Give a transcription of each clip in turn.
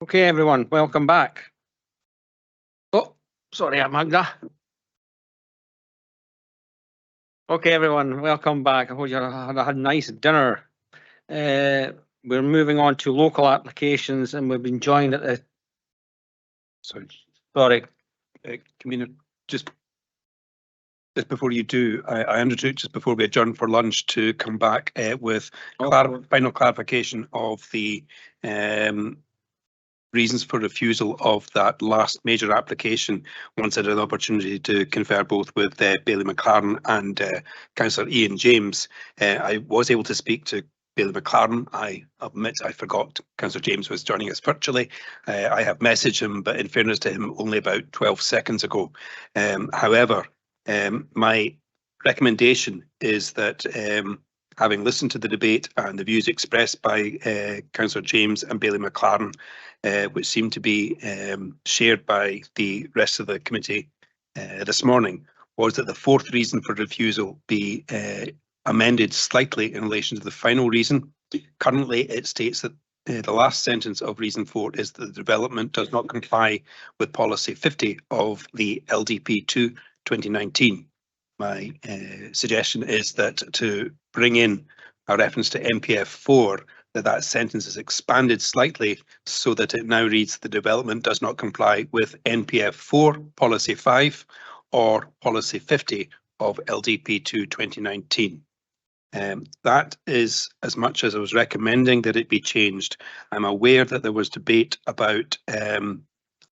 Okay, everyone, welcome back. Oh, sorry, Magda. Okay, everyone, welcome back. I hope you had a nice dinner. We're moving on to local applications, and we've been joined at the. Sorry. Convener, just before you do, I undertook just before we adjourn for lunch to come back with final clarification of the reasons for refusal of that last major application once I had an opportunity to confer both with Bailey McLaren and Councillor Ian James. I was able to speak to Bailey McLaren. I admit I forgot Councillor James was joining us virtually. I have messaged him, but in fairness to him, only about 12 seconds ago. However, my recommendation is that having listened to the debate and the views expressed by Councillor James and Bailey McLaren, which seem to be shared by the rest of the committee this morning, was that the fourth reason for refusal be amended slightly in relation to the final reason. Currently, it states that the last sentence of reason 4 is that the development does not comply with policy 50 of the LDP2 2019. My suggestion is that to bring in a reference to NPF 4, that sentence is expanded slightly so that it now reads the development does not comply with NPF 4 policy 5 or policy 50 of LDP2 2019. That is as much as I was recommending that it be changed. I'm aware that there was debate about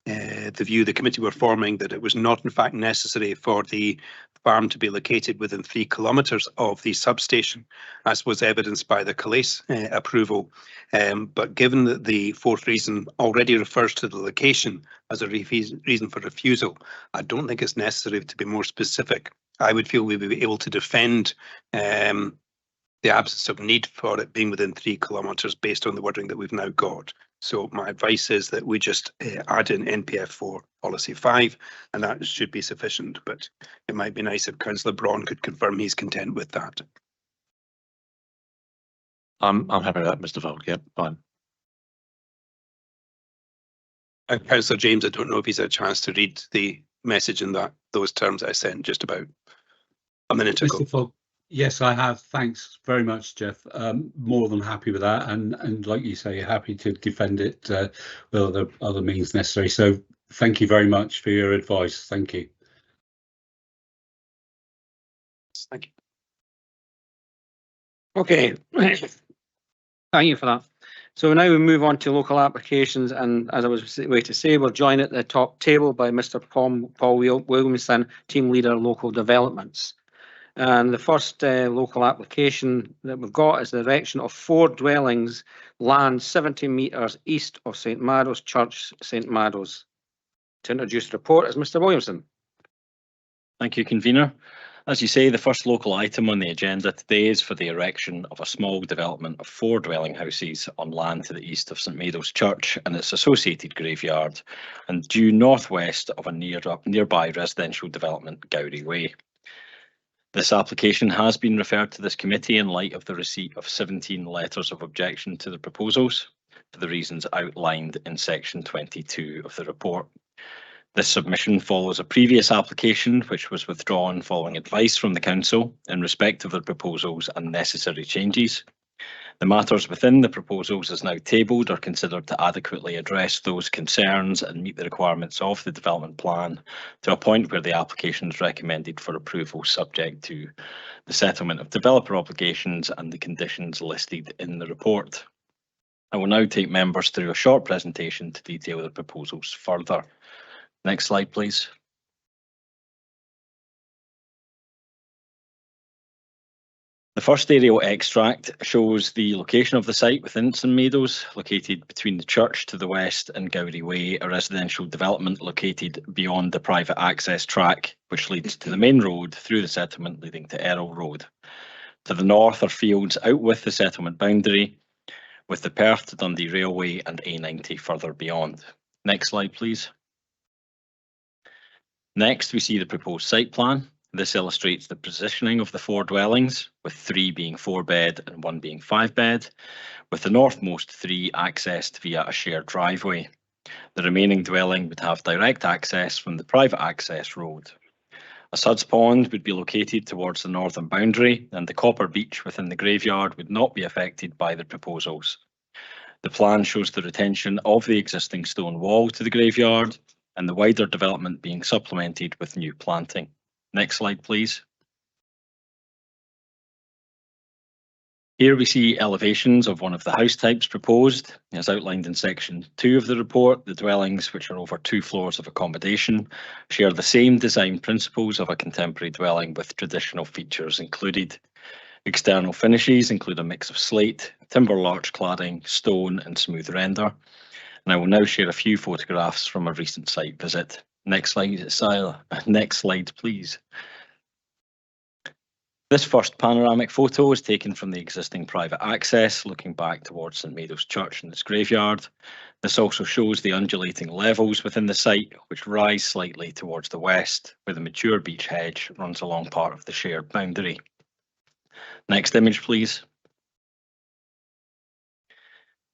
the view the committee were forming that it was not in fact necessary for the farm to be located within 3 kilometres of the substation, as was evidenced by the Calais approval. But given that the fourth reason already refers to the location as a reason for refusal, I don't think it's necessary to be more specific. I would feel we would be able to defend the absence of need for it being within 3 kilometres based on the wording that we've now got. So my advice is that we just add in NPF 4 policy 5, and that should be sufficient. But it might be nice if Councillor Braun could confirm he's content with that. I'm happy with that, Mr. Falk. Yep, fine. Councillor James, I don't know if he's had a chance to read the message in those terms I sent just about a minute ago. Mr. Falk, yes, I have. Thanks very much, Jeff. More than happy with that, and like you say, happy to defend it with other means necessary. So thank you very much for your advice. Thank you. Thank you. Okay, thank you for that. So now we move on to local applications, and as I was way to say, we're joined at the top table by Mr. Paul Williamson, Team Leader Local Developments. And the first local application that we've got is the erection of 4 dwellings, land 70 metres east of St Mado's Church, St Mado's. To introduce the report is Mr. Williamson. Thank you, Convener. As you say, the first local item on the agenda today is for the erection of a small development of 4 dwelling houses on land to the east of St Mado's Church and its associated graveyard, and due northwest of a nearby residential development, Gowrie Way. This application has been referred to this committee in light of the receipt of 17 letters of objection to the proposals, for the reasons outlined in section 22 of the report. This submission follows a previous application which was withdrawn following advice from the council in respect of the proposals and necessary changes. The matters within the proposals as now tabled are considered to adequately address those concerns and meet the requirements of the development plan to a point where the application is recommended for approval subject to the settlement of developer obligations and the conditions listed in the report. I will now take members through a short presentation to detail the proposals further. Next slide, please. The first aerial extract shows the location of the site within St Mado's, located between the church to the west and Gowrie Way, a residential development located beyond the private access track, which leads to the main road through the settlement leading to Errol Road. To the north are fields out with the settlement boundary, with the Perth to Dundee Railway and A90 further beyond. Next slide, please. Next, we see the proposed site plan. This illustrates the positioning of the 4 dwellings, with 3 being 4-bed and 1 being 5-bed, with the northmost 3 accessed via a shared driveway. The remaining dwelling would have direct access from the private access road. A suds pond would be located towards the northern boundary, and the copper beach within the graveyard would not be affected by the proposals. The plan shows the retention of the existing stone wall to the graveyard and the wider development being supplemented with new planting. Next slide, please. Here we see elevations of one of the house types proposed. As outlined in section 2 of the report, the dwellings, which are over 2 floors of accommodation, share the same design principles of a contemporary dwelling with traditional features included. External finishes include a mix of slate, timber larch cladding, stone and smooth render. And I will now share a few photographs from a recent site visit. Next slide, please. This first panoramic photo is taken from the existing private access, looking back towards St Maido's Church and its graveyard. This also shows the undulating levels within the site, which rise slightly towards the west, where the mature beech hedge runs along part of the shared boundary. Next image, please.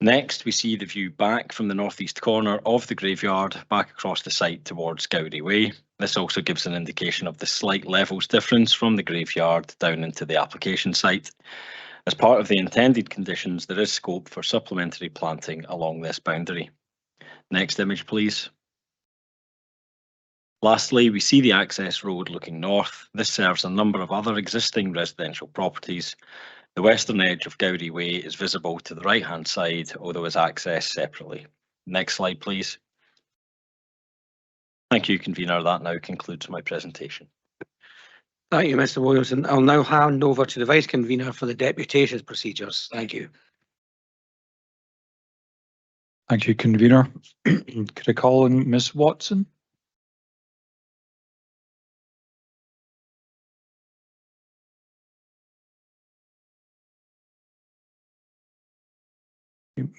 Next, we see the view back from the northeast corner of the graveyard back across the site towards Gowrie Way. This also gives an indication of the slight levels difference from the graveyard down into the application site. As part of the intended conditions, there is scope for supplementary planting along this boundary. Next image, please. Lastly, we see the access road looking north. This serves a number of other existing residential properties. The western edge of Gowrie Way is visible to the right-hand side, although is accessed separately. Next slide, please. Thank you, Convener. That now concludes my presentation. Thank you, Mr. Williamson. I'll now hand over to the Vice Convener for the deputation procedures. Thank you. Thank you, Convener. Could I call on Ms. Watson?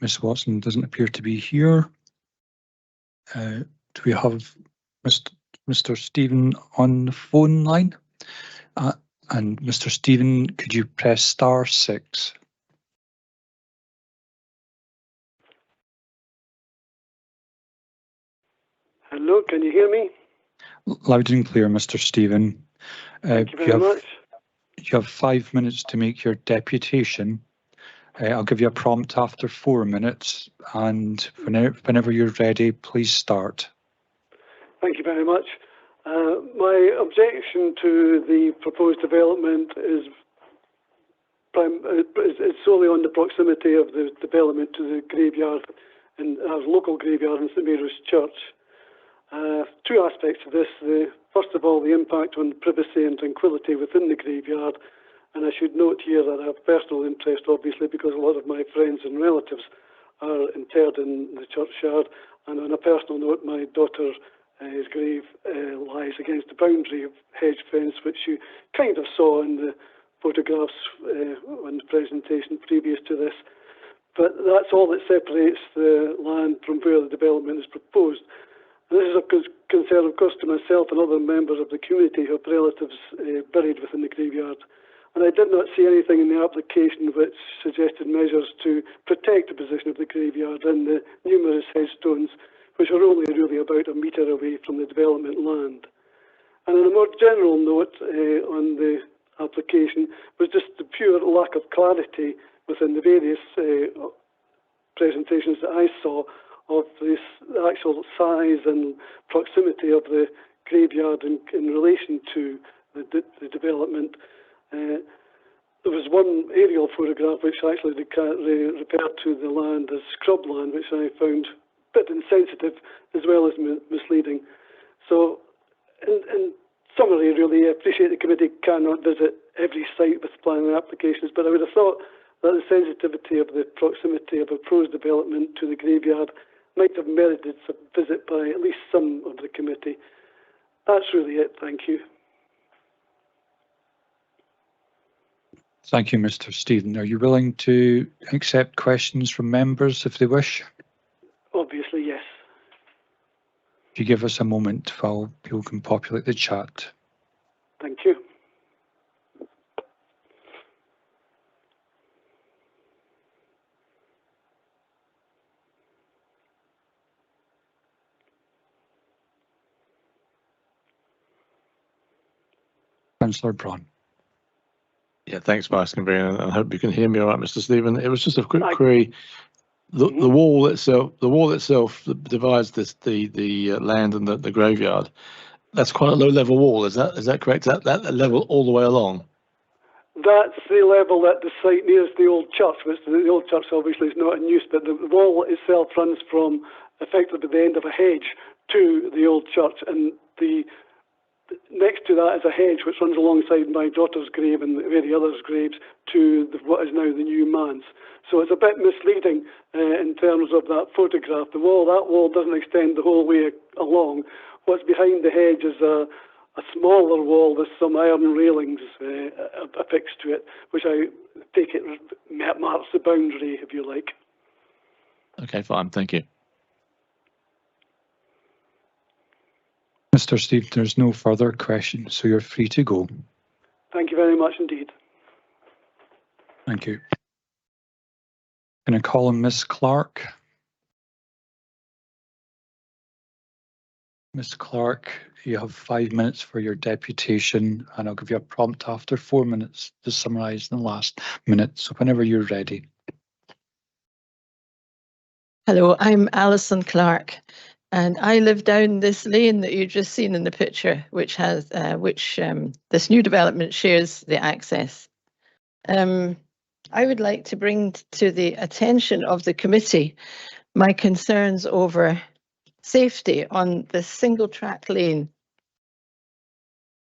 Ms. Watson doesn't appear to be here. Do we have Mr. Stephen on the phone line? And Mr. Stephen, could you press *6? Hello, can you hear me? Loud and clear, Mr. Stephen. Thank you very much. You have 5 minutes to make your deputation. I'll give you a prompt after 4 minutes, and whenever you're ready, please start. Thank you very much. My objection to the proposed development is solely on the proximity of the development to the graveyard, and our local graveyard in St Maido's Church. Two aspects of this. First of all, the impact on privacy and tranquility within the graveyard. And I should note here that I have personal interest, obviously, because a lot of my friends and relatives are interred in the churchyard. And on a personal note, my daughter's grave lies against the boundary of hedge fence, which you kind of saw in the photographs on the presentation previous to this. But that's all that separates the land from where the development is proposed. And this is of concern, of course, to myself and other members of the community who have relatives buried within the graveyard. And I did not see anything in the application which suggested measures to protect the position of the graveyard and the numerous headstones, which are only really about a metre away from the development land. And on a more general note on the application was just the pure lack of clarity within the various presentations that I saw of this actual size and proximity of the graveyard in relation to the development. There was one aerial photograph which actually referred to the land as scrubland, which I found a bit insensitive as well as misleading. So, in summary, really, I appreciate the committee cannot visit every site with planning applications, but I would have thought that the sensitivity of the proximity of a proposed development to the graveyard might have merited a visit by at least some of the committee. That's really it. Thank you. Thank you, Mr. Stephen. Are you willing to accept questions from members if they wish? Obviously, yes. If you give us a moment while people can populate the chat. Thank you. Councillor Braun. Yeah, thanks, Vice Convener. I hope you can hear me all right, Mr. Stephen. It was just a quick I- query. The wall itself that divides the land and the graveyard. That's quite a low level wall. Is that correct? Is that level all the way along? That's the level at the site nearest the old church, which the old church obviously is not in use, but the wall itself runs from effectively the end of a hedge to the old church, and the next to that is a hedge which runs alongside my daughter's grave and the others' graves to what is now the new manse. So it's a bit misleading in terms of that photograph. That wall doesn't extend the whole way along. What's behind the hedge is a smaller wall with some iron railings affixed to it, which I take it marks the boundary, if you like. Okay, fine. Thank you. Mr. Steve, there's no further questions, so you're free to go. Thank you very much indeed. Thank you. Can I call on Miss Clark? Miss Clark, you have 5 minutes for your deputation, and I'll give you a prompt after 4 minutes to summarise in the last minute. So whenever you're ready. Hello, I'm Alison Clark, and I live down this lane that you've just seen in the picture, which has this new development shares the access. I would like to bring to the attention of the committee my concerns over safety on this single track lane,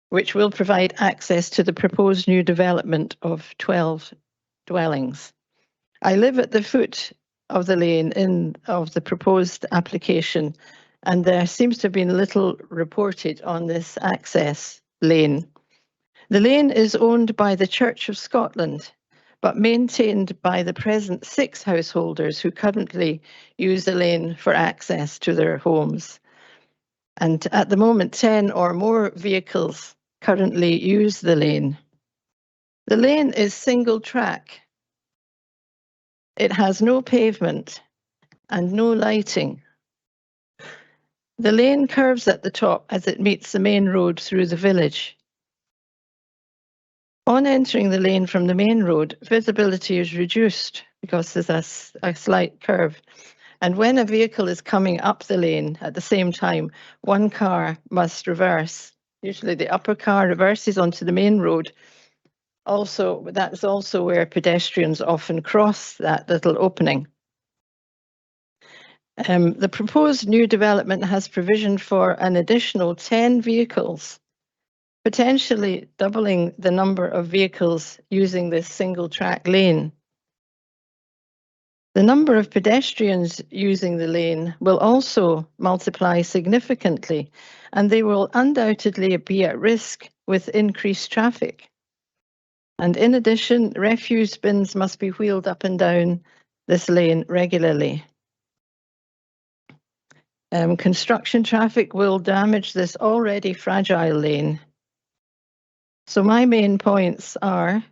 which will provide access to the proposed new development of 12 dwellings. I live at the foot of the lane of the proposed application, and there seems to have been little reported on this access lane. The lane is owned by the Church of Scotland, but maintained by the present 6 householders who currently use the lane for access to their homes. And at the moment, 10 or more vehicles currently use the lane. The lane is single track. It has no pavement and no lighting. The lane curves at the top as it meets the main road through the village. On entering the lane from the main road, visibility is reduced because there's a slight curve. And when a vehicle is coming up the lane at the same time, one car must reverse. Usually the upper car reverses onto the main road. Also, that's also where pedestrians often cross that little opening. The proposed new development has provision for an additional 10 vehicles, potentially doubling the number of vehicles using this single track lane. The number of pedestrians using the lane will also multiply significantly, and they will undoubtedly be at risk with increased traffic. And in addition, refuse bins must be wheeled up and down this lane regularly. Construction traffic will damage this already fragile lane. So my main points are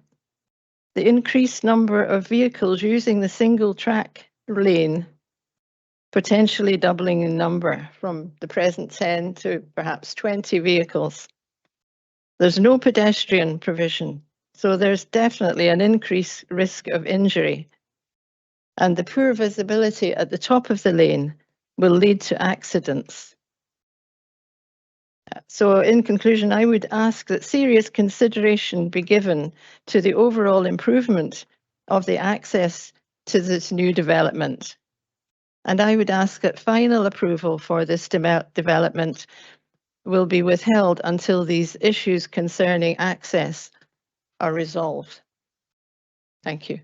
the increased number of vehicles using the single track lane, potentially doubling in number from the present 10 to perhaps 20 vehicles. There's no pedestrian provision, so there's definitely an increased risk of injury. And the poor visibility at the top of the lane will lead to accidents. So in conclusion, I would ask that serious consideration be given to the overall improvement of the access to this new development. And I would ask that final approval for this development will be withheld until these issues concerning access are resolved. Thank you.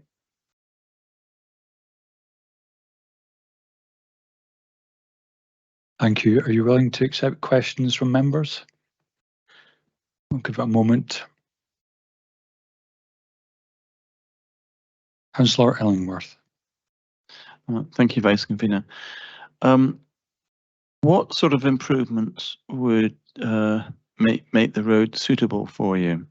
Thank you. Are you willing to accept questions from members? I'll give it a moment. Councillor Illingworth. Thank you, Vice Convener. What sort of improvements would make the road suitable for you?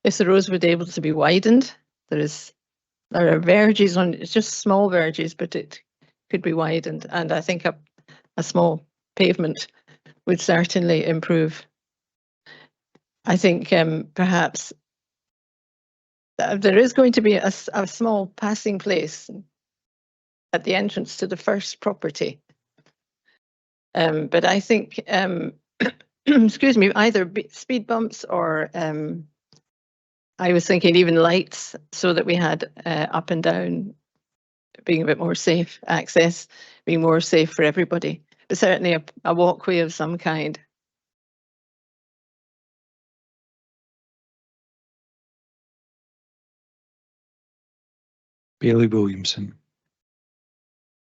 If the roads were able to be widened, there are verges on, it's just small verges, but it could be widened, and I think a small pavement would certainly improve. I think perhaps there is going to be a small passing place at the entrance to the first property. But I think, excuse me, either speed bumps or I was thinking even lights, so that we had up and down being a bit more safe access, being more safe for everybody. But certainly a walkway of some kind. Bailey Williamson.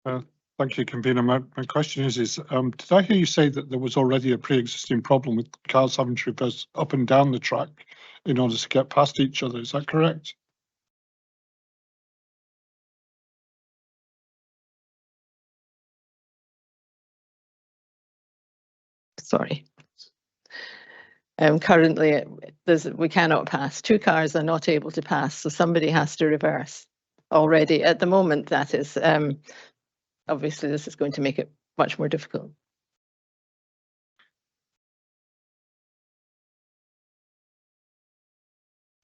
Thank you, convener. My question is did I hear you say that there was already a pre-existing problem with cars having to reverse up and down the track in order to get past each other? Is that correct? Sorry. Currently, we cannot pass. Two cars are not able to pass, so somebody has to reverse. Already at the moment, that is. Obviously, this is going to make it much more difficult.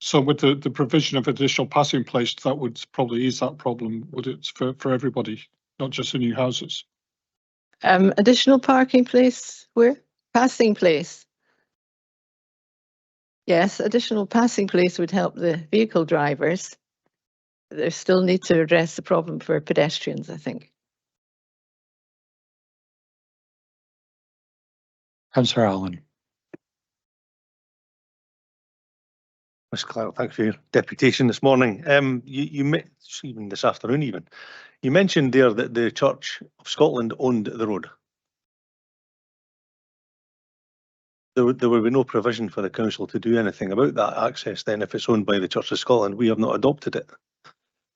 So with the provision of additional passing place, that would probably ease that problem, would it, for everybody, not just the new houses? Additional parking place, where? Passing place. Yes, additional passing place would help the vehicle drivers. They still need to address the problem for pedestrians, I think. Councillor Allen. Ms. Clark, thanks for your deputation this morning. Even this afternoon even, you mentioned there that the Church of Scotland owned the road. There would be no provision for the council to do anything about that access then if it's owned by the Church of Scotland. We have not adopted it.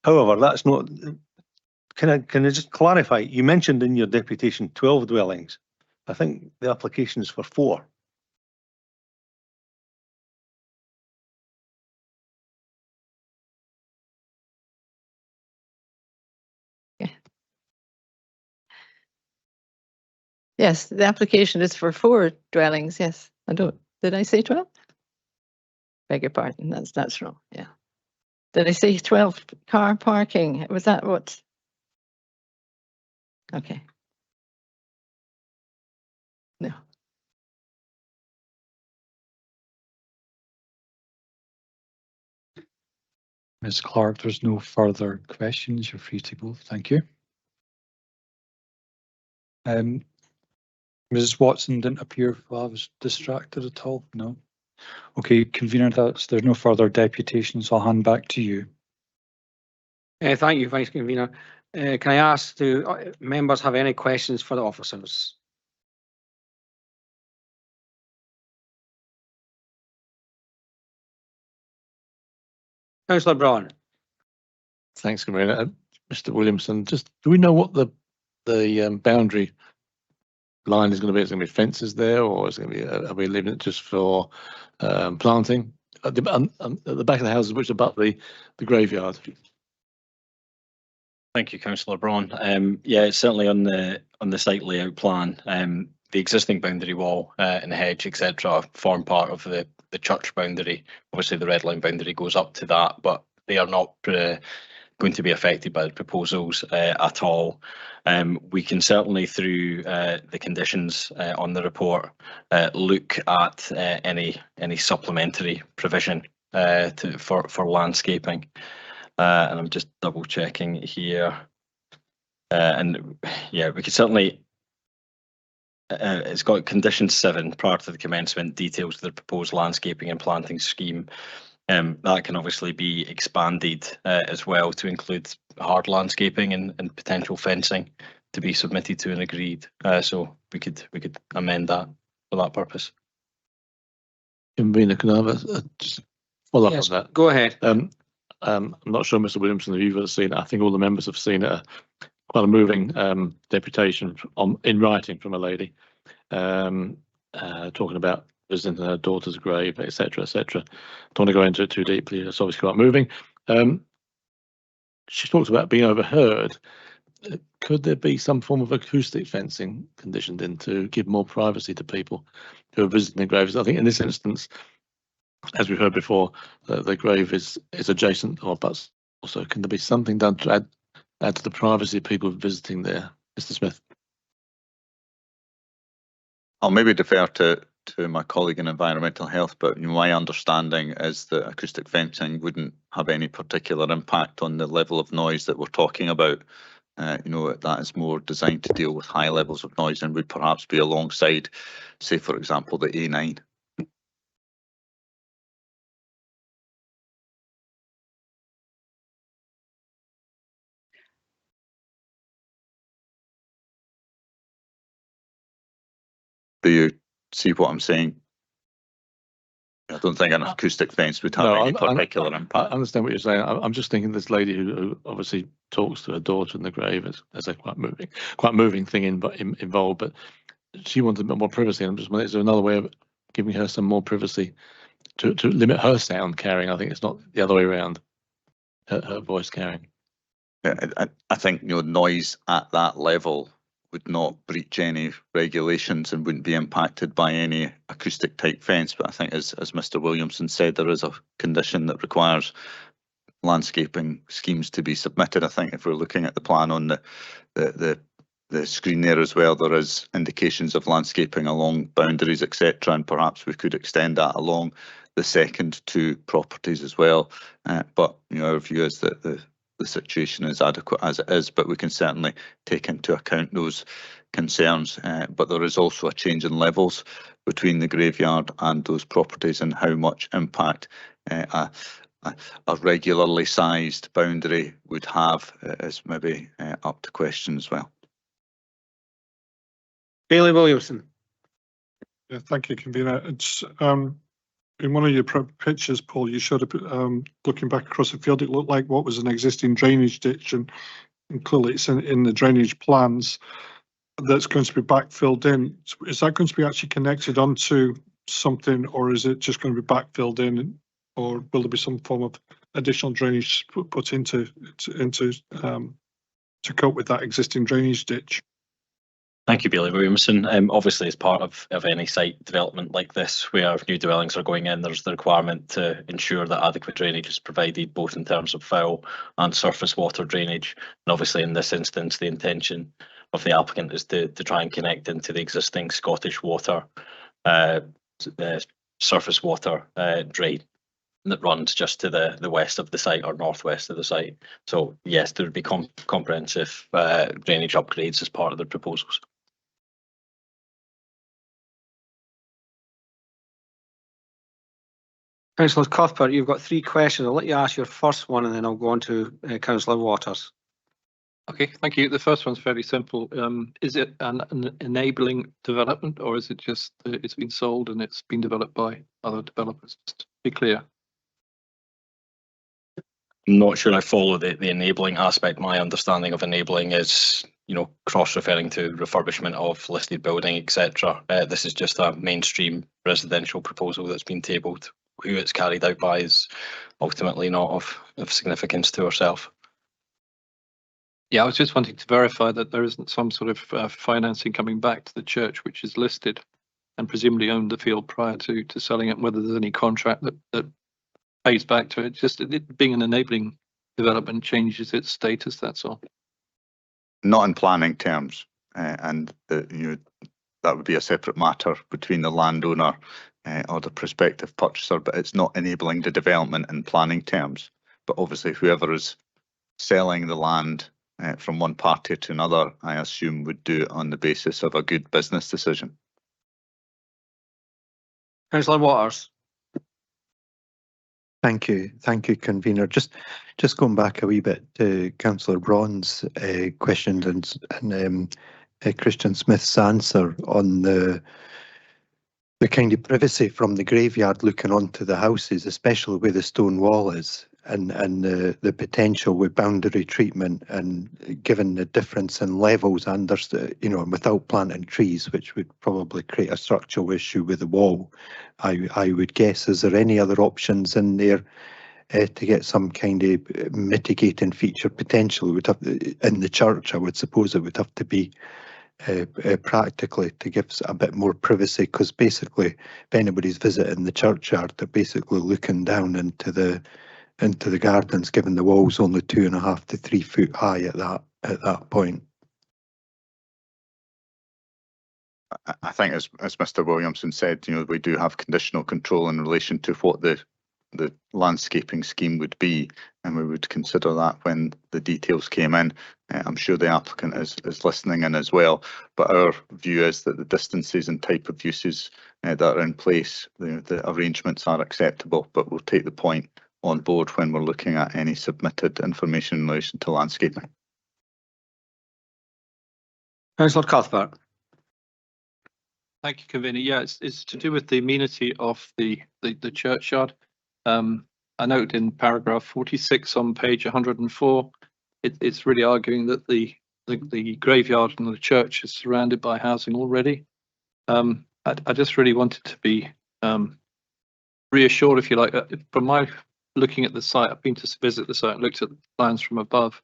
However, that's not, can I just clarify, you mentioned in your deputation 12 dwellings. I think the application is for 4. Yes, the application is for 4 dwellings. Yes, did I say 12? Beg your pardon, that's wrong. Yeah. Did I say 12 car parking? Was that what? Okay. No. Ms. Clark, there's no further questions. You're free to go. Thank you. Mrs. Watson didn't appear while I was distracted at all. No. Okay, convener, there's no further deputations. I'll hand back to you. Thank you, Vice Convener. Can I ask, do members have any questions for the officers? Councillor Braun. Thanks, Convener. Mr. Williamson, just do we know what the boundary line is going to be? Is it going to be fences there, or is it going to be? Are we leaving it just for planting at the back of the houses, which abut the graveyard? Thank you, Councillor Braun. Yeah, it's certainly on the site layout plan. The existing boundary wall and hedge, etc., form part of the church boundary. Obviously, the red line boundary goes up to that, but they are not going to be affected by the proposals at all. We can certainly, through the conditions on the report, look at any supplementary provision for landscaping. And I'm just double checking here. And yeah, we could certainly, it's got condition 7 prior to the commencement, details of the proposed landscaping and planting scheme. That can obviously be expanded as well to include hard landscaping and potential fencing to be submitted to and agreed. So we could amend that for that purpose. Convener, can I have just follow up on that? Go ahead. I'm not sure, Mr. Williamson, if you've ever seen it. I think all the members have seen it. Quite a moving deputation in writing from a lady talking about visiting her daughter's grave, etc., etc. Don't want to go into it too deeply. It's obviously quite moving. She talks about being overheard. could there be some form of acoustic fencing conditioned in to give more privacy to people who are visiting the graves? I think in this instance, as we heard before, the grave is adjacent, or but also can there be something done to add to the privacy of people visiting there? Mr. Smith. I'll maybe defer to my colleague in environmental health, but my understanding is that acoustic fencing wouldn't have any particular impact on the level of noise that we're talking about. That is more designed to deal with high levels of noise and would perhaps be alongside, say, for example, the A9. Do you see what I'm saying? I don't think an acoustic fence would have any particular impact. I understand what you're saying. I'm just thinking this lady who obviously talks to her daughter in the grave as a quite moving thing involved, but she wants a bit more privacy. I'm just wondering, is there another way of giving her some more privacy to limit her sound carrying? I think it's not the other way around. Her voice carrying. Yeah, I think noise at that level would not breach any regulations and wouldn't be impacted by any acoustic type fence. But I think, as Mr. Williamson said, there is a condition that requires landscaping schemes to be submitted. I think if we're looking at the plan on the screen there as well, there is indications of landscaping along boundaries, etc., and perhaps we could extend that along the second two properties as well. But our view is that the situation is adequate as it is, but we can certainly take into account those concerns. But there is also a change in levels between the graveyard and those properties, and how much impact a regularly sized boundary would have is maybe up to question as well. Bailey Williamson. Yeah, thank you, convener. It's in one of your pictures, Paul, you showed looking back across the field, it looked like what was an existing drainage ditch, and clearly it's in the drainage plans that's going to be backfilled in. Is that going to be actually connected onto something, or is it just going to be backfilled in, or will there be some form of additional drainage put into to cope with that existing drainage ditch? Thank you, Bailey Williamson. Obviously, as part of any site development like this, where new dwellings are going in, there's the requirement to ensure that adequate drainage is provided, both in terms of foul and surface water drainage. And obviously, in this instance, the intention of the applicant is to try and connect into the existing Scottish water, surface water drain that runs just to the west of the site, or northwest of the site. So yes, there would be comprehensive drainage upgrades as part of the proposals. Councillor Cuthbert, you've got 3 questions. I'll let you ask your first one, and then I'll go on to Councillor Waters. Okay, thank you. The first one's fairly simple. Is it an enabling development, or is it just it's been sold and it's been developed by other developers? Just to be clear. I'm not sure I follow the enabling aspect. My understanding of enabling is, cross-referring to refurbishment of listed building, etc. This is just a mainstream residential proposal that's been tabled. Who it's carried out by is ultimately not of significance to ourselves. Yeah, I was just wanting to verify that there isn't some sort of financing coming back to the church, which is listed and presumably owned the field prior to selling it, whether there's any contract that pays back to it. Just it being an enabling development changes its status, that's all. Not in planning terms, and that would be a separate matter between the landowner or the prospective purchaser, but it's not enabling the development in planning terms. But obviously, whoever is selling the land from one party to another, I assume, would do it on the basis of a good business decision. Councillor Waters. Thank you, convener. Just going back a wee bit to Councillor Braun's question and Christian Smith's answer on the kind of privacy from the graveyard looking onto the houses, especially where the stone wall is, and the potential with boundary treatment, and given the difference in levels under, and without planting trees, which would probably create a structural issue with the wall, I would guess. Is there any other options in there to get some kind of mitigating feature potential. It would have in the church. I would suppose it would have to be practically to give us a bit more privacy, because basically, if anybody's visiting the churchyard, they're basically looking down into the gardens, given the wall's only 2.5 to 3 foot high at that point. I think, as Mr. Williamson said, we do have conditional control in relation to what the landscaping scheme would be, and we would consider that when the details came in. I'm sure the applicant is listening in as well, but our view is that the distances and type of uses that are in place, the arrangements are acceptable, but we'll take the point on board when we're looking at any submitted information in relation to landscaping. Councillor Cuthbert. Thank you, Convener. Yeah, it's to do with the amenity of the churchyard. I note in paragraph 46 on page 104, it's really arguing that the graveyard and the church is surrounded by housing already. I just really wanted to be reassured, if you like, from my looking at the site. I've been to visit the site and looked at the plans from above.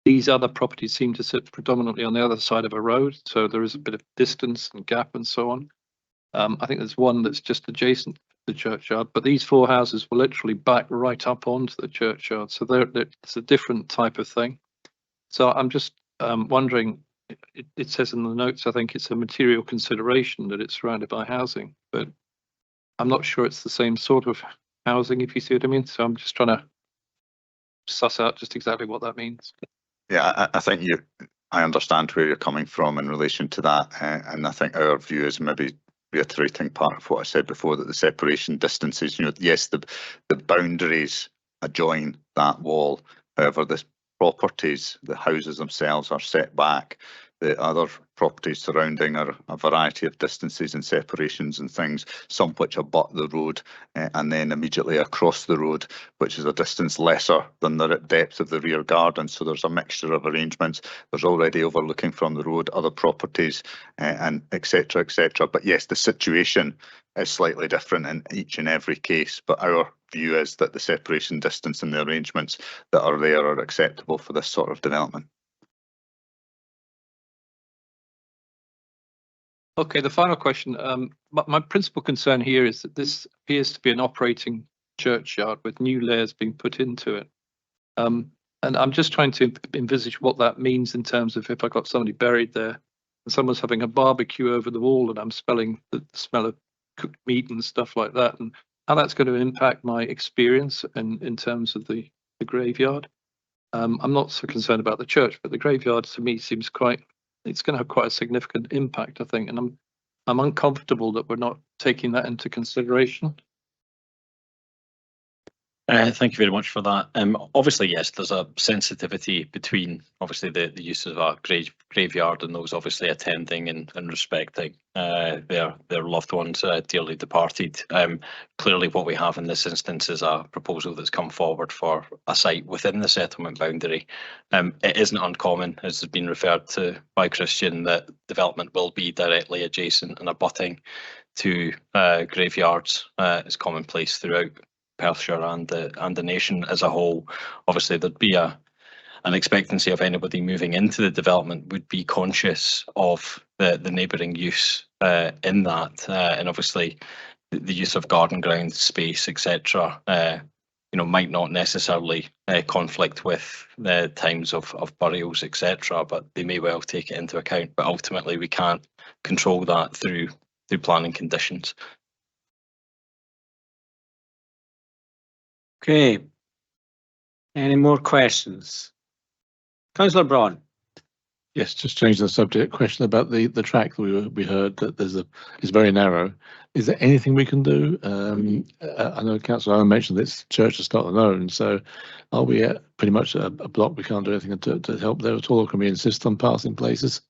These other properties seem to sit predominantly on the other side of a road, so there is a bit of distance and gap and so on. I think there's one that's just adjacent to the churchyard, but these 4 houses were literally back right up onto the churchyard, so it's a different type of thing. So I'm just wondering, it says in the notes, I think it's a material consideration that it's surrounded by housing, but I'm not sure it's the same sort of housing, if you see what I mean. So I'm just trying to suss out just exactly what that means. Yeah, I think I understand where you're coming from in relation to that, and I think our view is maybe reiterating part of what I said before, that the separation distances, yes, the boundaries adjoin that wall. However, the properties, the houses themselves, are set back. The other properties surrounding are a variety of distances and separations and things, some which abut the road and then immediately across the road, which is a distance lesser than the depth of the rear garden. So there's a mixture of arrangements. There's already overlooking from the road other properties and etc. etc. But yes, the situation is slightly different in each and every case. But our view is that the separation distance and the arrangements that are there are acceptable for this sort of development. Okay, the final question. My principal concern here is that this appears to be an operating churchyard with new layers being put into it. And I'm just trying to envisage what that means in terms of if I got somebody buried there and someone's having a barbecue over the wall and I'm smelling the smell of cooked meat and stuff like that, and how that's going to impact my experience in terms of the graveyard. I'm not so concerned about the church, but the graveyard to me seems it's going to have quite a significant impact, I think, and I'm uncomfortable that we're not taking that into consideration. Thank you very much for that. Obviously, yes, there's a sensitivity between obviously the use of a graveyard and those obviously attending and respecting their loved ones dearly departed. Clearly, what we have in this instance is a proposal that's come forward for a site within the settlement boundary. It isn't uncommon, as has been referred to by Christian, that development will be directly adjacent and abutting to graveyards. It's commonplace throughout Perthshire and the nation as a whole. Obviously, there'd be an expectancy of anybody moving into the development would be conscious of the neighbouring use in that, and obviously the use of garden ground space, etc. Might not necessarily conflict with the times of burials, etc. But they may well take it into account. But ultimately, we can't control that through planning conditions. Okay. Any more questions? Councillor Braun. Yes, just changing the subject. Question about the track that we heard that is very narrow. Is there anything we can do? I know Councillor Owen mentioned this church is not alone. So, are we at pretty much a block? We can't do anything to help there at all, or can we insist on passing places?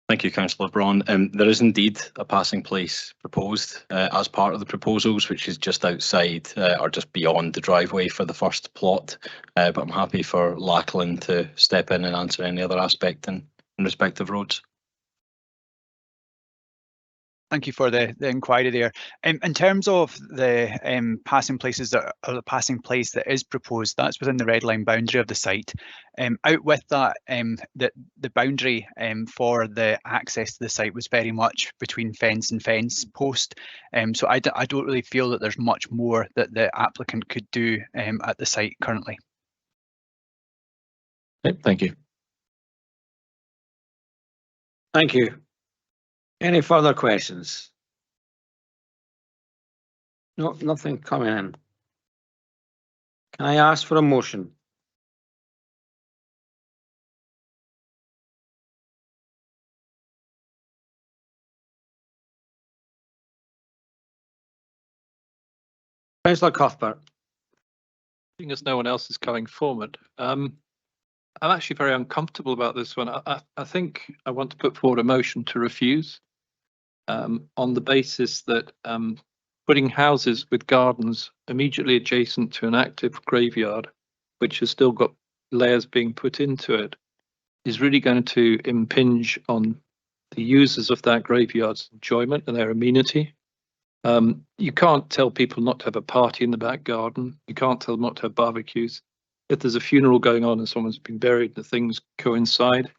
Thank you, Councillor Braun. There is indeed a passing place proposed as part of the proposals, which is just outside or just beyond the driveway for the first plot. But I'm happy for Lachlan to step in and answer any other aspect in respect of roads. Thank you for the inquiry there. In terms of the passing places or the passing place that is proposed, that's within the red line boundary of the site. Out with that, the boundary for the access to the site was very much between fence and fence post. So I don't really feel that there's much more that the applicant could do at the site currently. Thank you. Thank you. Any further questions? No, nothing coming in. Can I ask for a motion? Councillor Cuthbert. Seeing as no one else is coming forward, I'm actually very uncomfortable about this one. I think I want to put forward a motion to refuse on the basis that putting houses with gardens immediately adjacent to an active graveyard, which has still got layers being put into it, is really going to impinge on the users of that graveyard's enjoyment and their amenity. You can't tell people not to have a party in the back garden. You can't tell them not to have barbecues. If there's a funeral going on and someone's been buried, the things coincide.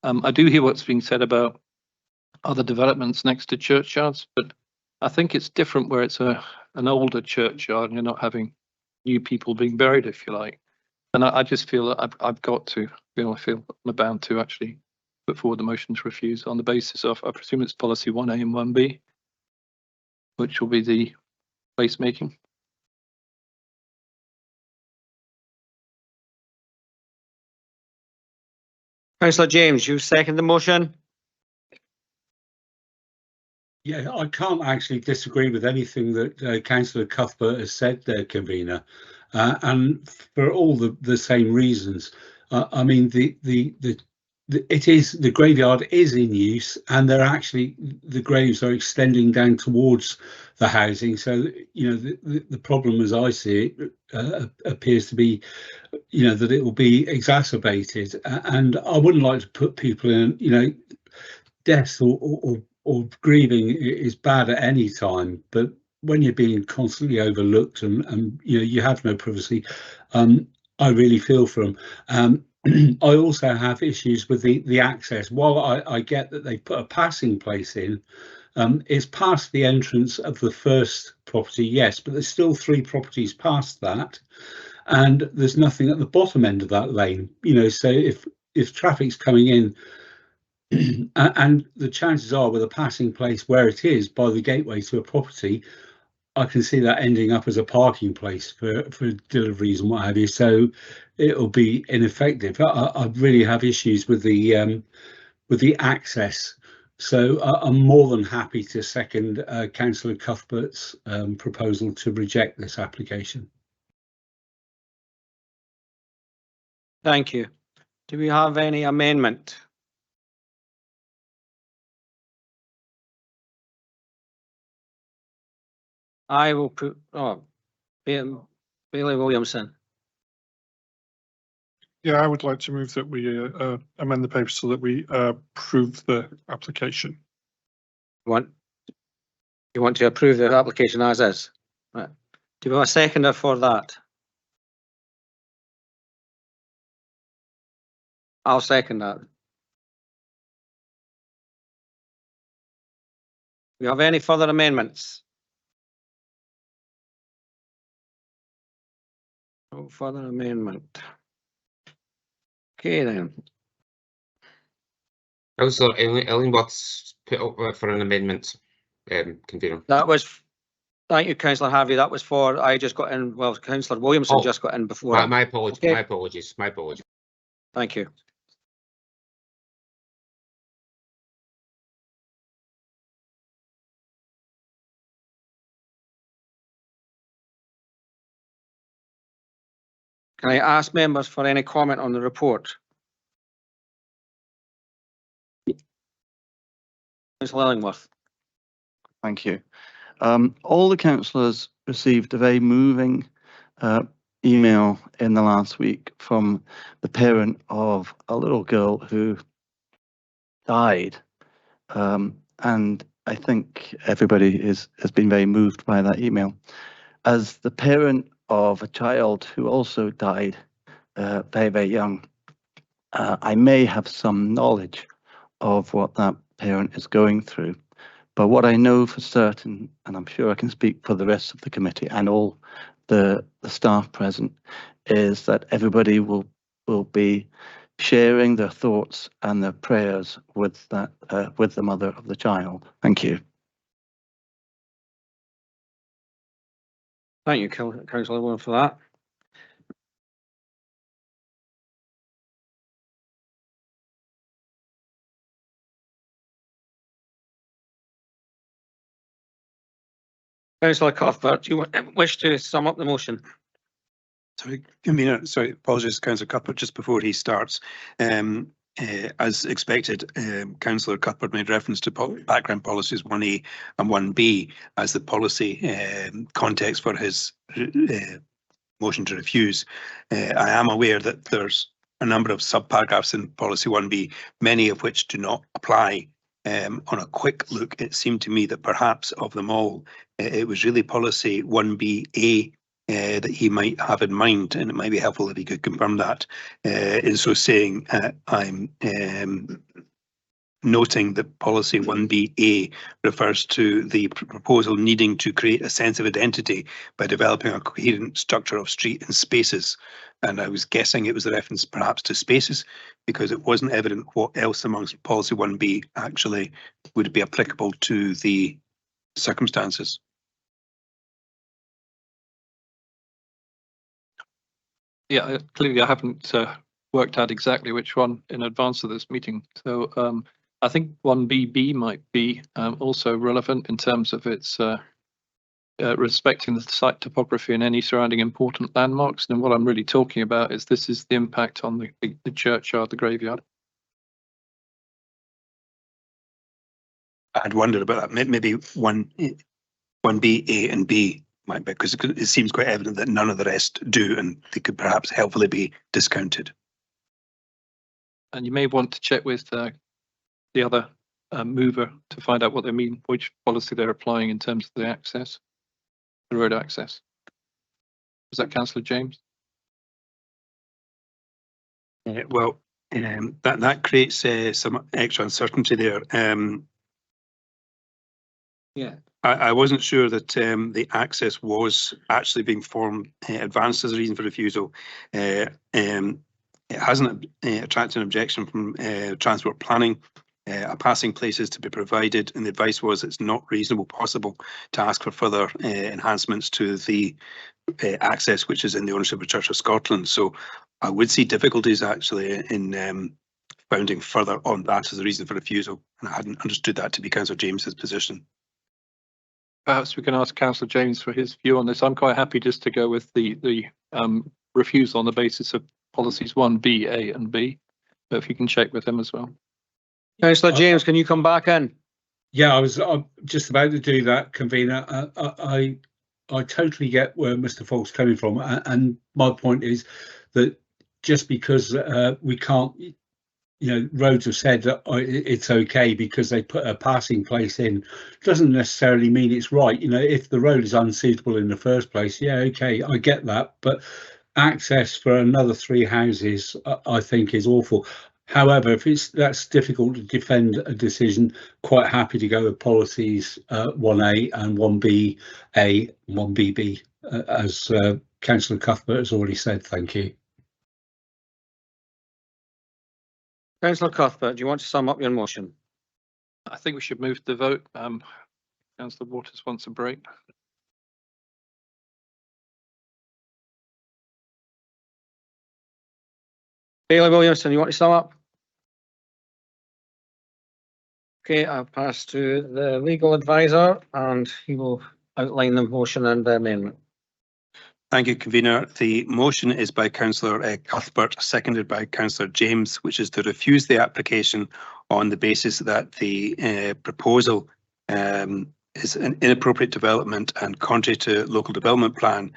I do hear what's being said about other developments next to churchyards, but I think it's different where it's an older churchyard and you're not having new people being buried, if you like. And I just feel that I've got to, I feel I'm bound to actually put forward the motion to refuse on the basis of, I presume it's policy 1A and 1B, which will be the placemaking. Councillor James, you second the motion? Yeah, I can't actually disagree with anything that Councillor Cuthbert has said there, convener, and for all the same reasons. I mean, it is, the graveyard is in use, and they're actually, the graves are extending down towards the housing. So, you know, the problem as I see it appears to be, you know, that it will be exacerbated, and I wouldn't like to put people in, you know, death or grieving is bad at any time, but when you're being constantly overlooked and you know, you have no privacy, I really feel for them. I also have issues with the access. While I get that they put a passing place in, it's past the entrance of the first property, yes, but there's still 3 properties past that, and there's nothing at the bottom end of that lane. You know, so if traffic's coming in, and the chances are with a passing place where it is by the gateway to a property, I can see that ending up as a parking place for deliveries and what have you. So it'll be ineffective. I really have issues with the access. So I'm more than happy to second Councillor Cuthbert's proposal to reject this application. Thank you. Do we have any amendment? I will put, Bailey Williamson. Yeah, I would like to move that we amend the paper so that we approve the application. You want to approve the application as is? Right. Do we have a seconder for that? I'll second that. Do you have any further amendments? No further amendment. Okay then. Councillor Illingworth's put up for an amendment, convener. That was, thank you, Councillor Harvey. That was for, I just got in, well, Councillor Williamson just got in before. My apologies, okay. my apologies, my apologies. Thank you. Can I ask members for any comment on the report? Councillor Illingworth. Thank you. All the councillors received a very moving email in the last week from the parent of a little girl who died, and I think everybody has been very moved by that email. As the parent of a child who also died very, very young, I may have some knowledge of what that parent is going through. But what I know for certain, and I'm sure I can speak for the rest of the committee and all the staff present, is that everybody will be sharing their thoughts and their prayers with that with the mother of the child. Thank you. Thank you, Councillor Williams, for that. Councillor Cuthbert, do you wish to sum up the motion? Sorry, Convener, sorry, apologies, Councillor Cuthbert, just before he starts. As expected, Councillor Cuthbert made reference to background policies 1A and 1B as the policy context for his motion to refuse. I am aware that there's a number of subparagraphs in policy 1B, many of which do not apply. On a quick look, it seemed to me that perhaps of them all, it was really policy 1BA that he might have in mind, and it might be helpful if he could confirm that. In so saying, I'm noting that policy 1BA refers to the proposal needing to create a sense of identity by developing a coherent structure of street and spaces. And I was guessing it was a reference perhaps to spaces, because it wasn't evident what else amongst policy 1B actually would be applicable to the circumstances. Yeah, clearly I haven't worked out exactly which one in advance of this meeting. So I think 1BB might be also relevant in terms of its respecting the site topography and any surrounding important landmarks. And what I'm really talking about is this is the impact on the churchyard, the graveyard. I'd wondered about that. Maybe 1B, A and B might be, because it seems quite evident that none of the rest do, and they could perhaps helpfully be discounted. And you may want to check with the other mover to find out what they mean, which policy they're applying in terms of the access, the road access. Was that Councillor James? Well, that creates some extra uncertainty there. Yeah. I wasn't sure that the access was actually being advanced as a reason for refusal. It hasn't attracted an objection from transport planning. A passing place is to be provided, and the advice was it's not reasonable possible to ask for further enhancements to the access, which is in the ownership of Church of Scotland. So I would see difficulties actually in founding further on that as a reason for refusal, and I hadn't understood that to be Councillor James's position. Perhaps we can ask Councillor James for his view on this. I'm quite happy just to go with the refusal on the basis of policies 1B, A and B, but if you can check with him as well. Councillor James, can you come back in? Yeah, I was just about to do that, Convener. I totally get where Mr. Falk's coming from, and my point is that just because we can't, roads have said that it's okay because they put a passing place in, doesn't necessarily mean it's right. If the road is unsuitable in the first place, yeah, okay, I get that, but access for another 3 houses, I think, is awful. However, if that's difficult to defend a decision, quite happy to go with policies 1A and 1BA, 1BB, as Councillor Cuthbert has already said. Thank you. Councillor Cuthbert, do you want to sum up your motion? I think we should move to the vote. Councillor Waters wants a break. Bailey Williamson, you want to sum up? Okay, I'll pass to the legal advisor and he will outline the motion and the amendment. Thank you, Convener. The motion is by Councillor Cuthbert, seconded by Councillor James, which is to refuse the application on the basis that the proposal is an inappropriate development and contrary to local development plan,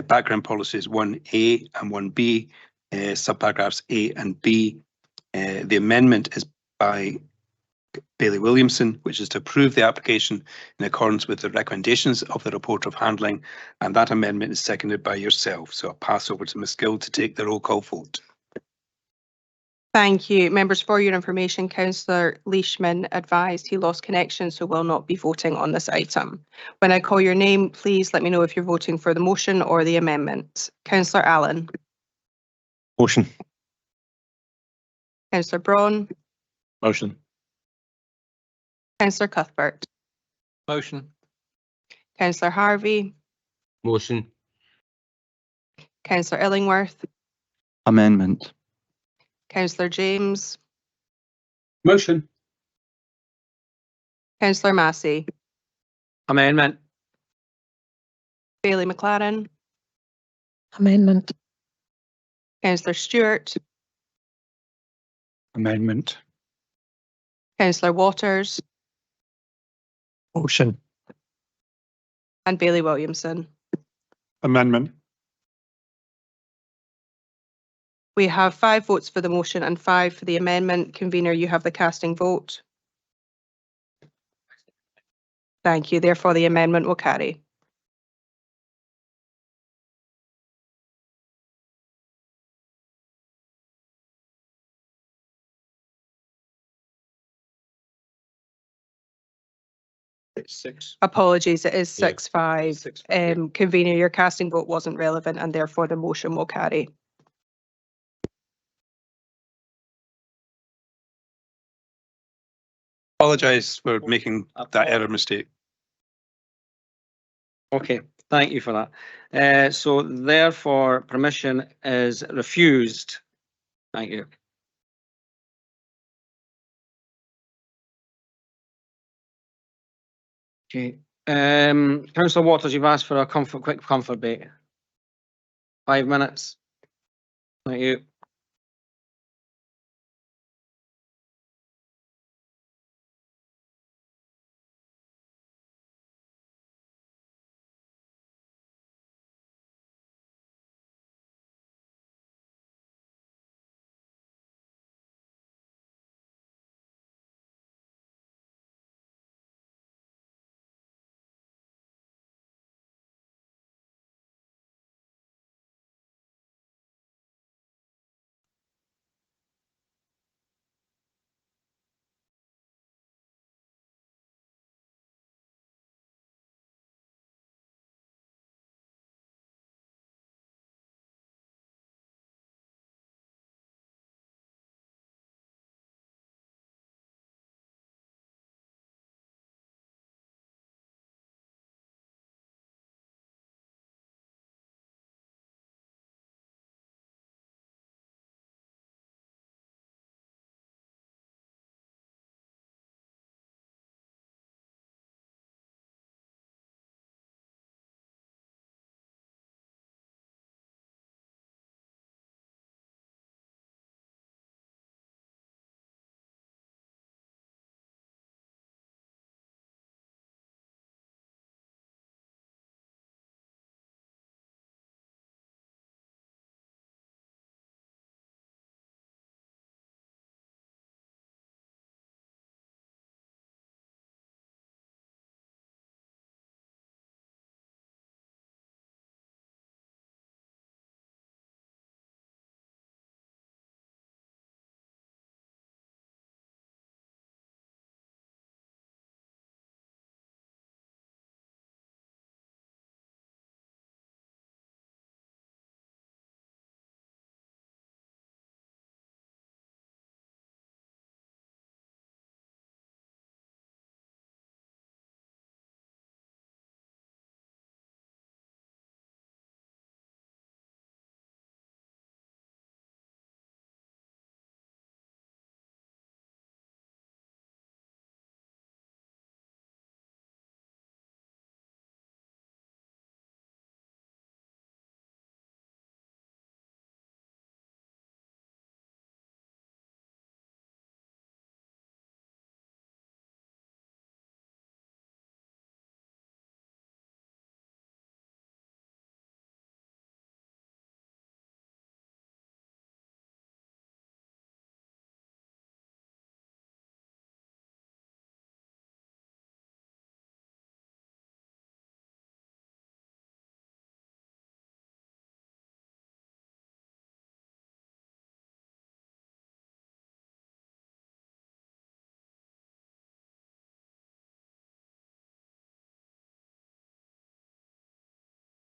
background policies 1A and 1B, subparagraphs A and B. The amendment is by Bailey Williamson, which is to approve the application in accordance with the recommendations of the report of handling, and that amendment is seconded by yourself. So I'll pass over to Ms Gill to take the roll call vote. Thank you. Members, for your information, Councillor Leishman advised he lost connection, so will not be voting on this item. When I call your name, please let me know if you're voting for the motion or the amendment. Councillor Allen. Motion. Councillor Braun. Motion. Councillor Cuthbert. Motion. Councillor Harvey. Motion. Councillor Illingworth. Amendment. Councillor James. Motion. Councillor Massey. Amendment. Bailey McLaren. Amendment. Councillor Stewart. Amendment. Councillor Waters. Motion. And Bailey Williamson. Amendment. We have 5 votes for the motion and 5 for the amendment. Convener, you have the casting vote. Thank you. Therefore, the amendment will carry. Six. Apologies, it is Yeah. 6-5. 6-5. Convener, your casting vote wasn't relevant and therefore the motion will carry. Apologise for making that error mistake. Okay, thank you for that. So therefore, permission is refused. Thank you. Okay, Councillor Waters, you've asked for a quick comfort break. 5 minutes. Thank you.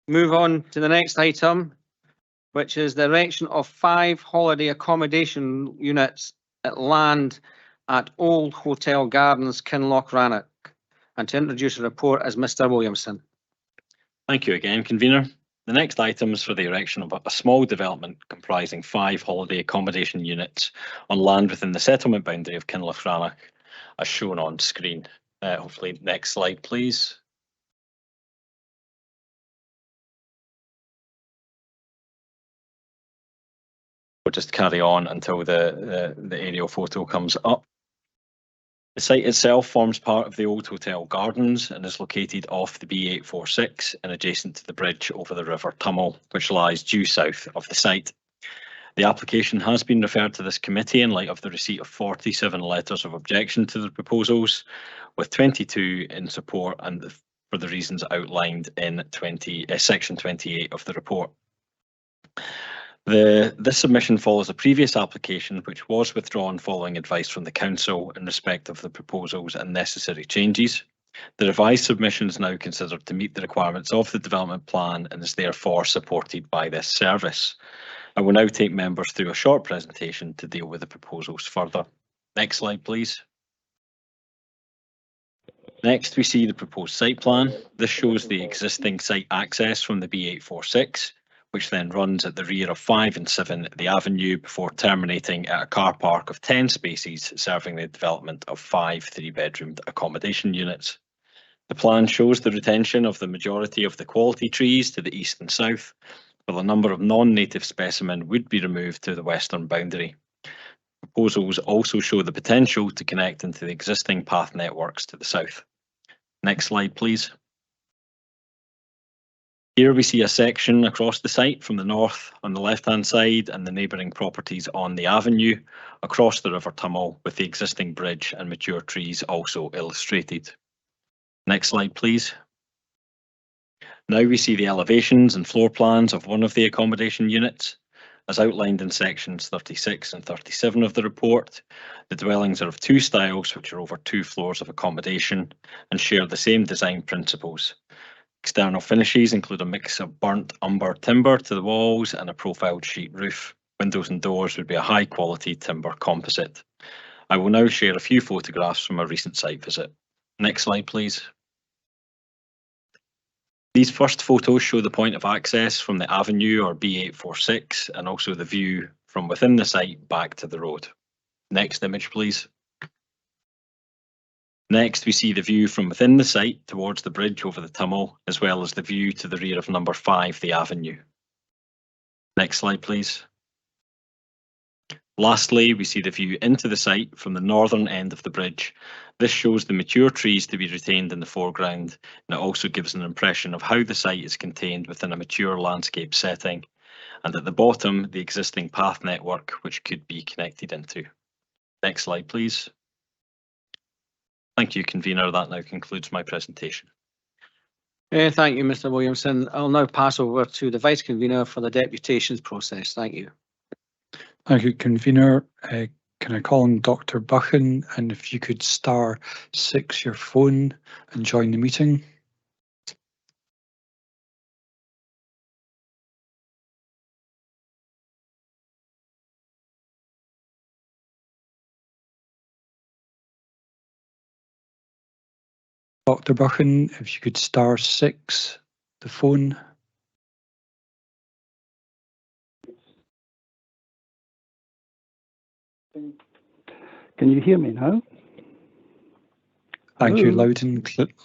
Move on to the next item, which is the erection of 5 holiday accommodation units at land at Old Hotel Gardens, Kinlochrannoch. And to introduce a report is Mr. Williamson. Thank you again, convener. The next item is for the erection of a small development comprising 5 holiday accommodation units on land within the settlement boundary of Kinlochrannoch, as shown on screen. Hopefully, next slide, please. We'll just carry on until the aerial photo comes up. The site itself forms part of the Old Hotel Gardens and is located off the B846 and adjacent to the bridge over the River Tummel, which lies due south of the site. The application has been referred to this committee in light of the receipt of 47 letters of objection to the proposals, with 22 in support and for the reasons outlined in section 28 of the report. This submission follows a previous application which was withdrawn following advice from the Council in respect of the proposals and necessary changes. The revised submission is now considered to meet the requirements of the development plan and is therefore supported by this service. I will now take members through a short presentation to deal with the proposals further. Next slide, please. Next, we see the proposed site plan. This shows the existing site access from the B846, which then runs at the rear of 5 and 7 the avenue before terminating at a car park of 10 spaces, serving the development of 5 3-bedroomed accommodation units. The plan shows the retention of the majority of the quality trees to the east and south, while a number of non-native specimen would be removed to the western boundary. Proposals also show the potential to connect into the existing path networks to the south. Next slide, please. Here we see a section across the site from the north on the left-hand side and the neighbouring properties on the avenue across the River Tummel, with the existing bridge and mature trees also illustrated. Next slide, please. Now we see the elevations and floor plans of one of the accommodation units. As outlined in sections 36 and 37 of the report, the dwellings are of 2 styles which are over 2 floors of accommodation and share the same design principles. External finishes include a mix of burnt umber timber to the walls and a profiled sheet roof. Windows and doors would be a high quality timber composite. I will now share a few photographs from a recent site visit. Next slide, please. These first photos show the point of access from the avenue or B846 and also the view from within the site back to the road. Next image, please. Next, we see the view from within the site towards the bridge over the Tummel, as well as the view to the rear of number 5, the avenue. Next slide, please. Lastly, we see the view into the site from the northern end of the bridge. This shows the mature trees to be retained in the foreground, and it also gives an impression of how the site is contained within a mature landscape setting. And at the bottom, the existing path network, which could be connected into. Next slide, please. Thank you, convener. That now concludes my presentation. Thank you, Mr. Williamson. I'll now pass over to the Vice Convener for the deputations process. Thank you. Thank you, convener. Can I call on Dr. Buchan, and if you could *6 your phone and join the meeting. Dr. Buchan, if you could *6 the phone. Can you hear me now? Thank you, Hello?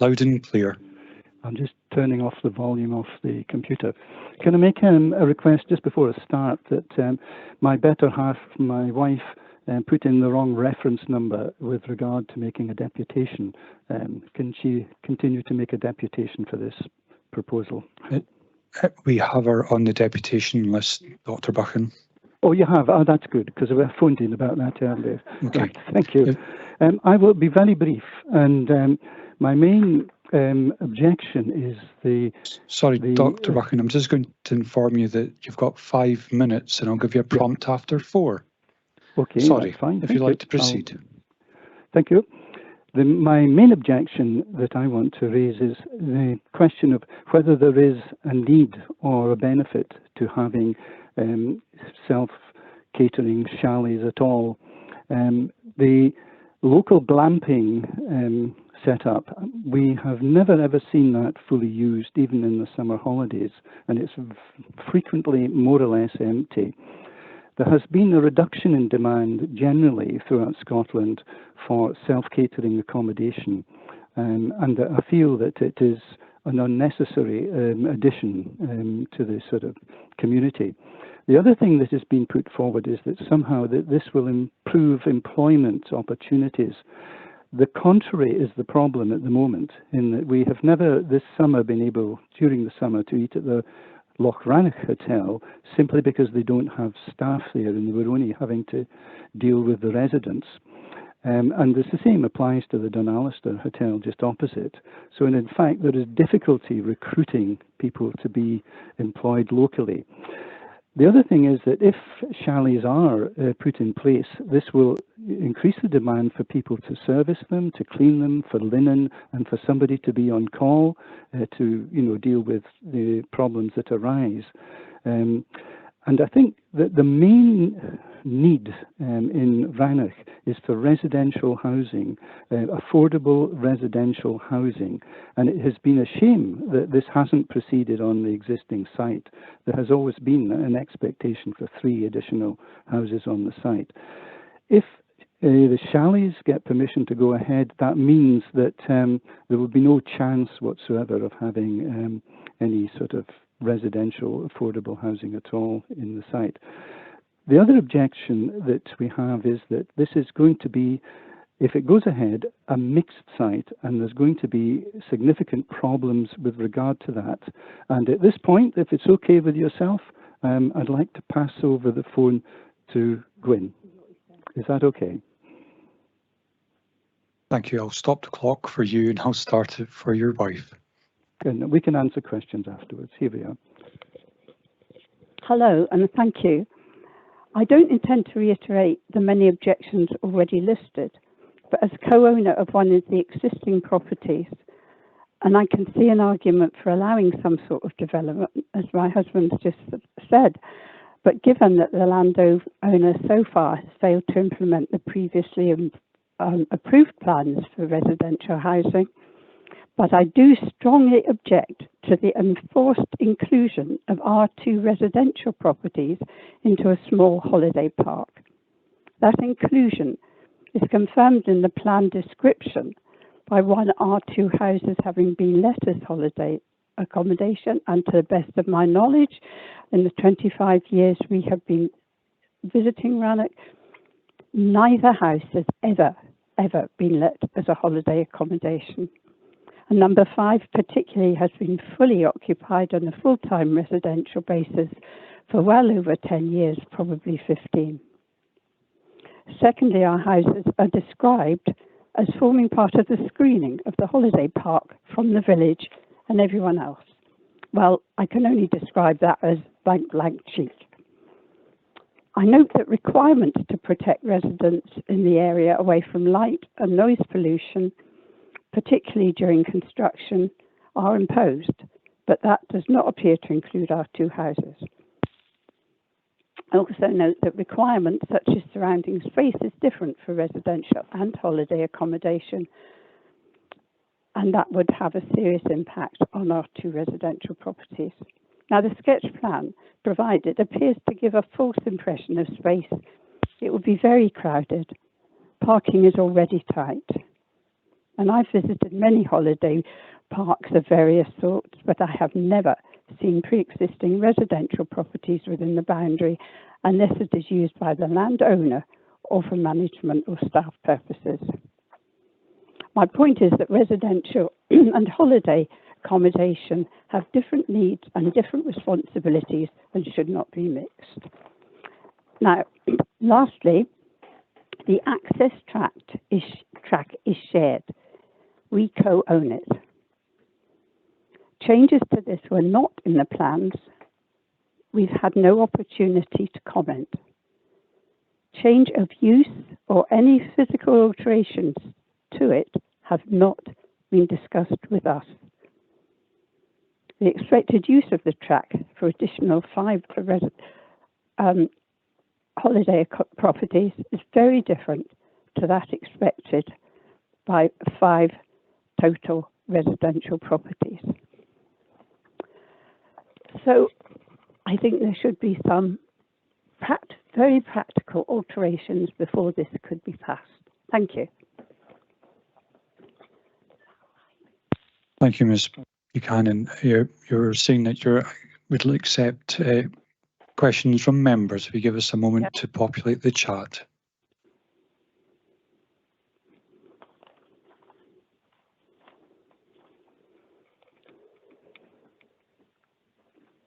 loud and clear. I'm just turning off the volume of the computer. Can I make a request just before I start that my better half, my wife, put in the wrong reference number with regard to making a deputation. Can she continue to make a deputation for this proposal? We have her on the deputation list, Dr. Buchan. Oh, you have? Oh, that's good, because I phoned in about that earlier. Okay. Right, thank you. I will be very brief, and my main objection is the... Sorry, Dr. Buchan, I'm just going to inform you that you've got 5 minutes, and I'll give you a prompt after 4. Okay, Sorry, that's fine. if Thank you'd like you. to proceed. Thank you. My main objection that I want to raise is the question of whether there is a need or a benefit to having self-catering chalets at all. The local glamping setup, we have never ever seen that fully used, even in the summer holidays, and it's frequently more or less empty. There has been a reduction in demand generally throughout Scotland for self-catering accommodation, and I feel that it is an unnecessary addition to the sort of community. The other thing that has been put forward is that somehow that this will improve employment opportunities. The contrary is the problem at the moment, in that we have never this summer been able, during the summer, to eat at the Loch Rannoch Hotel simply because they don't have staff there and they were only having to deal with the residents. And the same applies to the Dunalister Hotel just opposite. So in fact, there is difficulty recruiting people to be employed locally. The other thing is that if chalets are put in place, this will increase the demand for people to service them, to clean them, for linen, and for somebody to be on call to deal with the problems that arise. And I think that the main need in Rannoch is for residential housing, affordable residential housing. And it has been a shame that this hasn't proceeded on the existing site. There has always been an expectation for 3 additional houses on the site. If the chalets get permission to go ahead, that means that there will be no chance whatsoever of having any sort of residential affordable housing at all in the site. The other objection that we have is that this is going to be, if it goes ahead, a mixed site, and there's going to be significant problems with regard to that. And at this point, if it's okay with yourself, I'd like to pass over the phone to Gwyn. Is that okay? Thank you. I'll stop the clock for you and I'll start it for your wife. And we can answer questions afterwards. Here we are. Hello, and thank you. I don't intend to reiterate the many objections already listed, but as co-owner of one of the existing properties, and I can see an argument for allowing some sort of development, as my husband just said, but given that the landowner so far has failed to implement the previously approved plans for residential housing, but I do strongly object to the enforced inclusion of R2 residential properties into a small holiday park. That inclusion is confirmed in the plan description by 1 R2 houses having been let as holiday accommodation, and to the best of my knowledge, in the 25 years we have been visiting Rannoch, neither house has ever been let as a holiday accommodation. And number 5 particularly has been fully occupied on a full-time residential basis for well over 10 years, probably 15. Secondly, our houses are described as forming part of the screening of the holiday park from the village and everyone else. Well, I can only describe that as blank cheek. I note that requirements to protect residents in the area away from light and noise pollution, particularly during construction, are imposed, but that does not appear to include our 2 houses. I also note that requirements such as surrounding space is different for residential and holiday accommodation, and that would have a serious impact on our 2 residential properties. Now, the sketch plan provided appears to give a false impression of space. It will be very crowded. Parking is already tight. And I've visited many holiday parks of various sorts, but I have never seen pre-existing residential properties within the boundary unless it is used by the landowner or for management or staff purposes. My point is that residential and holiday accommodation have different needs and different responsibilities and should not be mixed. Now, lastly, the access track is shared. We co-own it. Changes to this were not in the plans. We've had no opportunity to comment. Change of use or any physical alterations to it have not been discussed with us. The expected use of the track for additional 5 holiday properties is very different to that expected by 5 total residential properties. So I think there should be some very practical alterations before this could be passed. Thank you. Thank you, Ms. Buchanan. You're saying that you would accept questions from members. If you give us a moment to populate the chat.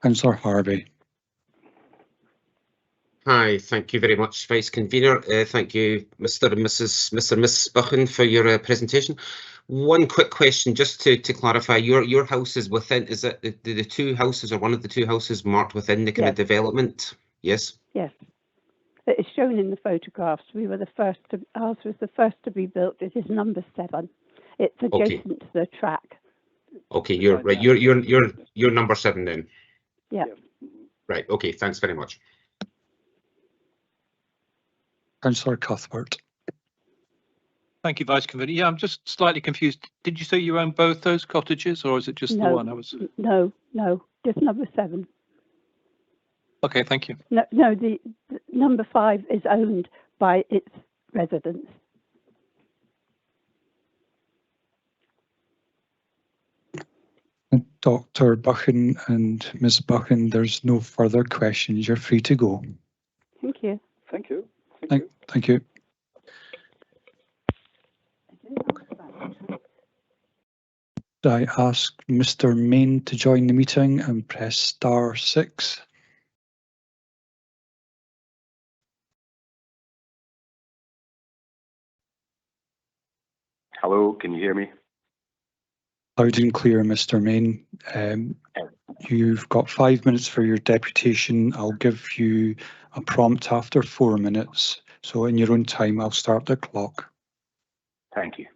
Councillor Harvey. Hi, thank you very much, Vice Convener. Thank you, Mr. and Miss Buchan, for your presentation. One quick question, just to clarify, your house is within, is it the 2 houses or one of the 2 houses marked within the kind of development? Yes? Yes. It's shown in the photographs. We were the first to, ours was the first to be built. It is number 7. It's adjacent to the track. Okay, you're right. You're number 7 then. Yeah. Right. Okay. Thanks very much. Councillor Cuthbert. Thank you, Vice Convener. Yeah, I'm just slightly confused. Did you say you own both those cottages, or is it just the one? No, just number 7. Okay, thank you. No, the number 5 is owned by its residents. Dr. Buchan and Ms. Buchan, there's no further questions. You're free to go. Thank you. Thank you. Thank you. I ask Mr. Main to join the meeting and press *6. Hello, can you hear me? Loud and clear, Mr. Main. You've got 5 minutes for your deputation. I'll give you a prompt after 4 minutes. So in your own time, I'll start the clock. Thank you.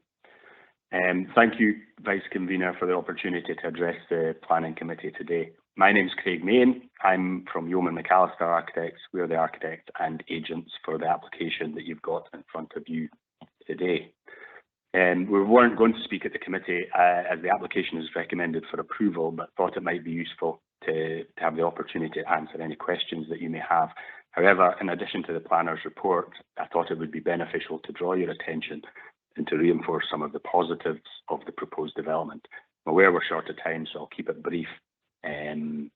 Thank you, Vice Convener, for the opportunity to address the Planning Committee today. My name is Craig Main. I'm from Yeoman McAllister Architects. We're the architects and agents for the application that you've got in front of you today. We weren't going to speak at the committee as the application is recommended for approval, but thought it might be useful to have the opportunity to answer any questions that you may have. However, in addition to the planner's report, I thought it would be beneficial to draw your attention and to reinforce some of the positives of the proposed development. I'm aware we're short of time, so I'll keep it brief. The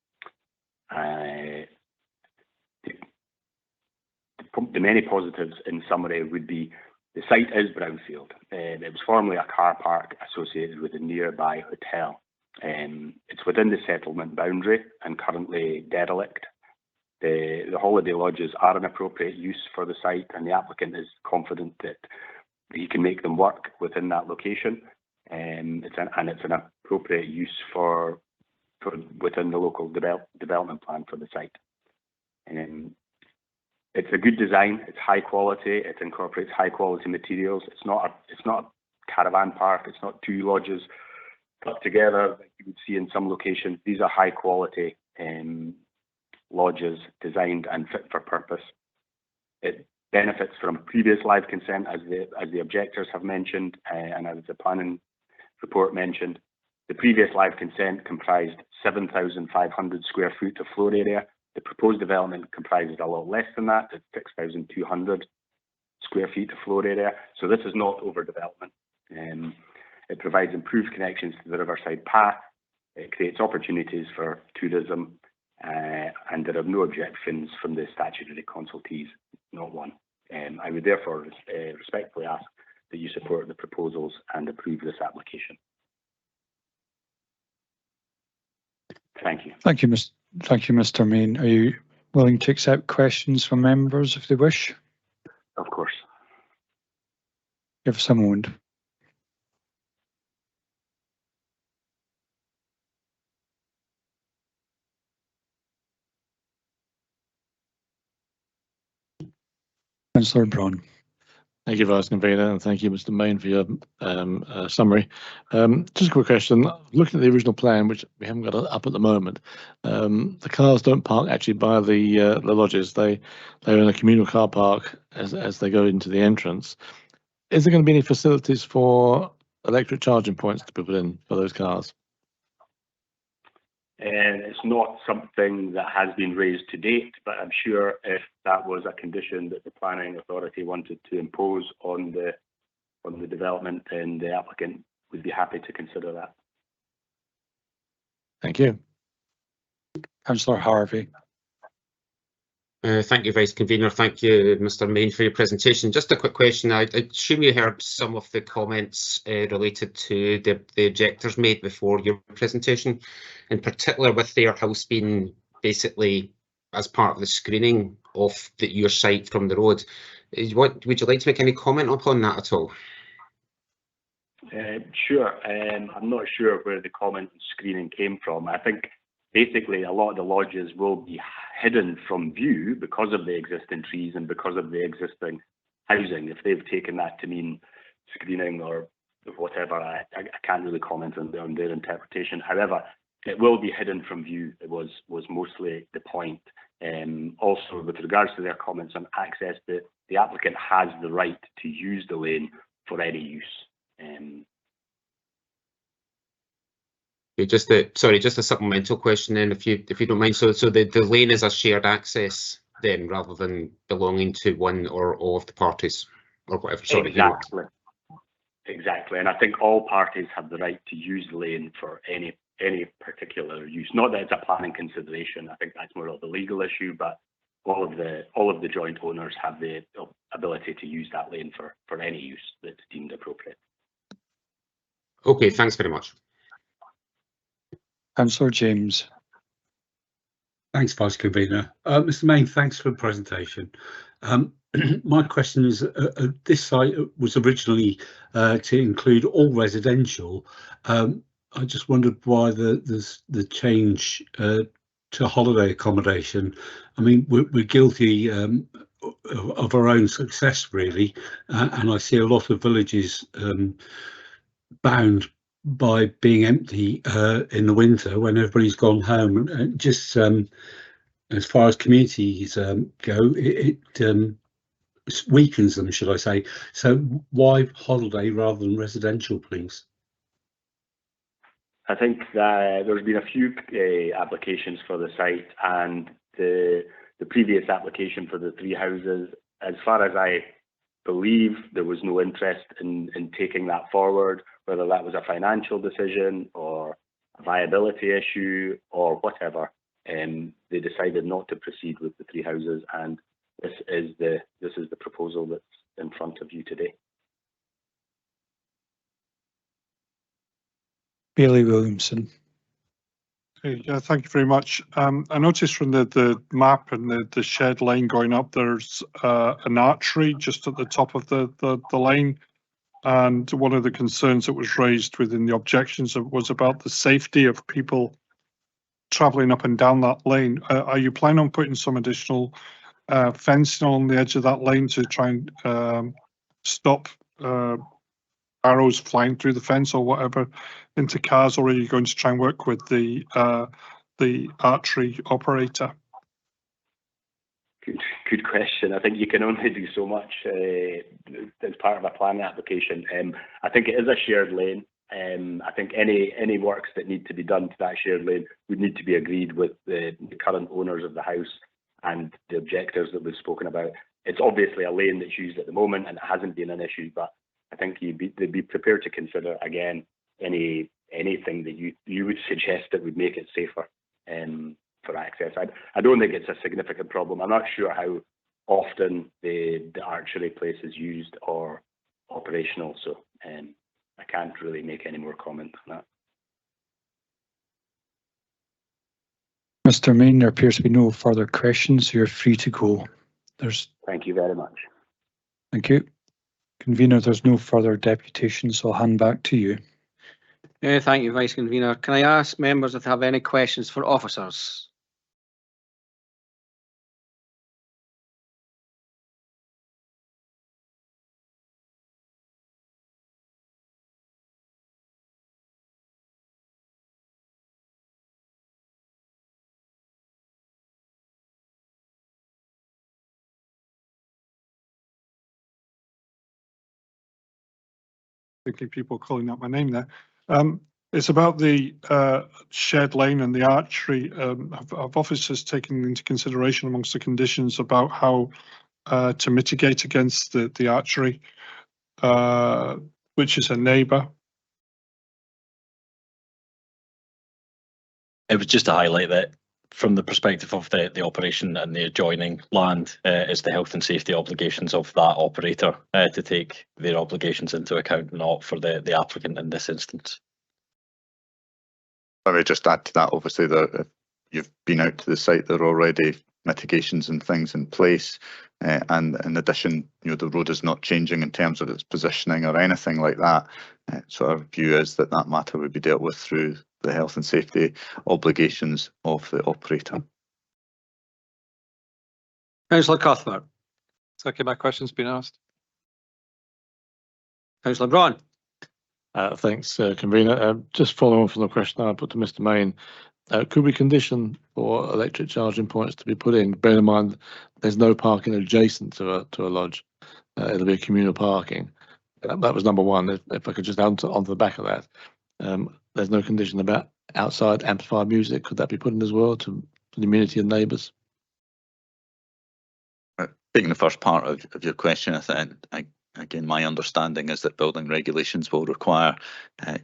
many positives in summary would be the site is brownfield. It was formerly a car park associated with a nearby hotel. It's within the settlement boundary and currently derelict. The holiday lodges are an appropriate use for the site, and the applicant is confident that he can make them work within that location. It's an appropriate use for within the local development plan for the site. It's a good design. It's high quality. It incorporates high quality materials. It's not a caravan park. It's not 2 lodges put together like you would see in some locations. These are high quality lodges designed and fit for purpose. It benefits from previous live consent, as the objectors have mentioned, and as the planning report mentioned. The previous live consent comprised 7,500 square feet of floor area. The proposed development comprises a lot less than that, at 6,200 square feet of floor area. So this is not overdevelopment. It provides improved connections to the Riverside Path. It creates opportunities for tourism, and there are no objections from the statutory consultees, not one. I would therefore respectfully ask that you support the proposals and approve this application. Thank you. Thank you, Mr. Main. Are you willing to accept questions from members if they wish? Of course. Give us a moment. Councillor Braun. Thank you, Vice Convener, and thank you, Mr. Main, for your summary. Just a quick question. Looking at the original plan, which we haven't got up at the moment, the cars don't park actually by the lodges. They're in a communal car park as they go into the entrance. Is there going to be any facilities for electric charging points to be put in for those cars? And it's not something that has been raised to date, but I'm sure if that was a condition that the planning authority wanted to impose on the development, then the applicant would be happy to consider that. Thank you. Councillor Harvey. Thank you, Vice Convener. Thank you, Mr. Main, for your presentation. Just a quick question. I assume you heard some of the comments related to the objectors made before your presentation, in particular with their house being basically as part of the screening of your site from the road. Would you like to make any comment upon that at all? Sure. I'm not sure where the comment on screening came from. I think basically a lot of the lodges will be hidden from view because of the existing trees and because of the existing housing. If they've taken that to mean screening or whatever, I can't really comment on their interpretation. However, it will be hidden from view. It was mostly the point. Also, with regards to their comments on access, the applicant has the right to use the lane for any use. Just a supplemental question then, if you don't mind. So the lane is a shared access then, rather than belonging to one or all of the parties, or whatever. Sorry. Exactly. And I think all parties have the right to use the lane for any particular use. Not that it's a planning consideration. I think that's more of a legal issue, but all of the joint owners have the ability to use that lane for any use that's deemed appropriate. Okay, thanks very much. Councillor James. Thanks, Vice Convener. Mr. Main, thanks for the presentation. My question is, this site was originally to include all residential. I just wondered why the change to holiday accommodation. I mean, we're guilty of our own success, really, and I see a lot of villages bound by being empty in the winter when everybody's gone home. And just as far as communities go, it weakens them, should I say. So why holiday rather than residential, please? I think that there's been a few applications for the site, and the previous application for the 3 houses, as far as I believe, there was no interest in taking that forward, whether that was a financial decision or a viability issue or whatever. They decided not to proceed with the 3 houses, and this is the proposal that's in front of you today. Bailey Williamson. Yeah, thank you very much. I noticed from the map and the shed line going up, there's an archery just at the top of the lane. And one of the concerns that was raised within the objections was about the safety of people travelling up and down that lane. Are you planning on putting some additional fencing on the edge of that lane to try and stop arrows flying through the fence or whatever into cars, or are you going to try and work with the archery operator? Good question. I think you can only do so much as part of a planning application. I think it is a shared lane. I think any works that need to be done to that shared lane would need to be agreed with the current owners of the house and the objectors that we've spoken about. It's obviously a lane that's used at the moment and it hasn't been an issue, but I think they'd be prepared to consider again anything that you would suggest that would make it safer for access. I don't think it's a significant problem. I'm not sure how often the archery place is used or operational, so I can't really make any more comment on that. Mr. Main, there appears to be no further questions. You're free to go. Thank you very much. Thank you. Convener, there's no further deputation, so I'll hand back to you. Yeah, thank you, Vice Convener. Can I ask members if they have any questions for officers? thinking people calling out my name there. It's about the shared lane and the archery. Have officers taken into consideration amongst the conditions about how to mitigate against the archery, which is a neighbour? It was just to highlight that from the perspective of the operation and the adjoining land, is the health and safety obligations of that operator to take their obligations into account, not for the applicant in this instance. Let me just add to that. Obviously, if you've been out to the site, there are already mitigations and things in place. And in addition, the road is not changing in terms of its positioning or anything like that. So our view is that that matter would be dealt with through the health and safety obligations of the operator. Councillor Cuthbert. Okay, my question's been asked. Councillor Braun. Thanks, convener. Just following on from the question I put to Mr. Main, could we condition for electric charging points to be put in? Bear in mind, there's no parking adjacent to a lodge. It'll be communal parking. That was number one. If I could just add onto the back of that, there's no condition about outside amplified music. Could that be put in as well to the community and neighbours? Taking the first part of your question, I think, again, my understanding is that building regulations will require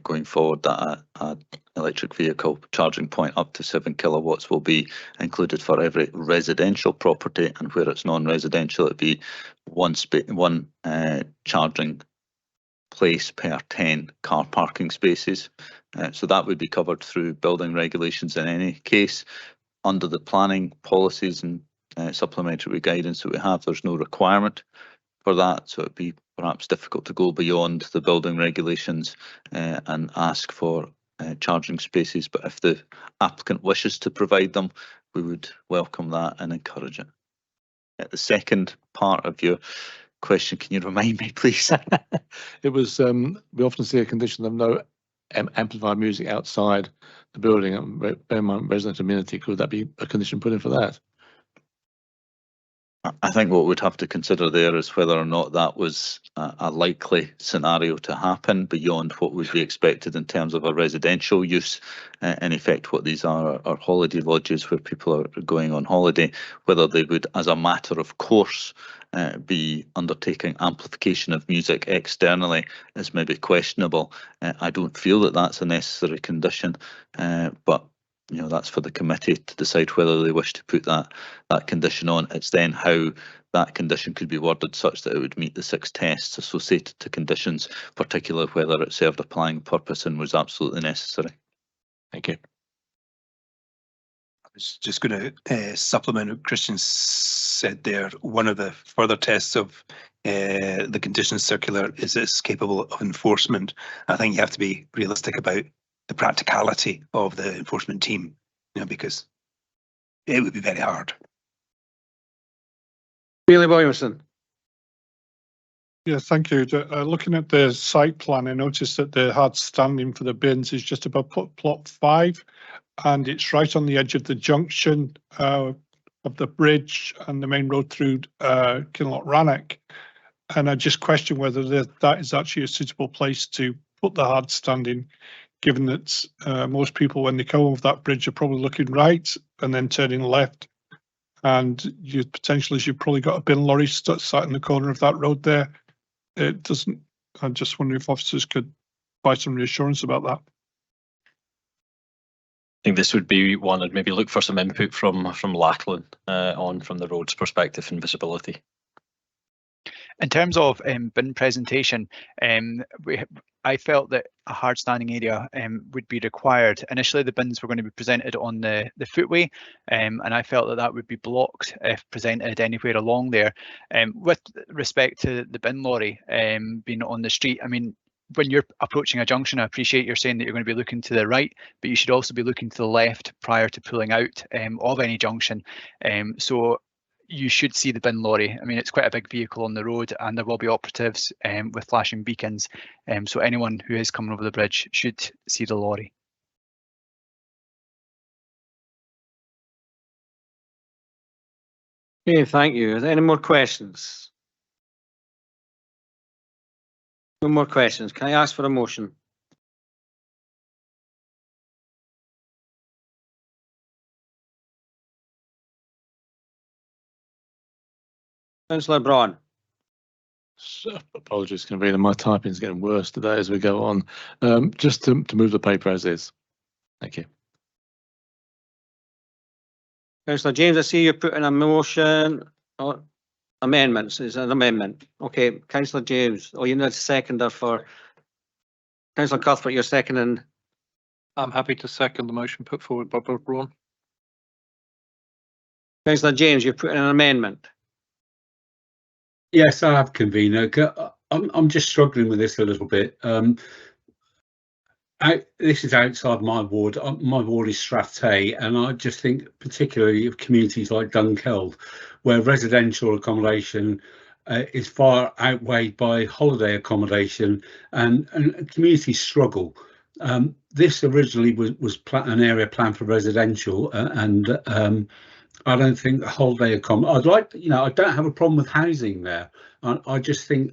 going forward that an electric vehicle charging point up to 7 kilowatts will be included for every residential property, and where it's non-residential, it'd be one charging place per 10 car parking spaces. So that would be covered through building regulations in any case. Under the planning policies and supplementary guidance that we have, there's no requirement for that, so it'd be perhaps difficult to go beyond the building regulations and ask for charging spaces. But if the applicant wishes to provide them, we would welcome that and encourage it. The second part of your question, can you remind me, please? It was, we often see a condition of no amplified music outside the building. Bear in mind, resident amenity, could that be a condition put in for that? I think what we'd have to consider there is whether or not that was a likely scenario to happen beyond what would be expected in terms of a residential use. In effect, what these are holiday lodges where people are going on holiday. Whether they would, as a matter of course, be undertaking amplification of music externally is maybe questionable. I don't feel that that's a necessary condition, but that's for the committee to decide whether they wish to put that condition on. It's then how that condition could be worded such that it would meet the 6 tests associated to conditions, particularly whether it served a planning purpose and was absolutely necessary. Thank you. I was just going to supplement what Christian said there. One of the further tests of the conditions circular is it's capable of enforcement. I think you have to be realistic about the practicality of the enforcement team, because it would be very hard. Billy Williamson. Yeah, thank you. Looking at the site plan, I noticed that the hard standing for the bins is just above plot 5, and it's right on the edge of the junction of the bridge and the main road through Kinloch Rannoch. And I just question whether that is actually a suitable place to put the hard standing, given that most people, when they come over that bridge, are probably looking right and then turning left. And you potentially, you've probably got a bin lorry sat in the corner of that road there. It doesn't. I'm just wondering if officers could provide some reassurance about that. I think this would be one I'd maybe look for some input from Lachlan on from the road's perspective and visibility. In terms of bin presentation, I felt that a hard standing area would be required. Initially, the bins were going to be presented on the footway, and I felt that that would be blocked if presented anywhere along there. With respect to the bin lorry being on the street, I mean, when you're approaching a junction, I appreciate you're saying that you're going to be looking to the right, but you should also be looking to the left prior to pulling out of any junction. So you should see the bin lorry. I mean, it's quite a big vehicle on the road, and there will be operatives with flashing beacons. So anyone who is coming over the bridge should see the lorry. Okay, thank you. Are there any more questions? No more questions. Can I ask for a motion? Councillor Braun. Apologies, Convener. My typing's getting worse today as we go on. Just to move the paper as is. Thank you. Councillor James, I see you're putting a motion or amendments. Is an amendment? Okay, Councillor James. Oh, you're not a seconder for Councillor Cuthbert. You're seconding. I'm happy to second the motion put forward by Bob Braun. Councillor James, you're putting an amendment. Yes, I have, Convener. I'm just struggling with this a little bit. This is outside my ward. My ward is Strathtay, and I just think particularly of communities like Dunkeld, where residential accommodation is far outweighed by holiday accommodation, and communities struggle. This originally was an area planned for residential, and I don't think holiday I'd like, I don't have a problem with housing there. I just think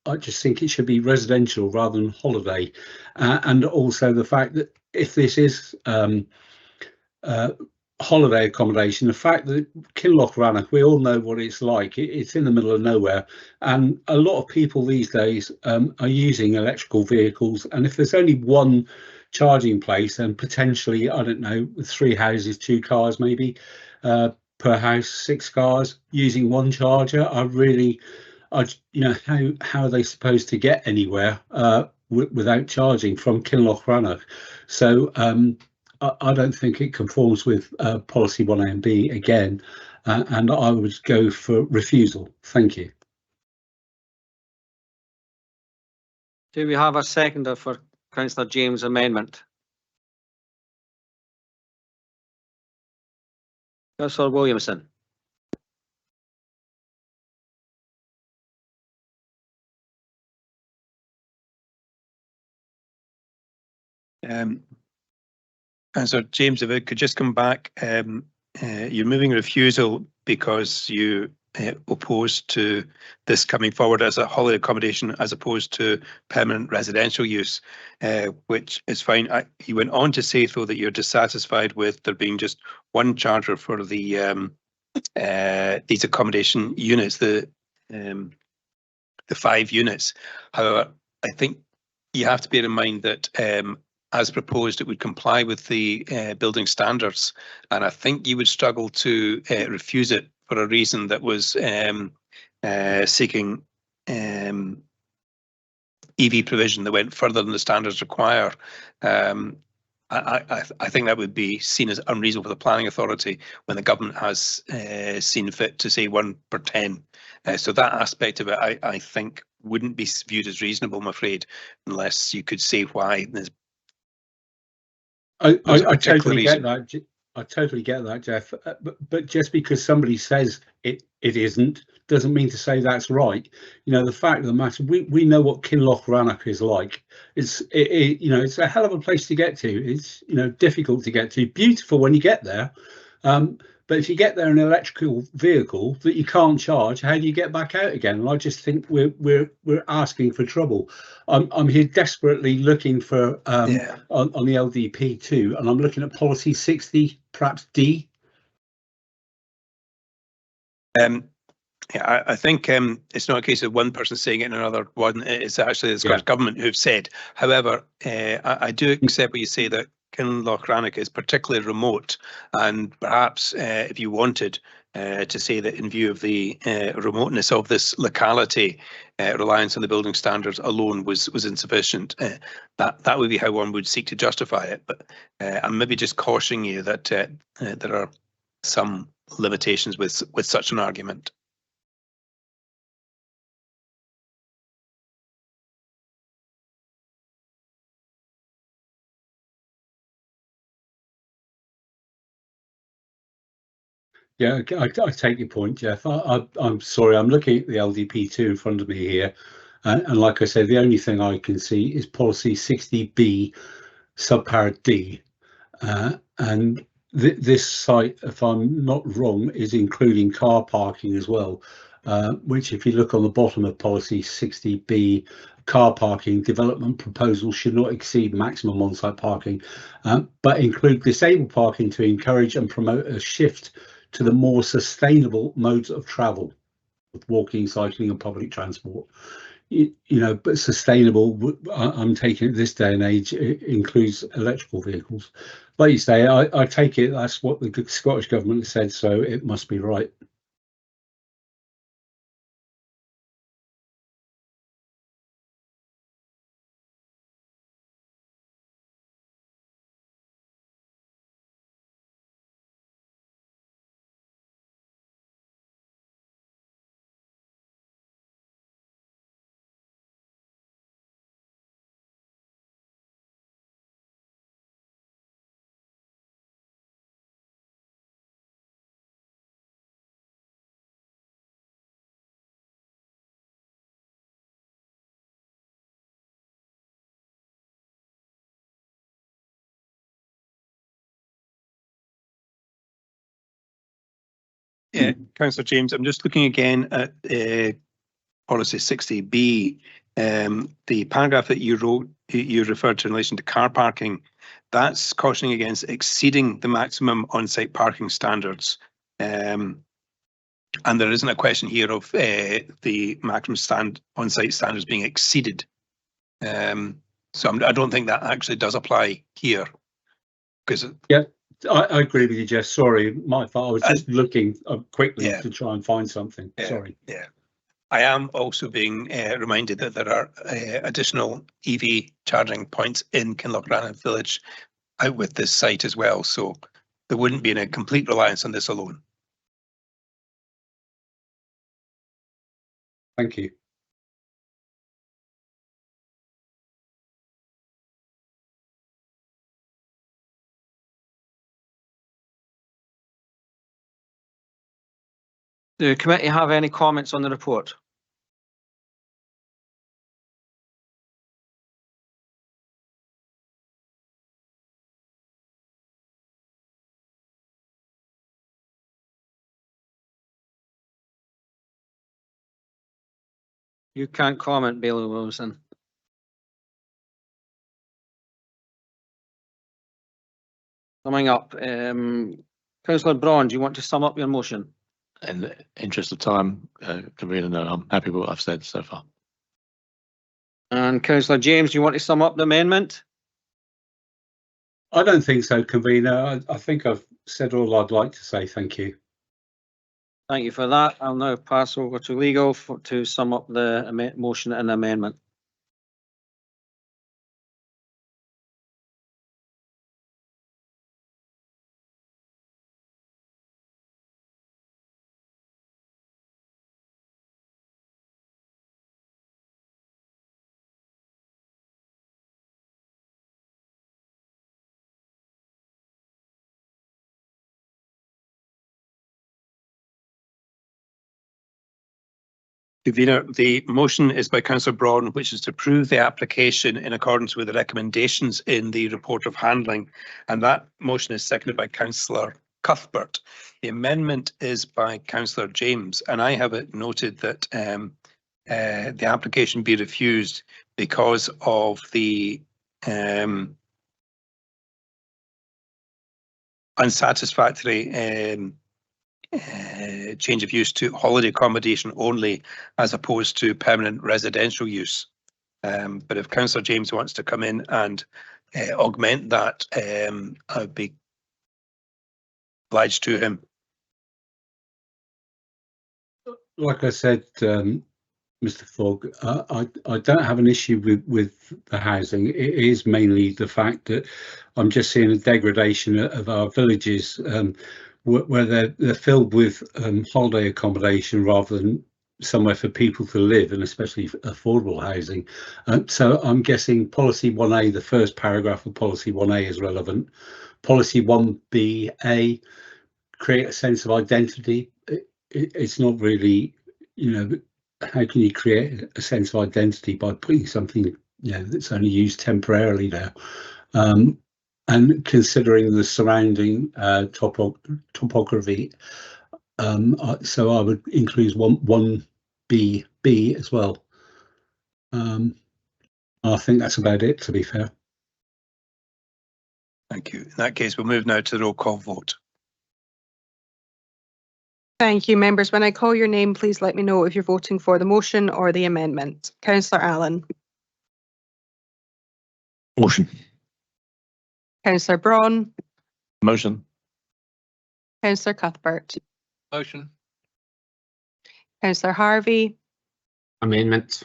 I just think it should be residential rather than holiday, and also the fact that if this is holiday accommodation, the fact that Kinloch Rannoch, we all know what it's like. It's in the middle of nowhere, and a lot of people these days are using electrical vehicles. And if there's only one charging place, and potentially, I don't know, 3 houses, 2 cars maybe per house, 6 cars using one charger, how are they supposed to get anywhere without charging from Kinloch Rannoch? So I don't think it conforms with policy 1A and B again, and I would go for refusal. Thank you. Do we have a seconder for Councillor James' amendment? Councillor Williamson. So James, if I could just come back, you're moving refusal because you opposed to this coming forward as a holiday accommodation as opposed to permanent residential use, which is fine. You went on to say, though, that you're dissatisfied with there being just one charger for the these accommodation units, the 5 units. However, I think you have to bear in mind that as proposed, it would comply with the building standards, and I think you would struggle to refuse it for a reason that was seeking EV provision that went further than the standards require. I think that would be seen as unreasonable for the planning authority when the government has seen fit to say 1 per 10. So that aspect of it, I think, wouldn't be viewed as reasonable, I'm afraid, unless you could say why. I totally get that. I totally get that, Jeff. But just because somebody says it isn't, doesn't mean to say that's right. The fact of the matter, we know what Kinloch Rannoch is like. It's a hell of a place to get to. It's difficult to get to. Beautiful when you get there. But if you get there in an electrical vehicle that you can't charge, how do you get back out again? And I just think we're asking for trouble. I'm here desperately looking for on the LDP too, and I'm looking at policy 60, perhaps D. Yeah, I think it's not a case of one person saying it and another one. It's actually the Scottish Government who've said. However, I do accept what you say that Kinloch Rannoch is particularly remote, and perhaps if you wanted to say that in view of the remoteness of this locality, reliance on the building standards alone was insufficient, that would be how one would seek to justify it. But I'm maybe just cautioning you that there are some limitations with such an argument. Yeah, I take your point, Jeff. I'm sorry, I'm looking at the LDP2 in front of me here. And like I said, the only thing I can see is policy 60B, subpart D. And this site, if I'm not wrong, is including car parking as well. which if you look on the bottom of policy 60B, car parking development proposals should not exceed maximum on-site parking, but include disabled parking to encourage and promote a shift to the more sustainable modes of travel, with walking, cycling and public transport. You know, but sustainable, I'm taking it this day and age, it includes electrical vehicles. Like you say, I take it that's what the Scottish Government said, so it must be right. Yeah, Councillor James, I'm just looking again at policy 60B. The paragraph that you wrote, you referred to in relation to car parking, that's cautioning against exceeding the maximum on-site parking standards. And there isn't a question here of the maximum on-site standards being exceeded. So I don't think that actually does apply here. Because yeah, I agree with you, Jeff. Sorry, my fault. I was just looking quickly to try and find something. Sorry. Yeah. I am also being reminded that there are additional EV charging points in Kinlochrannon Village out with this site as well. So there wouldn't be a complete reliance on this alone. Thank you. Do the committee have any comments on the report? You can't comment, Bailey Wilson. Coming up, Councillor Braun, do you want to sum up your motion? In the interest of time, Convener, no, I'm happy with what I've said so far. And Councillor James, do you want to sum up the amendment? I don't think so, Convener. I think I've said all I'd like to say. Thank you. Thank you for that. I'll now pass over to legal to sum up the motion and amendment. Convener, the motion is by Councillor Braun, which is to approve the application in accordance with the recommendations in the report of handling, and that motion is seconded by Councillor Cuthbert. The amendment is by Councillor James, and I have it noted that the application be refused because of the unsatisfactory change of use to holiday accommodation only, as opposed to permanent residential use. But if Councillor James wants to come in and augment that, I'd be obliged to him. Like I said, Mr. Fogg, I don't have an issue with the housing. It is mainly the fact that I'm just seeing a degradation of our villages, where they're filled with holiday accommodation rather than somewhere for people to live, and especially affordable housing. So I'm guessing policy 1A, the first paragraph of policy 1A is relevant. Policy 1BA, create a sense of identity. It's not really, you know, how can you create a sense of identity by putting something, you know, that's only used temporarily there? And considering the surrounding topography, So I would include 1BB as well. I think that's about it, to be fair. Thank you. In that case, we'll move now to the roll call vote. Thank you, members. When I call your name, please let me know if you're voting for the motion or the amendment. Councillor Allen. Motion. Councillor Braun. Motion. Councillor Cuthbert. Motion. Councillor Harvey. Amendment.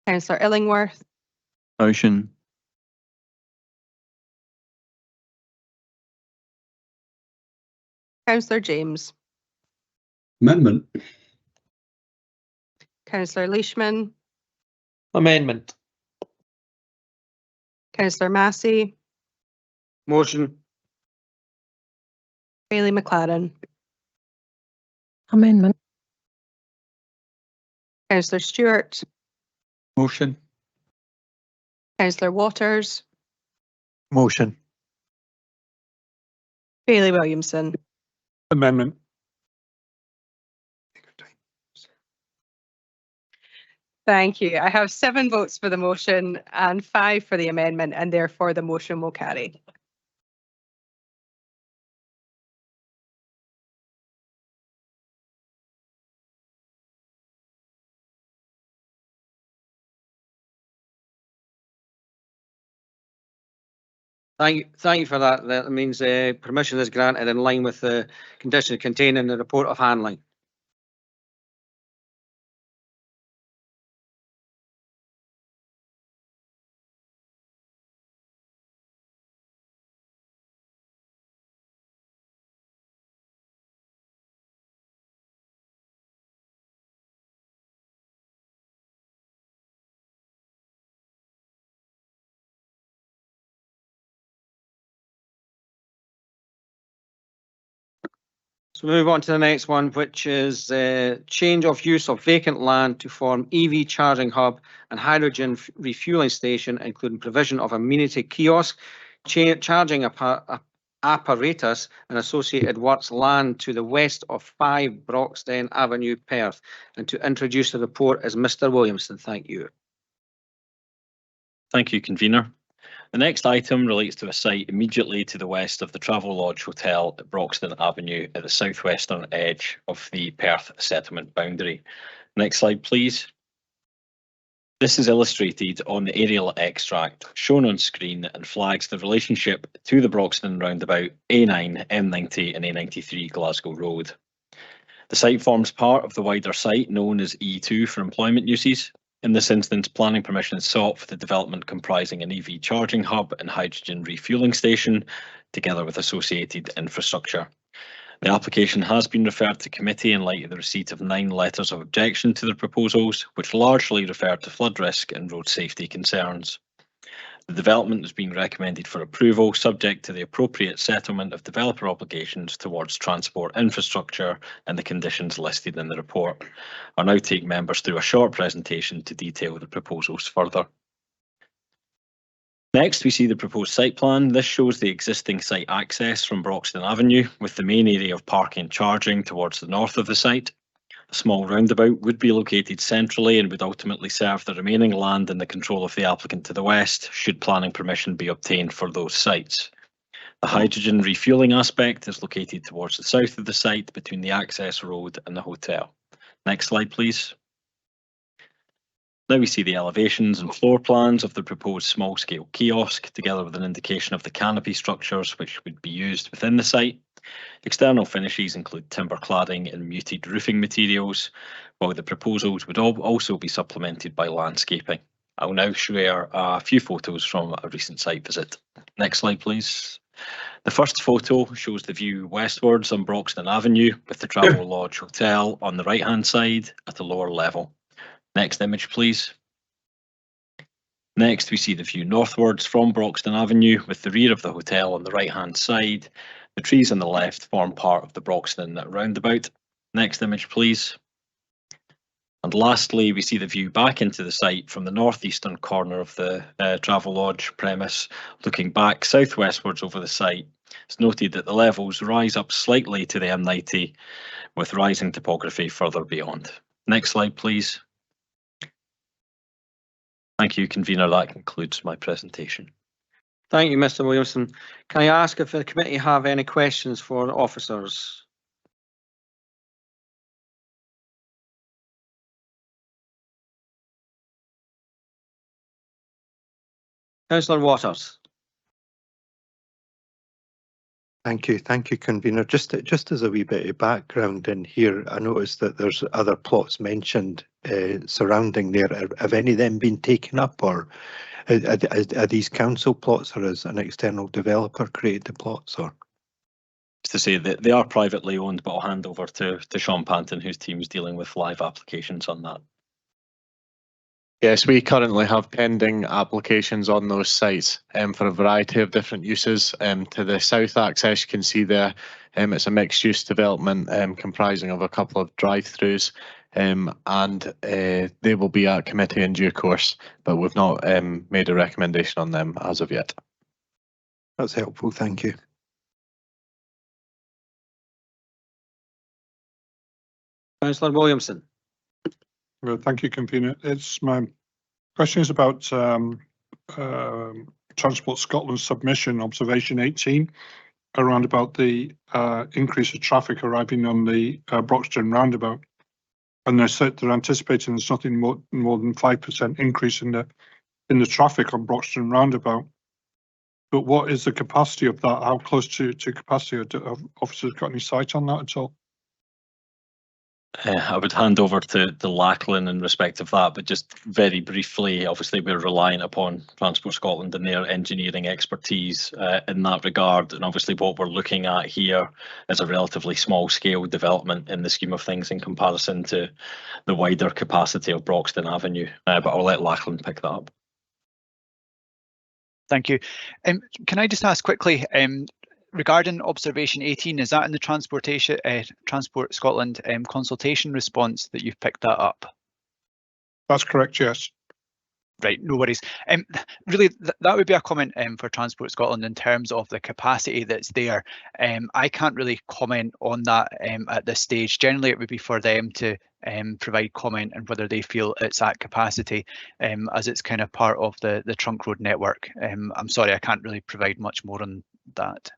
Councillor Illingworth. Motion. Councillor James. Amendment. Councillor Leishman. Amendment. Councillor Massey. Motion. Bailey McLaren. Amendment. Councillor Stewart. Motion. Councillor Waters. Motion. Bailey Williamson. Amendment. Thank you. I have 7 votes for the motion and 5 for the amendment, and therefore the motion will carry. Thank you for that. That means permission is granted in line with the conditions contained in the report of handling. So move on to the next one, which is change of use of vacant land to form EV charging hub and hydrogen refueling station, including provision of amenity kiosk, charging apparatus and associated works land to the west of 5 Broxton Avenue, Perth. And to introduce the report is Mr. Williamson. Thank you. Thank you, convener. The next item relates to a site immediately to the west of the Travelodge Hotel at Broxton Avenue at the southwestern edge of the Perth settlement boundary. Next slide, please. This is illustrated on the aerial extract shown on screen and flags the relationship to the Broxton roundabout A9, M90 and A93 Glasgow Road. The site forms part of the wider site known as E2 for employment uses. In this instance, planning permission is sought for the development comprising an EV charging hub and hydrogen refueling station, together with associated infrastructure. The application has been referred to committee in light of the receipt of 9 letters of objection to the proposals, which largely referred to flood risk and road safety concerns. The development has been recommended for approval, subject to the appropriate settlement of developer obligations towards transport infrastructure and the conditions listed in the report. I'll now take members through a short presentation to detail the proposals further. Next, we see the proposed site plan. This shows the existing site access from Broxton Avenue, with the main area of parking and charging towards the north of the site. A small roundabout would be located centrally and would ultimately serve the remaining land in the control of the applicant to the west, should planning permission be obtained for those sites. The hydrogen refueling aspect is located towards the south of the site between the access road and the hotel. Next slide, please. Now we see the elevations and floor plans of the proposed small-scale kiosk, together with an indication of the canopy structures which would be used within the site. External finishes include timber cladding and muted roofing materials, while the proposals would also be supplemented by landscaping. I'll now share a few photos from a recent site visit. Next slide, please. The first photo shows the view westwards on Broxton Avenue, with the Travelodge Hotel on the right-hand side at a lower level. Next image, please. Next, we see the view northwards from Broxton Avenue, with the rear of the hotel on the right-hand side. The trees on the left form part of the Broxton roundabout. Next image, please. And lastly, we see the view back into the site from the northeastern corner of the Travelodge premise, looking back southwestwards over the site. It's noted that the levels rise up slightly to the M90 with rising topography further beyond. Next slide, please. Thank you, convener. That concludes my presentation. Thank you, Mr. Williamson. Can I ask if the committee have any questions for officers? Councillor Waters. Thank you, convener. Just as a wee bit of background in here, I noticed that there's other plots mentioned surrounding there. Have any of them been taken up, or are these council plots, or has an external developer created the plots? Or To say that they are privately owned, but I'll hand over to Sean Panton, whose team is dealing with live applications on that. Yes, we currently have pending applications on those sites for a variety of different uses. To the south access, you can see there, it's a mixed-use development comprising of a couple of drive-throughs, and they will be at committee in due course, but we've not made a recommendation on them as of yet. that's helpful, thank you. Councillor Williamson. Well, thank you, convener. It's my question is about Transport Scotland's submission, observation 18, around about the increase of traffic arriving on the Broxton roundabout. And they said they're anticipating there's nothing more than 5% increase in the traffic on Broxton roundabout. But what is the capacity of that? How close to capacity? Have officers got any sight on that at all? I would hand over to Lachlan in respect of that, but just very briefly, obviously we're reliant upon Transport Scotland and their engineering expertise in that regard, and obviously what we're looking at here is a relatively small scale development in the scheme of things in comparison to the wider capacity of Broxton Avenue, but I'll let Lachlan pick that up. Thank you. Can I just ask quickly, regarding observation 18, is that in the Transport Scotland consultation response that you've picked that up? That's correct, yes. Right, no worries. Really, that would be a comment for Transport Scotland in terms of the capacity that's there. I can't really comment on that at this stage. Generally, it would be for them to provide comment on whether they feel it's at capacity, as it's kind of part of the trunk road network. I'm sorry, I can't really provide much more on that.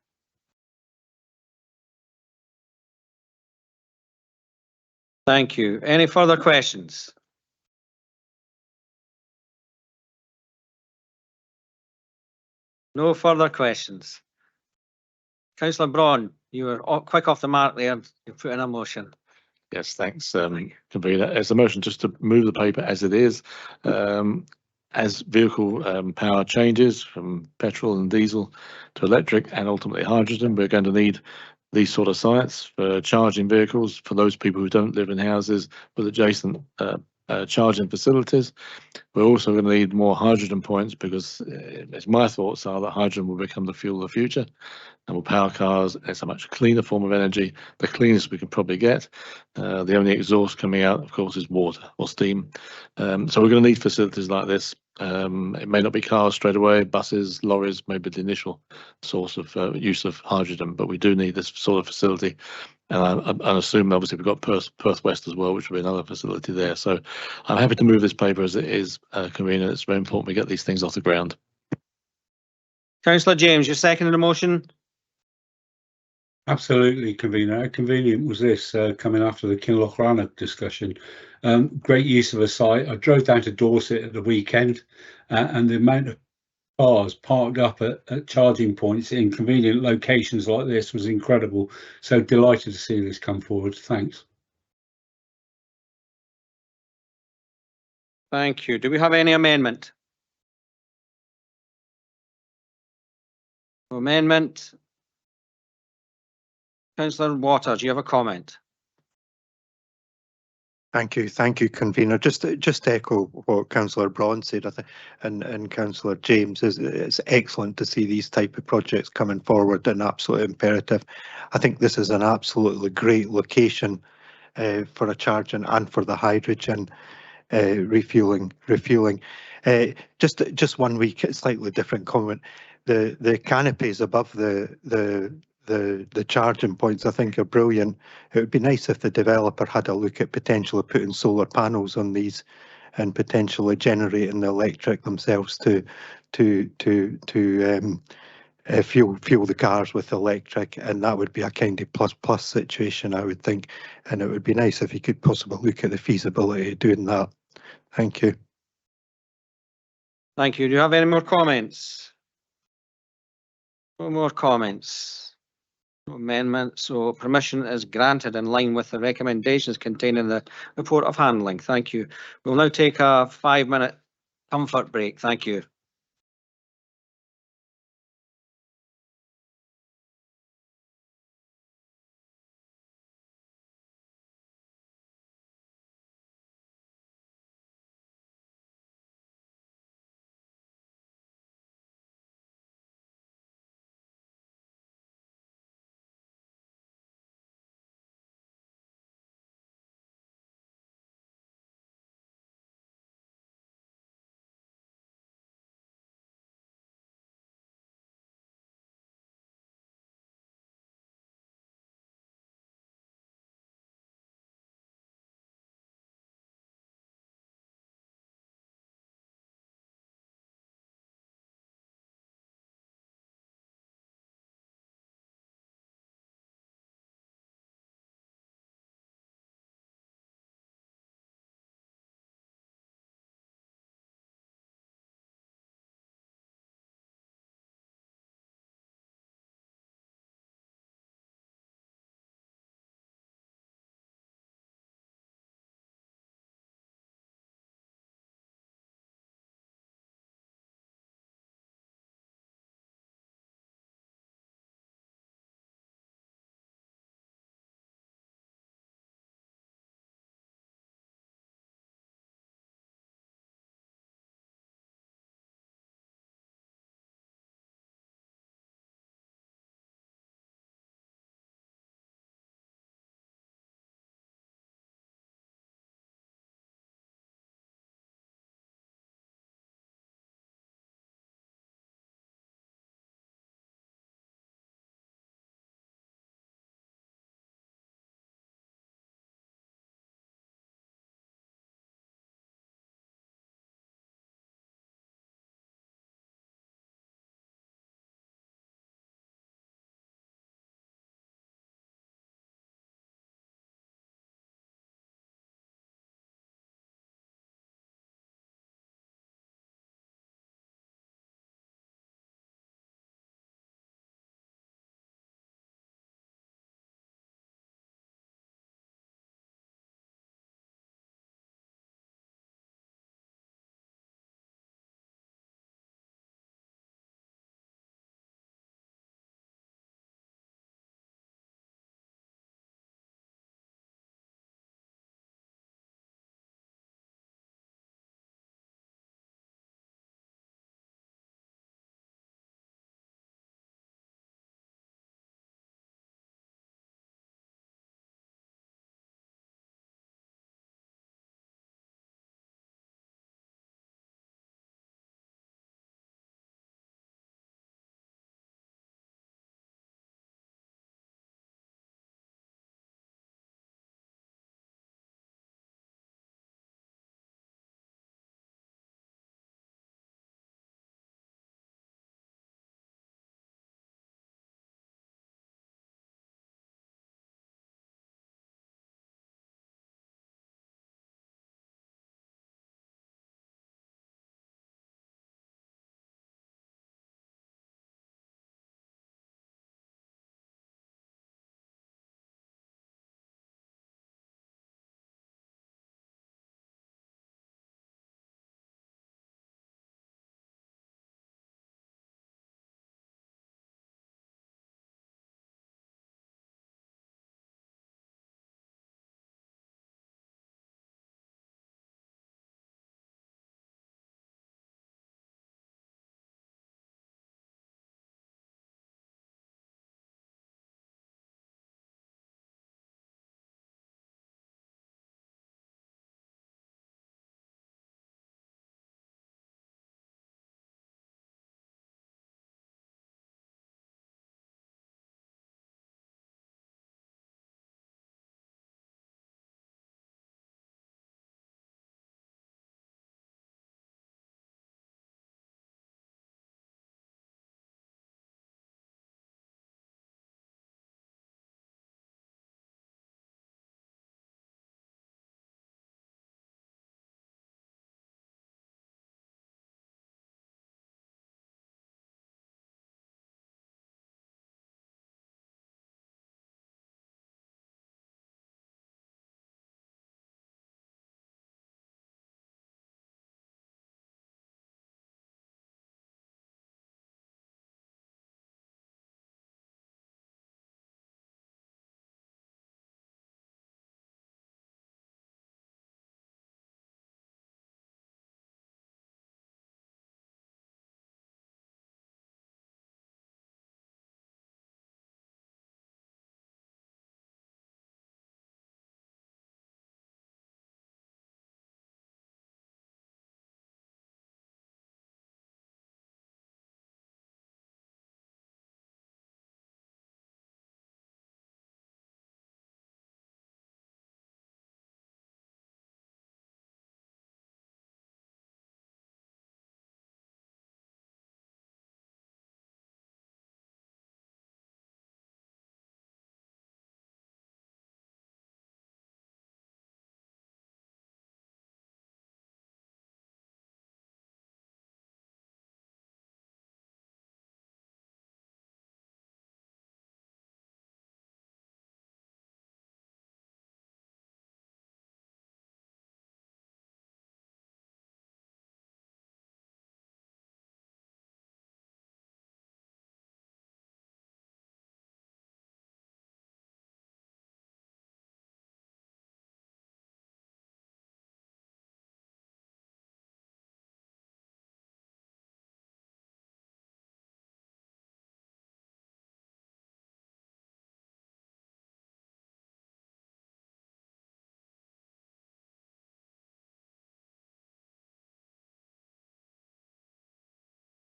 Thank you. Any further questions? No further questions. Councillor Braun, you were quick off the mark there. You put in a motion. Yes, thanks, convener. As a motion just to move the paper as it is. As vehicle power changes from petrol and diesel to electric and ultimately hydrogen, we're going to need these sort of sites for charging vehicles for those people who don't live in houses with adjacent charging facilities. We're also going to need more hydrogen points because, as my thoughts are, that hydrogen will become the fuel of the future and will power cars. It's a much cleaner form of energy, the cleanest we can probably get. The only exhaust coming out, of course, is water or steam. So we're going to need facilities like this. It may not be cars straight away, buses, lorries, maybe the initial source of use of hydrogen, but we do need this sort of facility. And I assume obviously we've got Perth West as well, which will be another facility there. So I'm happy to move this paper as it is, convener. It's very important we get these things off the ground. Councillor James, you're seconding the motion? Absolutely, convener. How convenient was this coming after the Kinloch discussion? Great use of a site. I drove down to Dorset at the weekend, and the amount of cars parked up at charging points in convenient locations like this was incredible. So delighted to see this come forward. Thanks. Thank you. Do we have any amendment? Amendment. Councillor Waters, do you have a comment? Thank you, convener. Just to echo what Councillor Braun said, I think, and Councillor James, it's excellent to see these type of projects coming forward and absolutely imperative. I think this is an absolutely great location for a charging and for the hydrogen refueling. Just one week, slightly different comment. the canopies above the charging points, I think, are brilliant. It would be nice if the developer had a look at potentially putting solar panels on these and potentially generating the electric themselves to fuel the cars with electric, and that would be a kind of plus situation, I would think. And it would be nice if you could possibly look at the feasibility of doing that. Thank you. Thank you. Do you have any more comments? No more comments. No amendments. So permission is granted in line with the recommendations contained in the report of handling. Thank you. We'll now take a 5-minute comfort break. Thank you.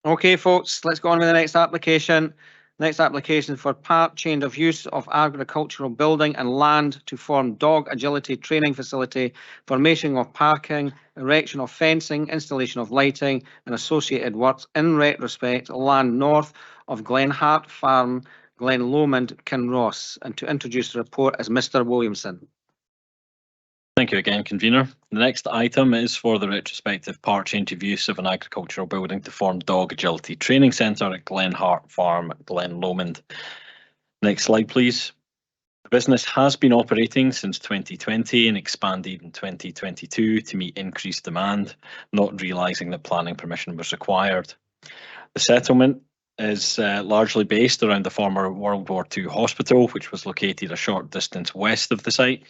Okay, folks, let's go on with the next application. Next application for part change of use of agricultural building and land to form dog agility training facility, formation of parking, erection of fencing, installation of lighting and associated works in retrospect land north of Glenhart Farm, Glen Lomond, Kinross, and to introduce the report as Mr. Williamson. Thank you again, convener. The next item is for the retrospective part change of use of an agricultural building to form dog agility training centre at Glenhart Farm, Glen Lomond. Next slide, please. The business has been operating since 2020 and expanded in 2022 to meet increased demand, not realising that planning permission was required. The settlement is largely based around the former World War II hospital, which was located a short distance west of the site.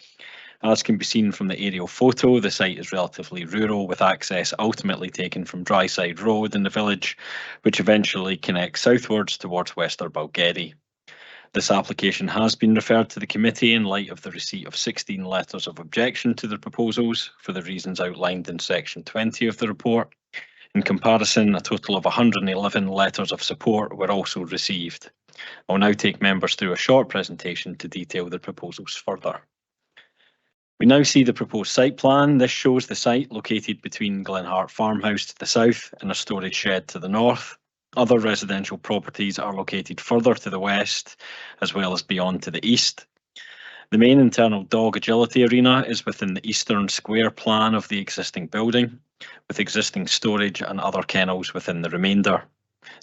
As can be seen from the aerial photo, the site is relatively rural, with access ultimately taken from Dryside Road in the village, which eventually connects southwards towards Wester Balgeddy. This application has been referred to the committee in light of the receipt of 16 letters of objection to the proposals for the reasons outlined in section 20 of the report. In comparison, a total of 111 letters of support were also received. I will now take members through a short presentation to detail the proposals further. We now see the proposed site plan. This shows the site located between Glenhart Farmhouse to the south and a storage shed to the north. Other residential properties are located further to the west, as well as beyond to the east. The main internal dog agility arena is within the eastern square plan of the existing building, with existing storage and other kennels within the remainder.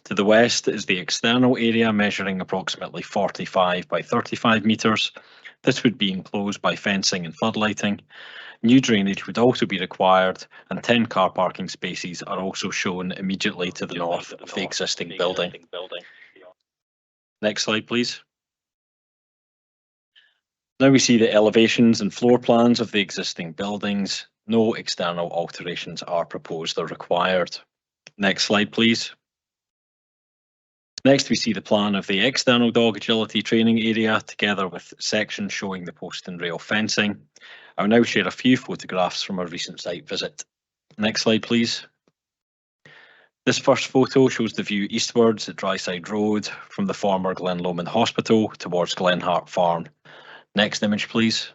To the west is the external area, measuring approximately 45 by 35 metres. This would be enclosed by fencing and floodlighting. New drainage would also be required, and 10 car parking spaces are also shown immediately to the north of the existing building. Next slide, please. Now we see the elevations and floor plans of the existing buildings. No external alterations are proposed or required. Next slide, please. Next, we see the plan of the external dog agility training area, together with sections showing the post and rail fencing. I'll now share a few photographs from a recent site visit. Next slide, please. This first photo shows the view eastwards at Dryside Road from the former Glen Lomond Hospital towards Glenhart Farm. Next image, please.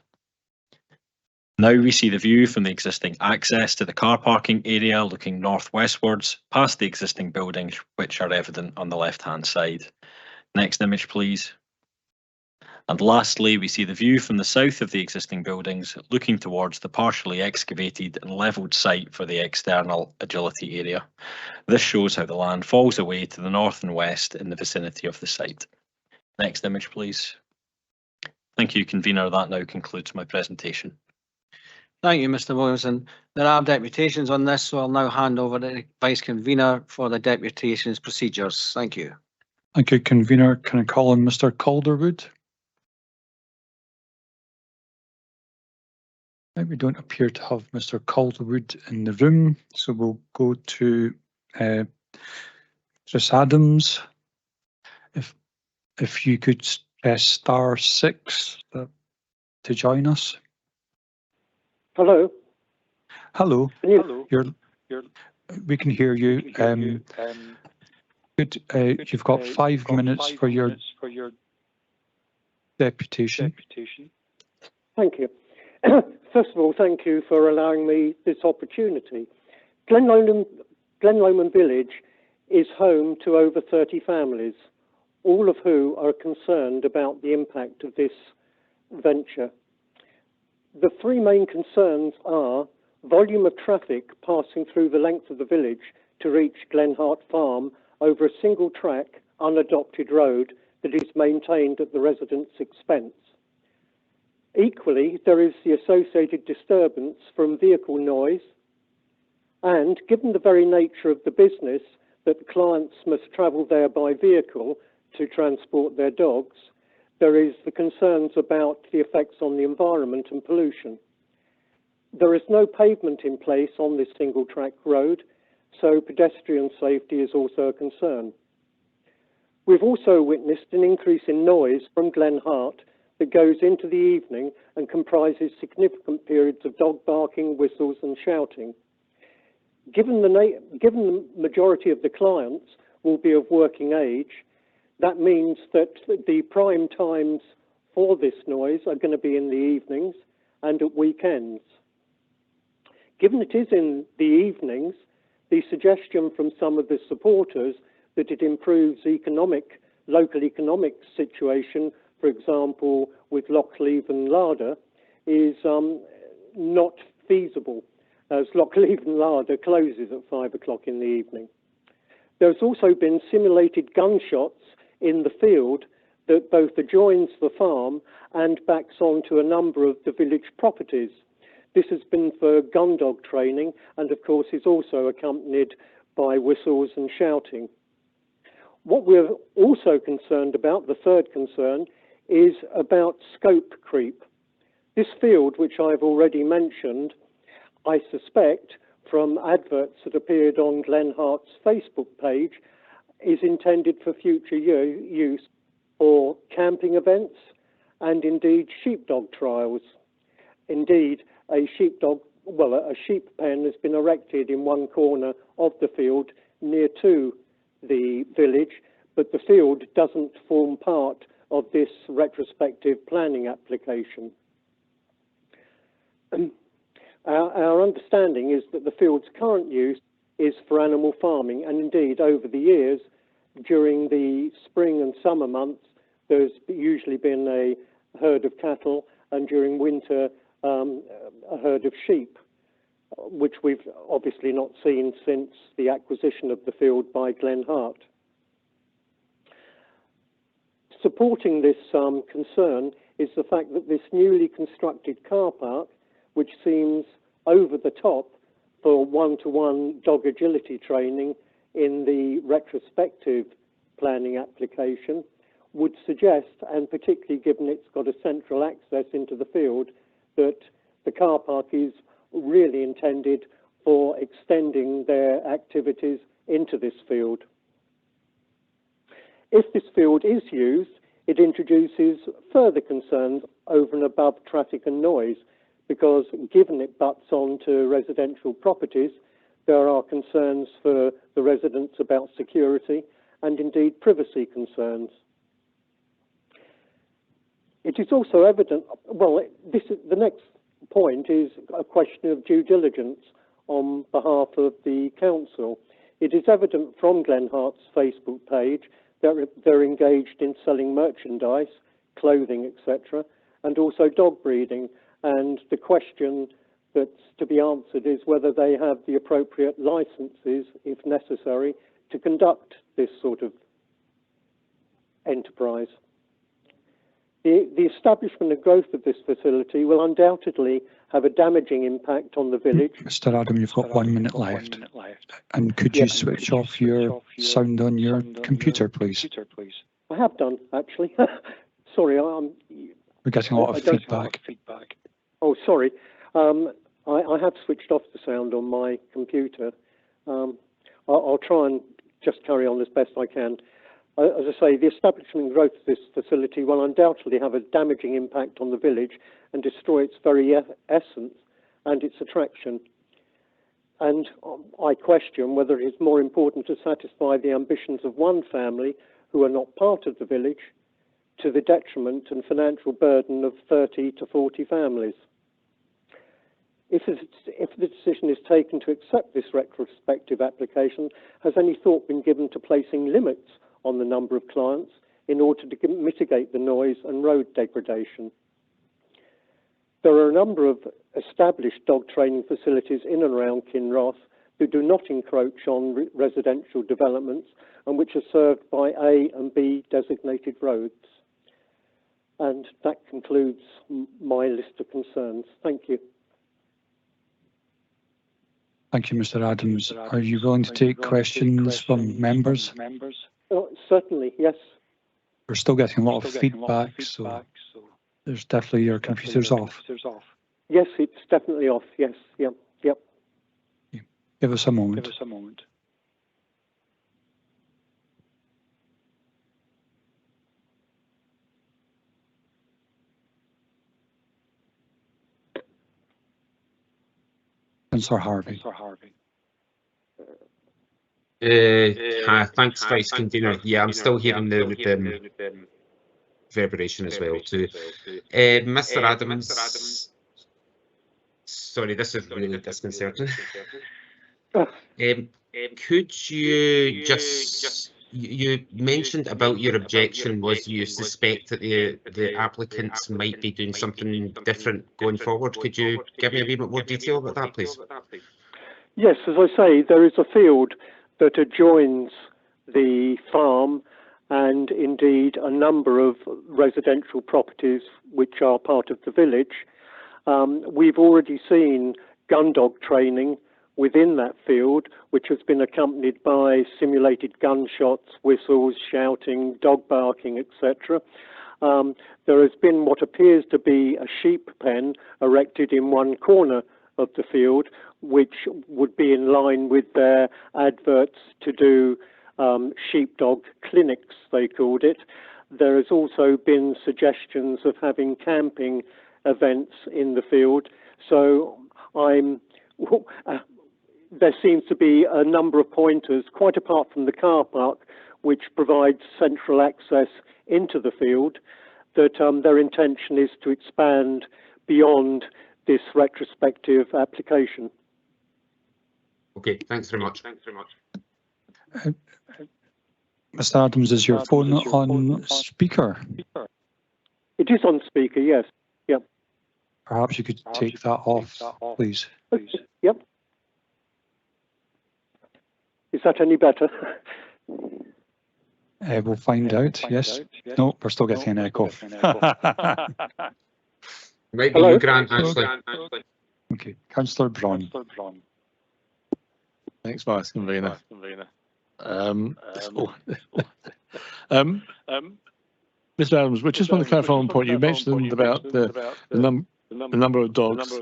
Now we see the view from the existing access to the car parking area looking northwestwards past the existing buildings, which are evident on the left-hand side. Next image, please. And lastly, we see the view from the south of the existing buildings looking towards the partially excavated and levelled site for the external agility area. This shows how the land falls away to the north and west in the vicinity of the site. Next image, please. Thank you, convener. That now concludes my presentation. Thank you, Mr. Williamson. There are deputations on this, so I'll now hand over to the Vice Convener for the deputations procedures. Thank you. Thank you, convener. Can I call on Mr. Calderwood? We don't appear to have Mr. Calderwood in the room, so we'll go to Chris Adams. If you could press *6 to join us. Hello. Hello. Hello. We can hear you. You've got 5 minutes for your deputation. Thank you. First of all, thank you for allowing me this opportunity. Glen Lomond Village is home to over 30 families, all of who are concerned about the impact of this venture. The three main concerns are volume of traffic passing through the length of the village to reach Glenhart Farm over a single track, unadopted road that is maintained at the residents' expense. Equally, there is the associated disturbance from vehicle noise, and given the very nature of the business that clients must travel there by vehicle to transport their dogs, there is the concerns about the effects on the environment and pollution. There is no pavement in place on this single track road, so pedestrian safety is also a concern. We've also witnessed an increase in noise from Glenhart that goes into the evening and comprises significant periods of dog barking, whistles and shouting. Given the majority of the clients will be of working age. That means that the prime times for this noise are going to be in the evenings and at weekends. Given it is in the evenings, the suggestion from some of the supporters that it improves local economic situation, for example, with Lochleven and Larder, is not feasible, as Lochleven and Larder closes at 5 o'clock in the evening. There's also been simulated gunshots in the field that both adjoins the farm and backs onto a number of the village properties. This has been for gun dog training and, of course, is also accompanied by whistles and shouting. What we're also concerned about, the third concern, is about scope creep. This field, which I've already mentioned, I suspect from adverts that appeared on Glen Hart's Facebook page, is intended for future use for camping events and indeed sheepdog trials. Indeed, a sheep pen has been erected in one corner of the field near to the village, but the field doesn't form part of this retrospective planning application. Our understanding is that the field's current use is for animal farming, and indeed over the years, during the spring and summer months, there's usually been a herd of cattle, and during winter a herd of sheep, which we've obviously not seen since the acquisition of the field by Glen Hart. Supporting this concern is the fact that this newly constructed car park, which seems over the top for one-to-one dog agility training in the retrospective planning application, would suggest, and particularly given it's got a central access into the field, that the car park is really intended for extending their activities into this field. If this field is used, it introduces further concerns over and above traffic and noise, because given it butts onto residential properties, there are concerns for the residents about security and indeed privacy concerns. It is also evident, well, the next point is a question of due diligence on behalf of the council. It is evident from Glen Hart's Facebook page that they're engaged in selling merchandise, clothing, etc., and also dog breeding. And the question that's to be answered is whether they have the appropriate licenses, if necessary, to conduct this sort of enterprise. The establishment and growth of this facility will undoubtedly have a damaging impact on the village. Mr. Adam, you've got 1 minute left. And could you switch off your sound on your computer, please? I have done, actually. Sorry, We're getting a lot of feedback. Oh, sorry. I have switched off the sound on my computer. I'll try and just carry on as best I can. As I say, the establishment and growth of this facility will undoubtedly have a damaging impact on the village and destroy its very essence and its attraction. And I question whether it is more important to satisfy the ambitions of one family who are not part of the village to the detriment and financial burden of 30 to 40 families. If the decision is taken to accept this retrospective application, has any thought been given to placing limits on the number of clients in order to mitigate the noise and road degradation? There are a number of established dog training facilities in and around Kinross who do not encroach on residential developments and which are served by A and B designated roads. And that concludes my list of concerns. Thank you. Thank you, Mr. Adams. Are you going to take questions from members? Oh, certainly, yes. We're still getting a lot of feedback, so there's definitely your computer's off. Yes, it's definitely off. Yes, yep. Give us a moment. Councillor Harvey. Thanks, Vice Convener. Yeah, I'm still hearing the reverberation as well too. Mr. Adams, sorry, this is really disconcerting. Could you just, you mentioned about your objection was you suspect that the applicants might be doing something different going forward. Could you give me a wee bit more detail about that, please? Yes, as I say, there is a field that adjoins the farm and indeed a number of residential properties which are part of the village. We've already seen gun dog training within that field, which has been accompanied by simulated gunshots, whistles, shouting, dog barking, etc. There has been what appears to be a sheep pen erected in one corner of the field, which would be in line with their adverts to do sheepdog clinics, they called it. There has also been suggestions of having camping events in the field. So there seems to be a number of pointers, quite apart from the car park, which provides central access into the field, that their intention is to expand beyond this retrospective application. Okay, thanks very much. Mr. Adams, is your phone on speaker? It is on speaker, yes. Yep. Perhaps you could take that off, please. Yep. Is that any better? We'll find out, yes. No, we're still getting an echo. Might be you, Grant, actually. Okay, Councillor Braun. Thanks, Vice Convener. Mr. Adams, we just want to clarify one point. You mentioned about the number of dogs.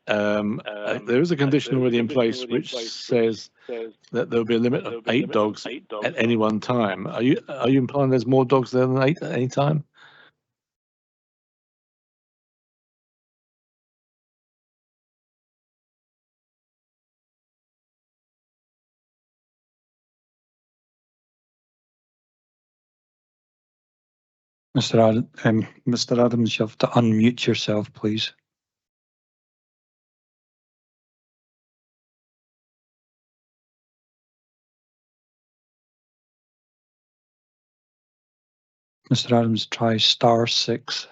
There is a condition already in place which says that there will be a limit of 8 dogs at any one time. Are you implying there's more dogs there than 8 at any time? Mr. Adams, you have to unmute yourself, please. Mr. Adams, try *6.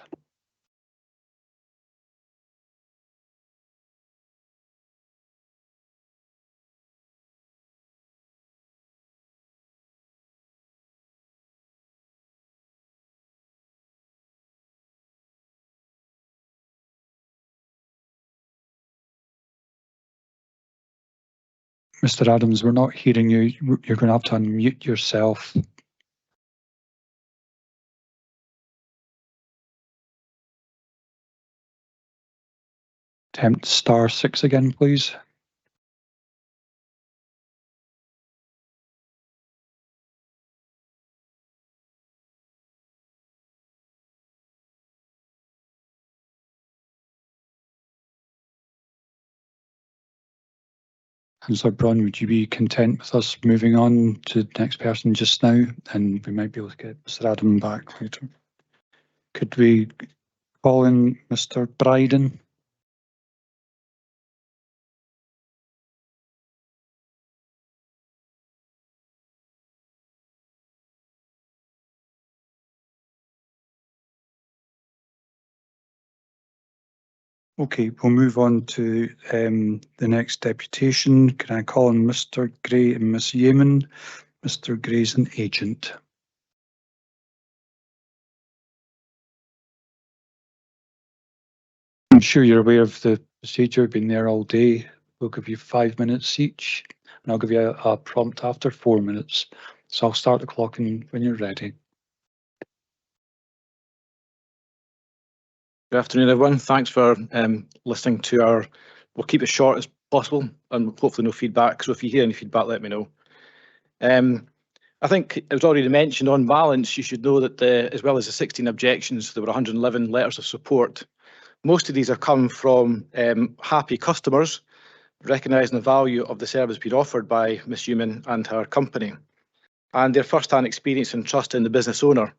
Mr. Adams, we're not hearing you. You're going to have to unmute yourself. Attempt *6 again, please. Councillor Braun, would you be content with us moving on to the next person just now? And we might be able to get Mr. Adam back later. Could we call in Mr. Bryden? Okay, we'll move on to the next deputation. Can I call on Mr. Gray and Ms. Yeaman? Mr. Gray's an agent. I'm sure you're aware of the procedure, been there all day. We'll give you 5 minutes each, and I'll give you a prompt after 4 minutes. So I'll start the clock when you're ready. Good afternoon, everyone. Thanks for listening to we'll keep it short as possible and hopefully no feedback. So if you hear any feedback, let me know. I think it was already mentioned on balance, you should know that as well as the 16 objections, there were 111 letters of support. Most of these are come from happy customers, recognising the value of the service being offered by Miss Human and her company, and their first-hand experience and trust in the business owner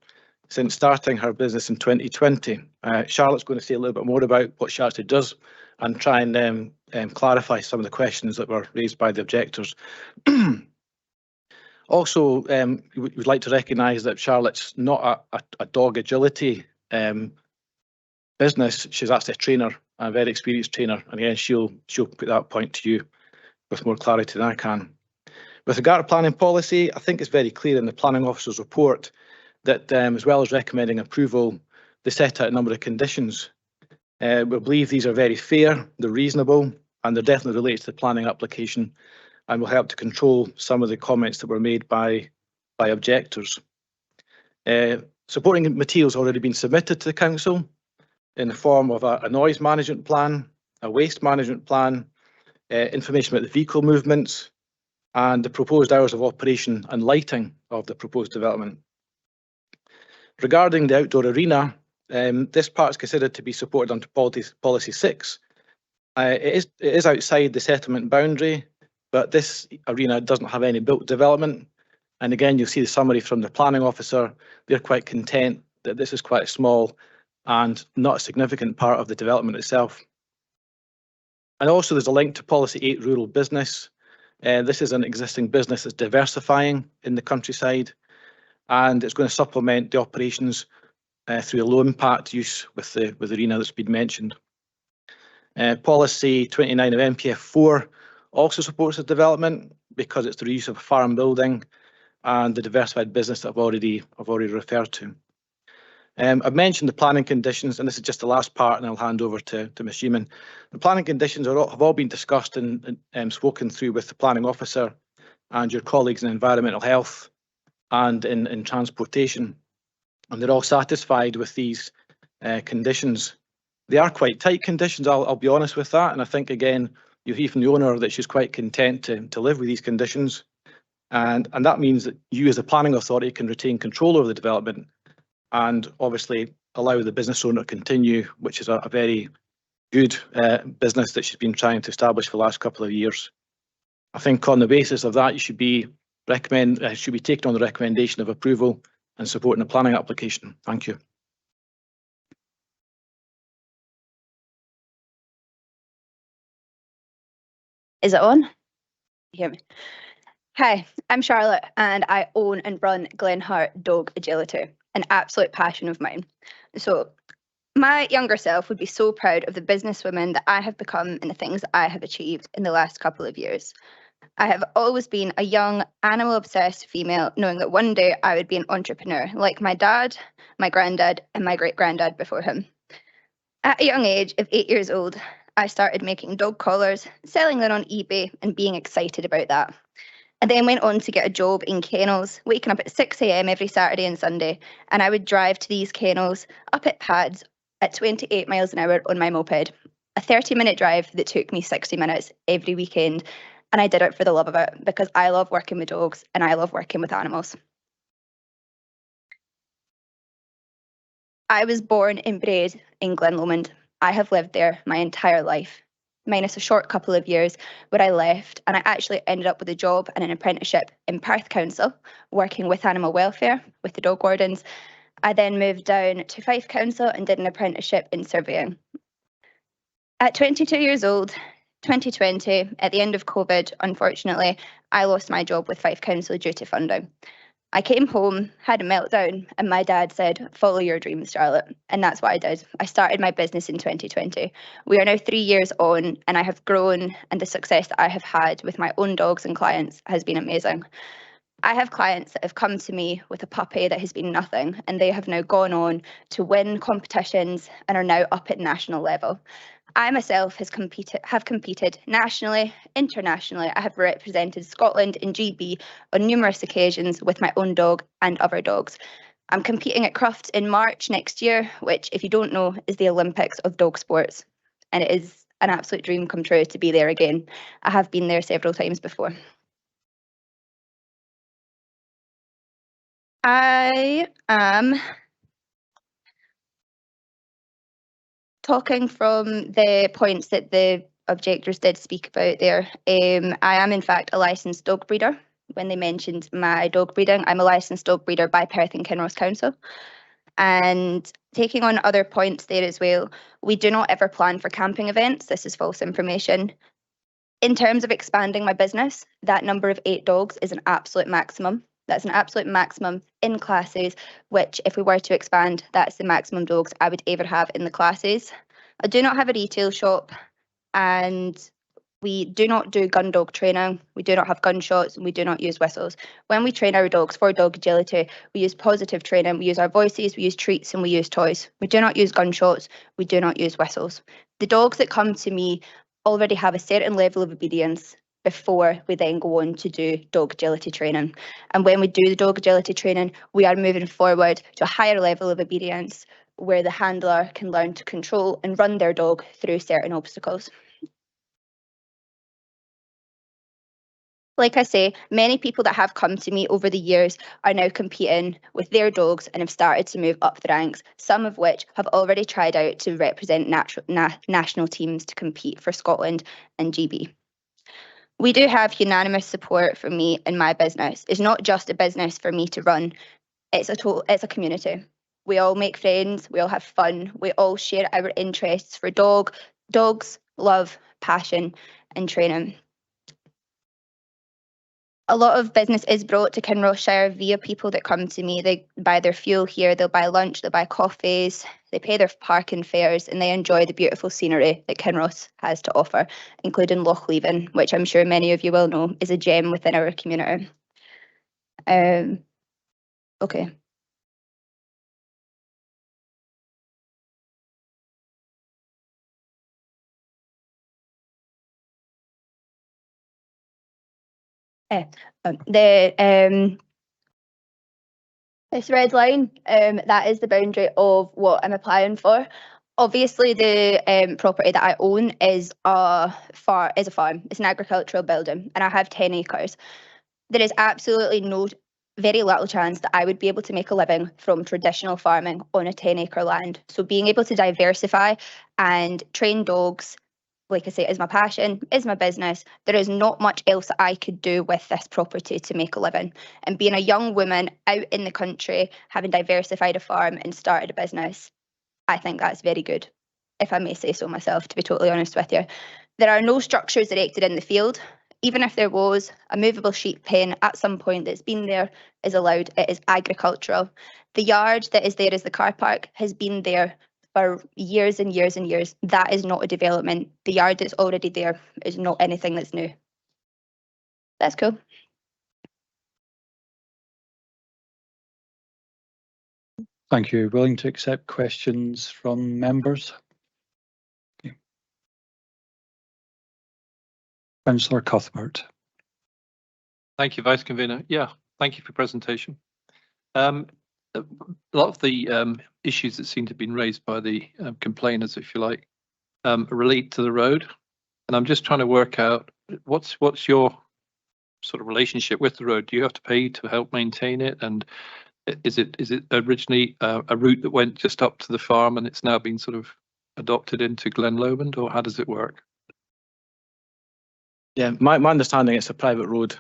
since starting her business in 2020. Charlotte's going to say a little bit more about what she actually does and try and clarify some of the questions that were raised by the objectors. Also, we'd like to recognise that Charlotte's not a dog agility business. She's actually a trainer, a very experienced trainer, and again, she'll put that point to you with more clarity than I can. With regard to planning policy, I think it's very clear in the planning officer's report that, as well as recommending approval, they set out a number of conditions. We believe these are very fair, they're reasonable, and they're definitely related to the planning application, and will help to control some of the comments that were made by objectors. Supporting materials already been submitted to the council in the form of a noise management plan, a waste management plan, information about the vehicle movements, and the proposed hours of operation and lighting of the proposed development. Regarding the outdoor arena, this part is considered to be supported under Policy 6. It is outside the settlement boundary, but this arena doesn't have any built development. And again, you'll see the summary from the planning officer. They're quite content that this is quite a small and not a significant part of the development itself. And also there's a link to Policy 8 rural business. This is an existing business that's diversifying in the countryside, and it's going to supplement the operations through a low impact use with the arena that's been mentioned. Policy 29 of MPF 4 also supports the development because it's the reuse of a farm building and the diversified business that I've already referred to. I've mentioned the planning conditions, and this is just the last part, and I'll hand over to Ms. Sheeman. The planning conditions have all been discussed and spoken through with the planning officer and your colleagues in environmental health and in transportation, and they're all satisfied with these conditions. They are quite tight conditions, I'll be honest with that, and I think again you'll hear from the owner that she's quite content to live with these conditions, and that means that you as a planning authority can retain control over the development and obviously allow the business owner to continue, which is a very good business that she's been trying to establish for the last couple of years. I think on the basis of that, you should be taking on the recommendation of approval and supporting the planning application. Thank you. Is it on? You hear me? Hi, I'm Charlotte and I own and run Glenhart Dog Agility, an absolute passion of mine. So my younger self would be so proud of the businesswoman that I have become and the things that I have achieved in the last couple of years. I have always been a young, animal-obsessed female, knowing that one day I would be an entrepreneur, like my dad, my granddad, and my great-granddad before him. At a young age of 8 years old, I started making dog collars, selling them on eBay, and being excited about that. I then went on to get a job in kennels, waking up at 6 AM every Saturday and Sunday, and I would drive to these kennels up at pads at 28 miles an hour on my moped, a 30-minute drive that took me 60 minutes every weekend, and I did it for the love of it because I love working with dogs and I love working with animals. I was born and bred in Glenlomond. I have lived there my entire life, minus a short couple of years where I left and I actually ended up with a job and an apprenticeship in Perth Council, working with animal welfare, with the dog wardens. I then moved down to Fife Council and did an apprenticeship in surveying. At 22 years old, 2020, at the end of COVID, unfortunately, I lost my job with Fife Council due to funding. I came home, had a meltdown, and my dad said, follow your dreams, Charlotte. And that's what I did. I started my business in 2020. We are now 3 years on, and I have grown, and the success that I have had with my own dogs and clients has been amazing. I have clients that have come to me with a puppy that has been nothing, and they have now gone on to win competitions and are now up at national level. I myself have competed nationally, internationally. I have represented Scotland in GB on numerous occasions with my own dog and other dogs. I'm competing at Crufts in March next year, which, if you don't know, is the Olympics of dog sports. And it is an absolute dream come true to be there again. I have been there several times before. I am talking from the points that the objectors did speak about there. I am in fact a licensed dog breeder. When they mentioned my dog breeding, I'm a licensed dog breeder by Perth and Kinross Council. And taking on other points there as well, we do not ever plan for camping events. This is false information. In terms of expanding my business, that number of 8 dogs is an absolute maximum. That's an absolute maximum in classes, which if we were to expand, that's the maximum dogs I would ever have in the classes. I do not have a retail shop, and we do not do gun dog training. We do not have gunshots, and we do not use whistles. When we train our dogs for dog agility, we use positive training. We use our voices, we use treats, and we use toys. We do not use gunshots. We do not use whistles. The dogs that come to me already have a certain level of obedience before we then go on to do dog agility training. And when we do the dog agility training, we are moving forward to a higher level of obedience where the handler can learn to control and run their dog through certain obstacles. Like I say, many people that have come to me over the years are now competing with their dogs and have started to move up the ranks, some of which have already tried out to represent national teams to compete for Scotland and GB. We do have unanimous support from me in my business. It's not just a business for me to run, it's a community. We all make friends, we all have fun, we all share our interests for dogs, love, passion and training. A lot of business is brought to Kinrossshire via people that come to me. They buy their fuel here, they'll buy lunch, they'll buy coffees, they pay their parking fares, and they enjoy the beautiful scenery that Kinross has to offer, including Loch Leven, which I'm sure many of you will know is a gem within our community. Okay. This red line, that is the boundary of what I'm applying for. Obviously, the property that I own is a farm. It's an agricultural building, and I have 10 acres. There is absolutely very little chance that I would be able to make a living from traditional farming on a 10-acre land. So being able to diversify and train dogs, like I say, is my passion, is my business. There is not much else that I could do with this property to make a living. And being a young woman out in the country, having diversified a farm and started a business, I think that's very good, if I may say so myself, to be totally honest with you. There are no structures erected in the field. Even if there was a movable sheep pen at some point that's been there is allowed, it is agricultural. The yard that is there as the car park has been there for years and years and years. That is not a development. The yard that's already there is not anything that's new. That's cool. Thank you. Willing to accept questions from members? Okay. Councillor Cuthbert. Thank you, Vice Convener. Yeah, thank you for your presentation. A lot of the issues that seem to have been raised by the complainers, if you like, relate to the road. And I'm just trying to work out what's your sort of relationship with the road? Do you have to pay to help maintain it? And is it originally a route that went just up to the farm and it's now been sort of adopted into Glen Lomond, or how does it work? Yeah, my understanding it's a private road.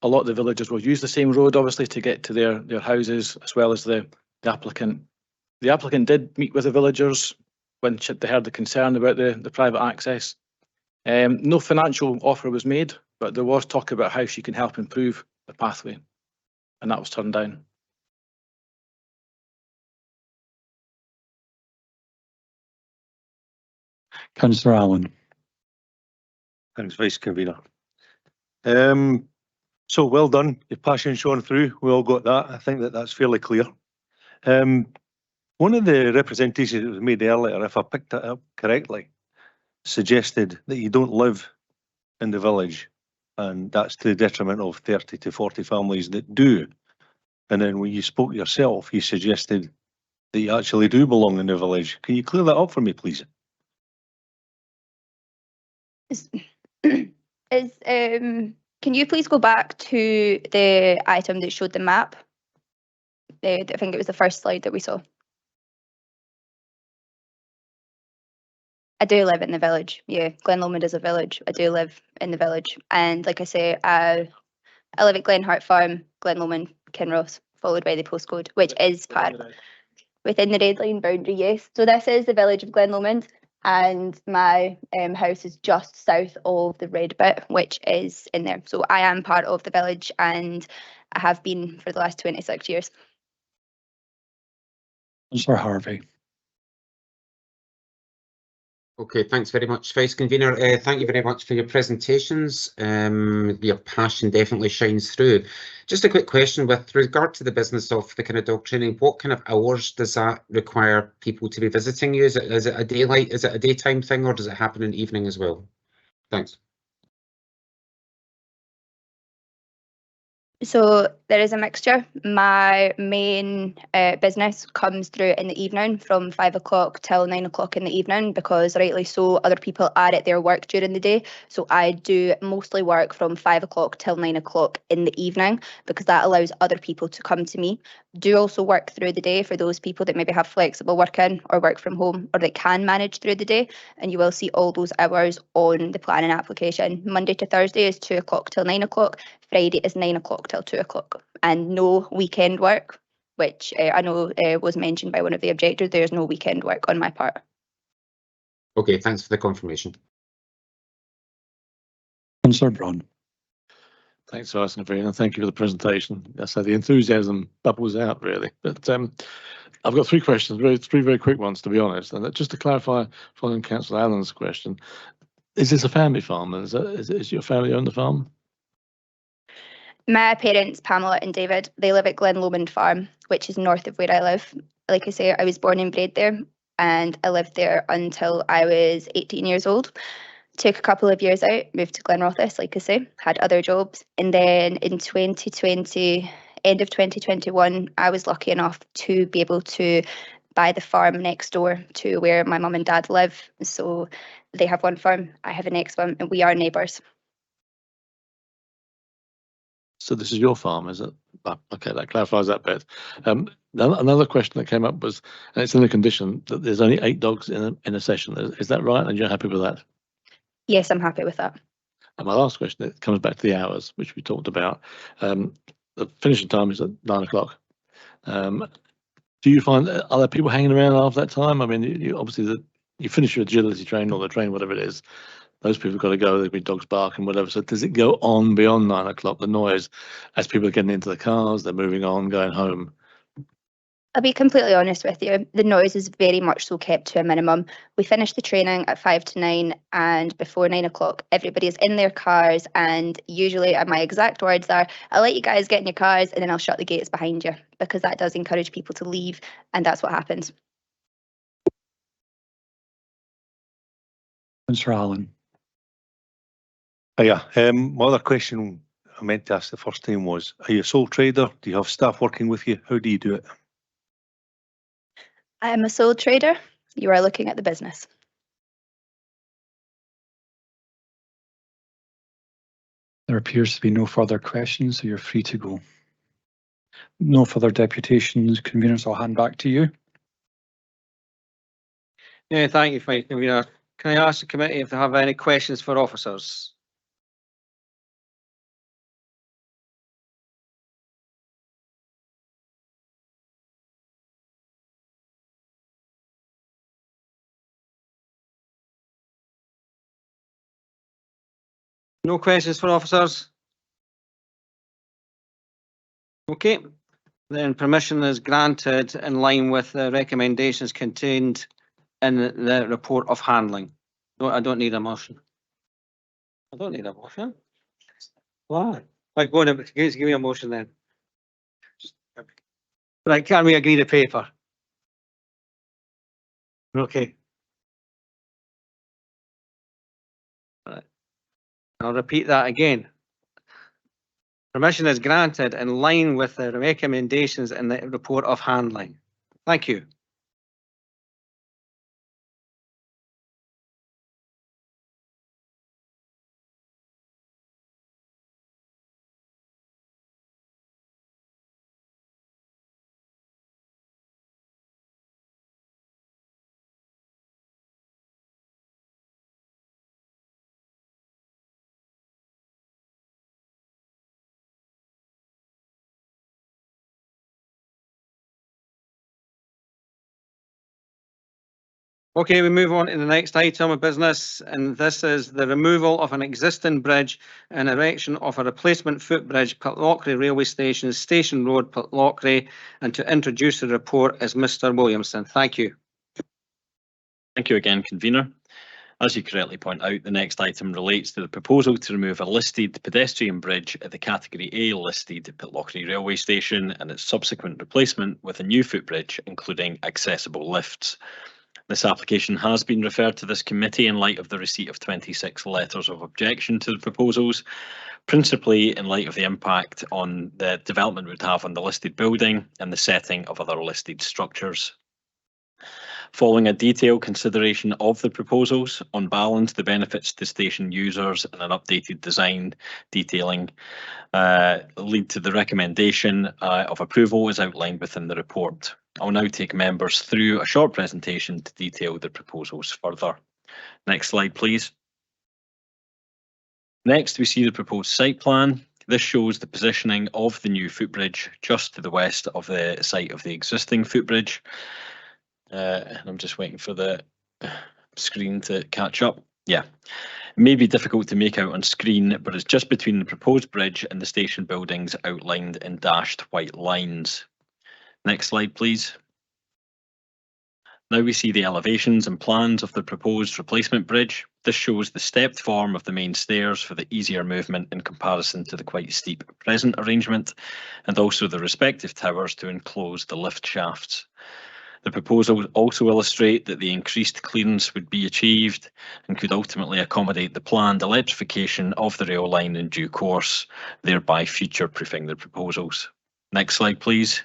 A lot of the villagers will use the same road, obviously, to get to their houses, as well as the applicant. The applicant did meet with the villagers when they heard the concern about the private access. No financial offer was made, but there was talk about how she can help improve the pathway, and that was turned down. Councillor Allen. Thanks, Vice Convener. So well done. Your passion shone through. We all got that. I think that's fairly clear. One of the representations that was made earlier, if I picked it up correctly, suggested that you don't live in the village, and that's to the detriment of 30 to 40 families that do. And then when you spoke yourself, you suggested that you actually do belong in the village. Can you clear that up for me, please? Can you please go back to the item that showed the map? I think it was the first slide that we saw. I do live in the village. Yeah, Glen Lomond is a village. I do live in the village, and like I say, I live at Glenhart Farm, Glen Lomond, Kinross, followed by the postcode, which is part within the red line boundary. Yes, so this is the village of Glen Lomond, and my house is just south of the red bit, which is in there. So I am part of the village, and I have been for the last 26 years. Councillor Harvey. Okay, thanks very much, Vice Convener. Thank you very much for your presentations. Your passion definitely shines through. Just a quick question with regard to the business of the kind of dog training. What kind of hours does that require people to be visiting you? Is it a daylight? Is it a daytime thing, or does it happen in the evening as well? Thanks. So there is a mixture. My main business comes through in the evening from 5 o'clock till 9 o'clock in the evening, because rightly so, other people are at their work during the day. So I do mostly work from 5 o'clock till 9 o'clock in the evening, because that allows other people to come to me. Do also work through the day for those people that maybe have flexible working or work from home, or that can manage through the day. And you will see all those hours on the planning application. Monday to Thursday is 2 o'clock till 9 o'clock. Friday is 9 o'clock till 2 o'clock, and no weekend work, which I know was mentioned by one of the objectors. There's no weekend work on my part. Okay, thanks for the confirmation. Councillor Braun. Thanks, Vice Convener, and thank you for the presentation. So the enthusiasm bubbles out really. But I've got three questions, three very quick ones to be honest. And just to clarify, following Councillor Allen's question, is this a family farm? Is your family own the farm? My parents, Pamela and David, they live at Glen Lomond Farm, which is north of where I live. Like I say, I was born and bred there, and I lived there until I was 18 years old. Took a couple of years out, moved to Glenrothes, like I say, had other jobs. And then in 2020, end of 2021, I was lucky enough to be able to buy the farm next door to where my mum and dad live. So they have one farm, I have the next one, and we are neighbours. So this is your farm, is it? Okay, that clarifies that bit. Another question that came up was, and it's in the condition that there's only 8 dogs in a session. Is that right? And you're happy with that? Yes, I'm happy with that. And my last question, it comes back to the hours, which we talked about. The finishing time is at 9 o'clock. Do you find, are there people hanging around after that time? I mean, you obviously, you finish your agility train or the train, whatever it is, those people have got to go, there'll be dogs barking, whatever. So does it go on beyond 9 o'clock, the noise, as people are getting into the cars, they're moving on, going home? I'll be completely honest with you, the noise is very much so kept to a minimum. We finish the training at 5 to 9, and before 9 o'clock, everybody is in their cars, and usually my exact words are, I'll let you guys get in your cars and then I'll shut the gates behind you, because that does encourage people to leave, and that's what happens. Councillor Allen. Yeah, my other question I meant to ask the first time was, are you a sole trader? Do you have staff working with you? How do you do it? I am a sole trader. You are looking at the business. There appears to be no further questions, so you're free to go. No further deputations, conveners, I'll hand back to you. Yeah, thank you, Vice Convener. Can I ask the committee if they have any questions for officers? No questions for officers? Okay, then permission is granted in line with the recommendations contained in the report of handling. No, I don't need a motion. I don't need a motion. Why? Right, go on, give me a motion then. Right, can we agree the paper? Okay. Right. I'll repeat that again. Permission is granted in line with the recommendations in the report of handling. Thank you. Okay, we move on to the next item of business, and this is the removal of an existing bridge and erection of a replacement footbridge, Pitlochry Railway Station, Station Road, Pitlochry, and to introduce the report is Mr. Williamson. Thank you. Thank you again, convener. As you correctly point out, the next item relates to the proposal to remove a listed pedestrian bridge at the Category A listed Pitlochry Railway Station and its subsequent replacement with a new footbridge, including accessible lifts. This application has been referred to this committee in light of the receipt of 26 letters of objection to the proposals, principally in light of the impact on the development would have on the listed building and the setting of other listed structures. Following a detailed consideration of the proposals, on balance, the benefits to station users and an updated design detailing lead to the recommendation of approval as outlined within the report. I'll now take members through a short presentation to detail the proposals further. Next slide, please. Next, we see the proposed site plan. This shows the positioning of the new footbridge just to the west of the site of the existing footbridge. I'm just waiting for the screen to catch up. Yeah, it may be difficult to make out on screen, but it's just between the proposed bridge and the station buildings outlined in dashed white lines. Next slide, please. Now we see the elevations and plans of the proposed replacement bridge. This shows the stepped form of the main stairs for the easier movement in comparison to the quite steep present arrangement, and also the respective towers to enclose the lift shafts. The proposals also illustrate that the increased clearance would be achieved and could ultimately accommodate the planned electrification of the rail line in due course, thereby future-proofing the proposals. Next slide, please.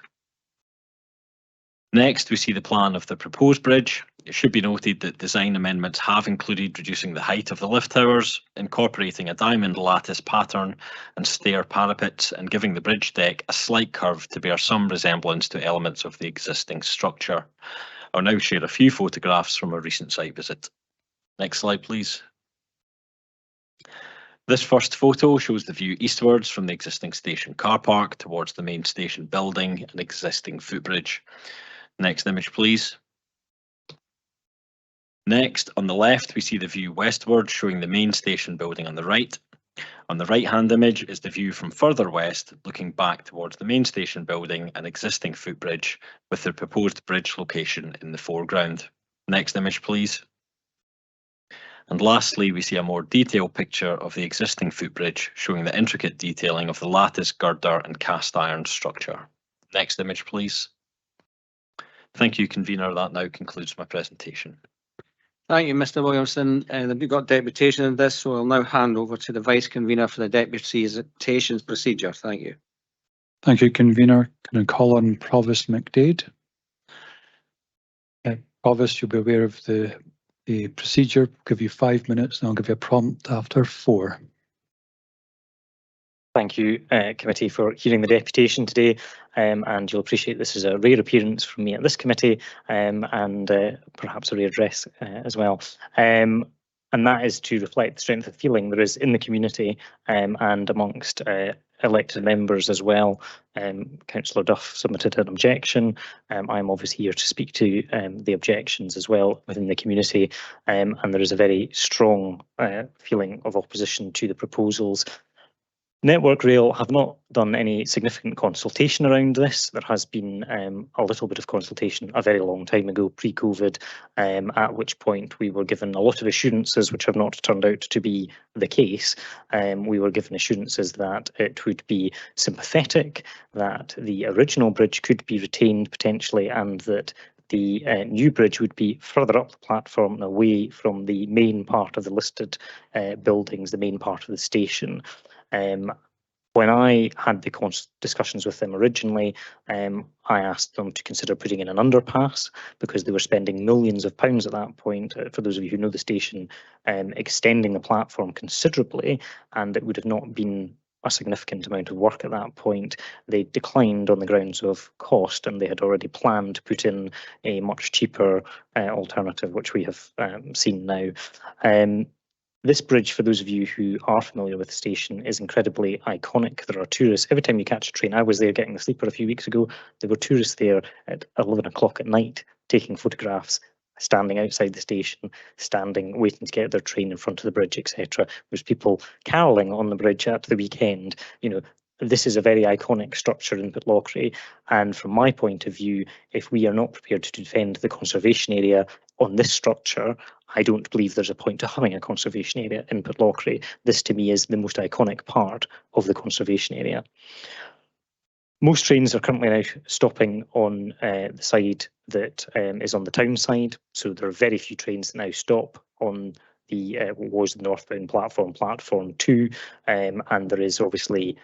Next, we see the plan of the proposed bridge. It should be noted that design amendments have included reducing the height of the lift towers, incorporating a diamond lattice pattern and stair parapets, and giving the bridge deck a slight curve to bear some resemblance to elements of the existing structure. I'll now share a few photographs from a recent site visit. Next slide, please. This first photo shows the view eastwards from the existing station car park towards the main station building and existing footbridge. Next image, please. Next, on the left, we see the view westward, showing the main station building on the right. On the right-hand image is the view from further west, looking back towards the main station building and existing footbridge, with the proposed bridge location in the foreground. Next image, please. And lastly, we see a more detailed picture of the existing footbridge, showing the intricate detailing of the lattice, girder and cast iron structure. Next image, please. Thank you, convener. That now concludes my presentation. Thank you, Mr. Williamson. We've got deputation in this, so I'll now hand over to the vice convener for the deputations procedure. Thank you. Thank you, convener. Can I call on Provost McDade? Provost, you'll be aware of the procedure. I'll give you 5 minutes and I'll give you a prompt after 4. Thank you, committee, for hearing the deputation today, and you'll appreciate this is a rare appearance from me at this committee, and perhaps a rare address as well. And that is to reflect the strength of feeling there is in the community and amongst elected members as well. Councillor Duff submitted an objection. I'm obviously here to speak to the objections as well within the community, and there is a very strong feeling of opposition to the proposals. Network Rail have not done any significant consultation around this. There has been a little bit of consultation a very long time ago, pre-COVID, at which point we were given a lot of assurances which have not turned out to be the case. We were given assurances that it would be sympathetic, that the original bridge could be retained potentially, and that the new bridge would be further up the platform and away from the main part of the listed buildings, the main part of the station. When I had the discussions with them originally, I asked them to consider putting in an underpass because they were spending millions of pounds at that point, for those of you who know the station, extending the platform considerably, and it would have not been a significant amount of work at that point. They declined on the grounds of cost, and they had already planned to put in a much cheaper alternative, which we have seen now. This bridge, for those of you who are familiar with the station, is incredibly iconic. There are tourists. Every time you catch a train, I was there getting the sleeper a few weeks ago, there were tourists there at 11 o'clock at night taking photographs. standing outside the station, waiting to get their train in front of the bridge, etc. There's people caroling on the bridge at the weekend. This is a very iconic structure in Pitlochry, and from my point of view, if we are not prepared to defend the conservation area on this structure, I don't believe there's a point to having a conservation area in Pitlochry. This to me is the most iconic part of the conservation area. Most trains are currently now stopping on the side that is on the town side, so there are very few trains that now stop on the what was the northbound platform 2, and there is obviously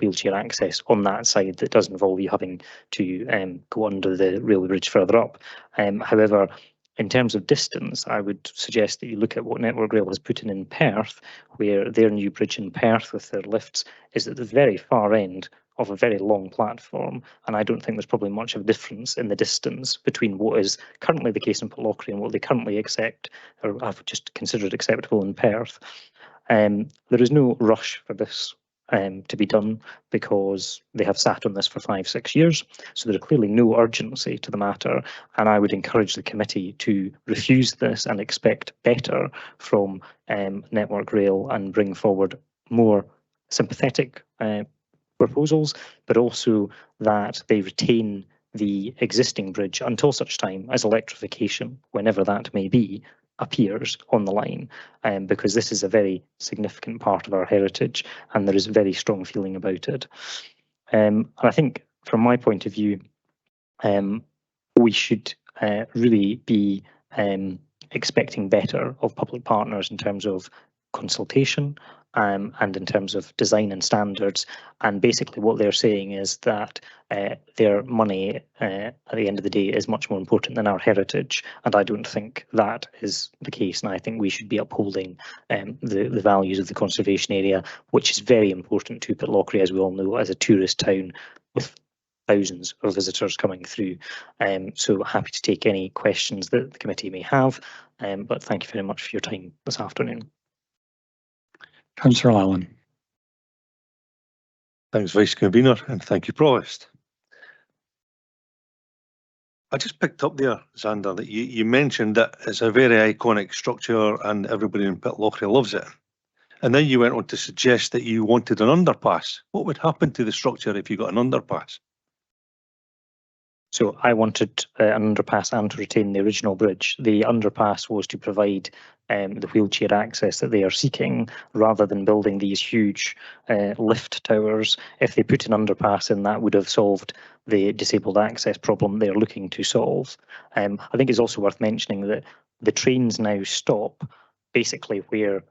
wheelchair access on that side that does involve you having to go under the railway bridge further up. However, in terms of distance, I would suggest that you look at what Network Rail has put in Perth, where their new bridge in Perth with their lifts is at the very far end of a very long platform, and I don't think there's probably much of a difference in the distance between what is currently the case in Pitlochry and what they currently accept or have just considered acceptable in Perth. There is no rush for this to be done because they have sat on this for 5-6 years, so there's clearly no urgency to the matter, and I would encourage the committee to refuse this and expect better from Network Rail and bring forward more sympathetic proposals, but also that they retain the existing bridge until such time as electrification, whenever that may be, appears on the line, because this is a very significant part of our heritage and there is a very strong feeling about it. And I think from my point of view, we should really be expecting better of public partners in terms of consultation and in terms of design and standards. And basically what they're saying is that their money at the end of the day is much more important than our heritage. And I don't think that is the case. And I think we should be upholding the values of the conservation area, which is very important to Pitlochry, as we all know, as a tourist town with thousands of visitors coming through. So happy to take any questions that the committee may have, but thank you very much for your time this afternoon. Councillor Allen. Thanks, Vice Convener, and thank you, Provost. I just picked up there, Xander, that you mentioned that it's a very iconic structure and everybody in Pitlochry loves it. And then you went on to suggest that you wanted an underpass. What would happen to the structure if you got an underpass? So I wanted an underpass and to retain the original bridge. The underpass was to provide the wheelchair access that they are seeking, rather than building these huge lift towers. If they put an underpass in, that would have solved the disabled access problem they're looking to solve. I think it's also worth mentioning that the trains now stop basically where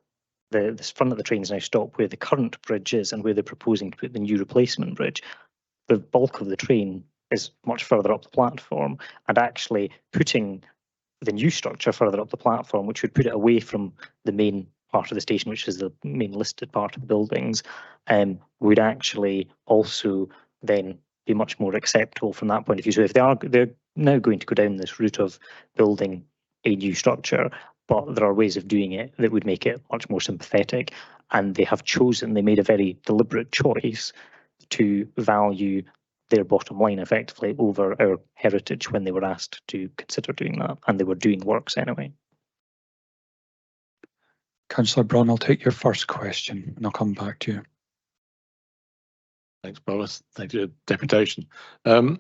the front of the trains now stop where the current bridge is and where they're proposing to put the new replacement bridge. The bulk of the train is much further up the platform, and actually putting the new structure further up the platform, which would put it away from the main part of the station, which is the main listed part of the buildings, would actually also then be much more acceptable from that point of view. So if they're now going to go down this route of building a new structure, but there are ways of doing it that would make it much more sympathetic, and they made a very deliberate choice to value their bottom line effectively over our heritage when they were asked to consider doing that, and they were doing works anyway. Councillor Braun, I'll take your first question and I'll come back to you. Thanks, Boris. Thanks for your deputation. Do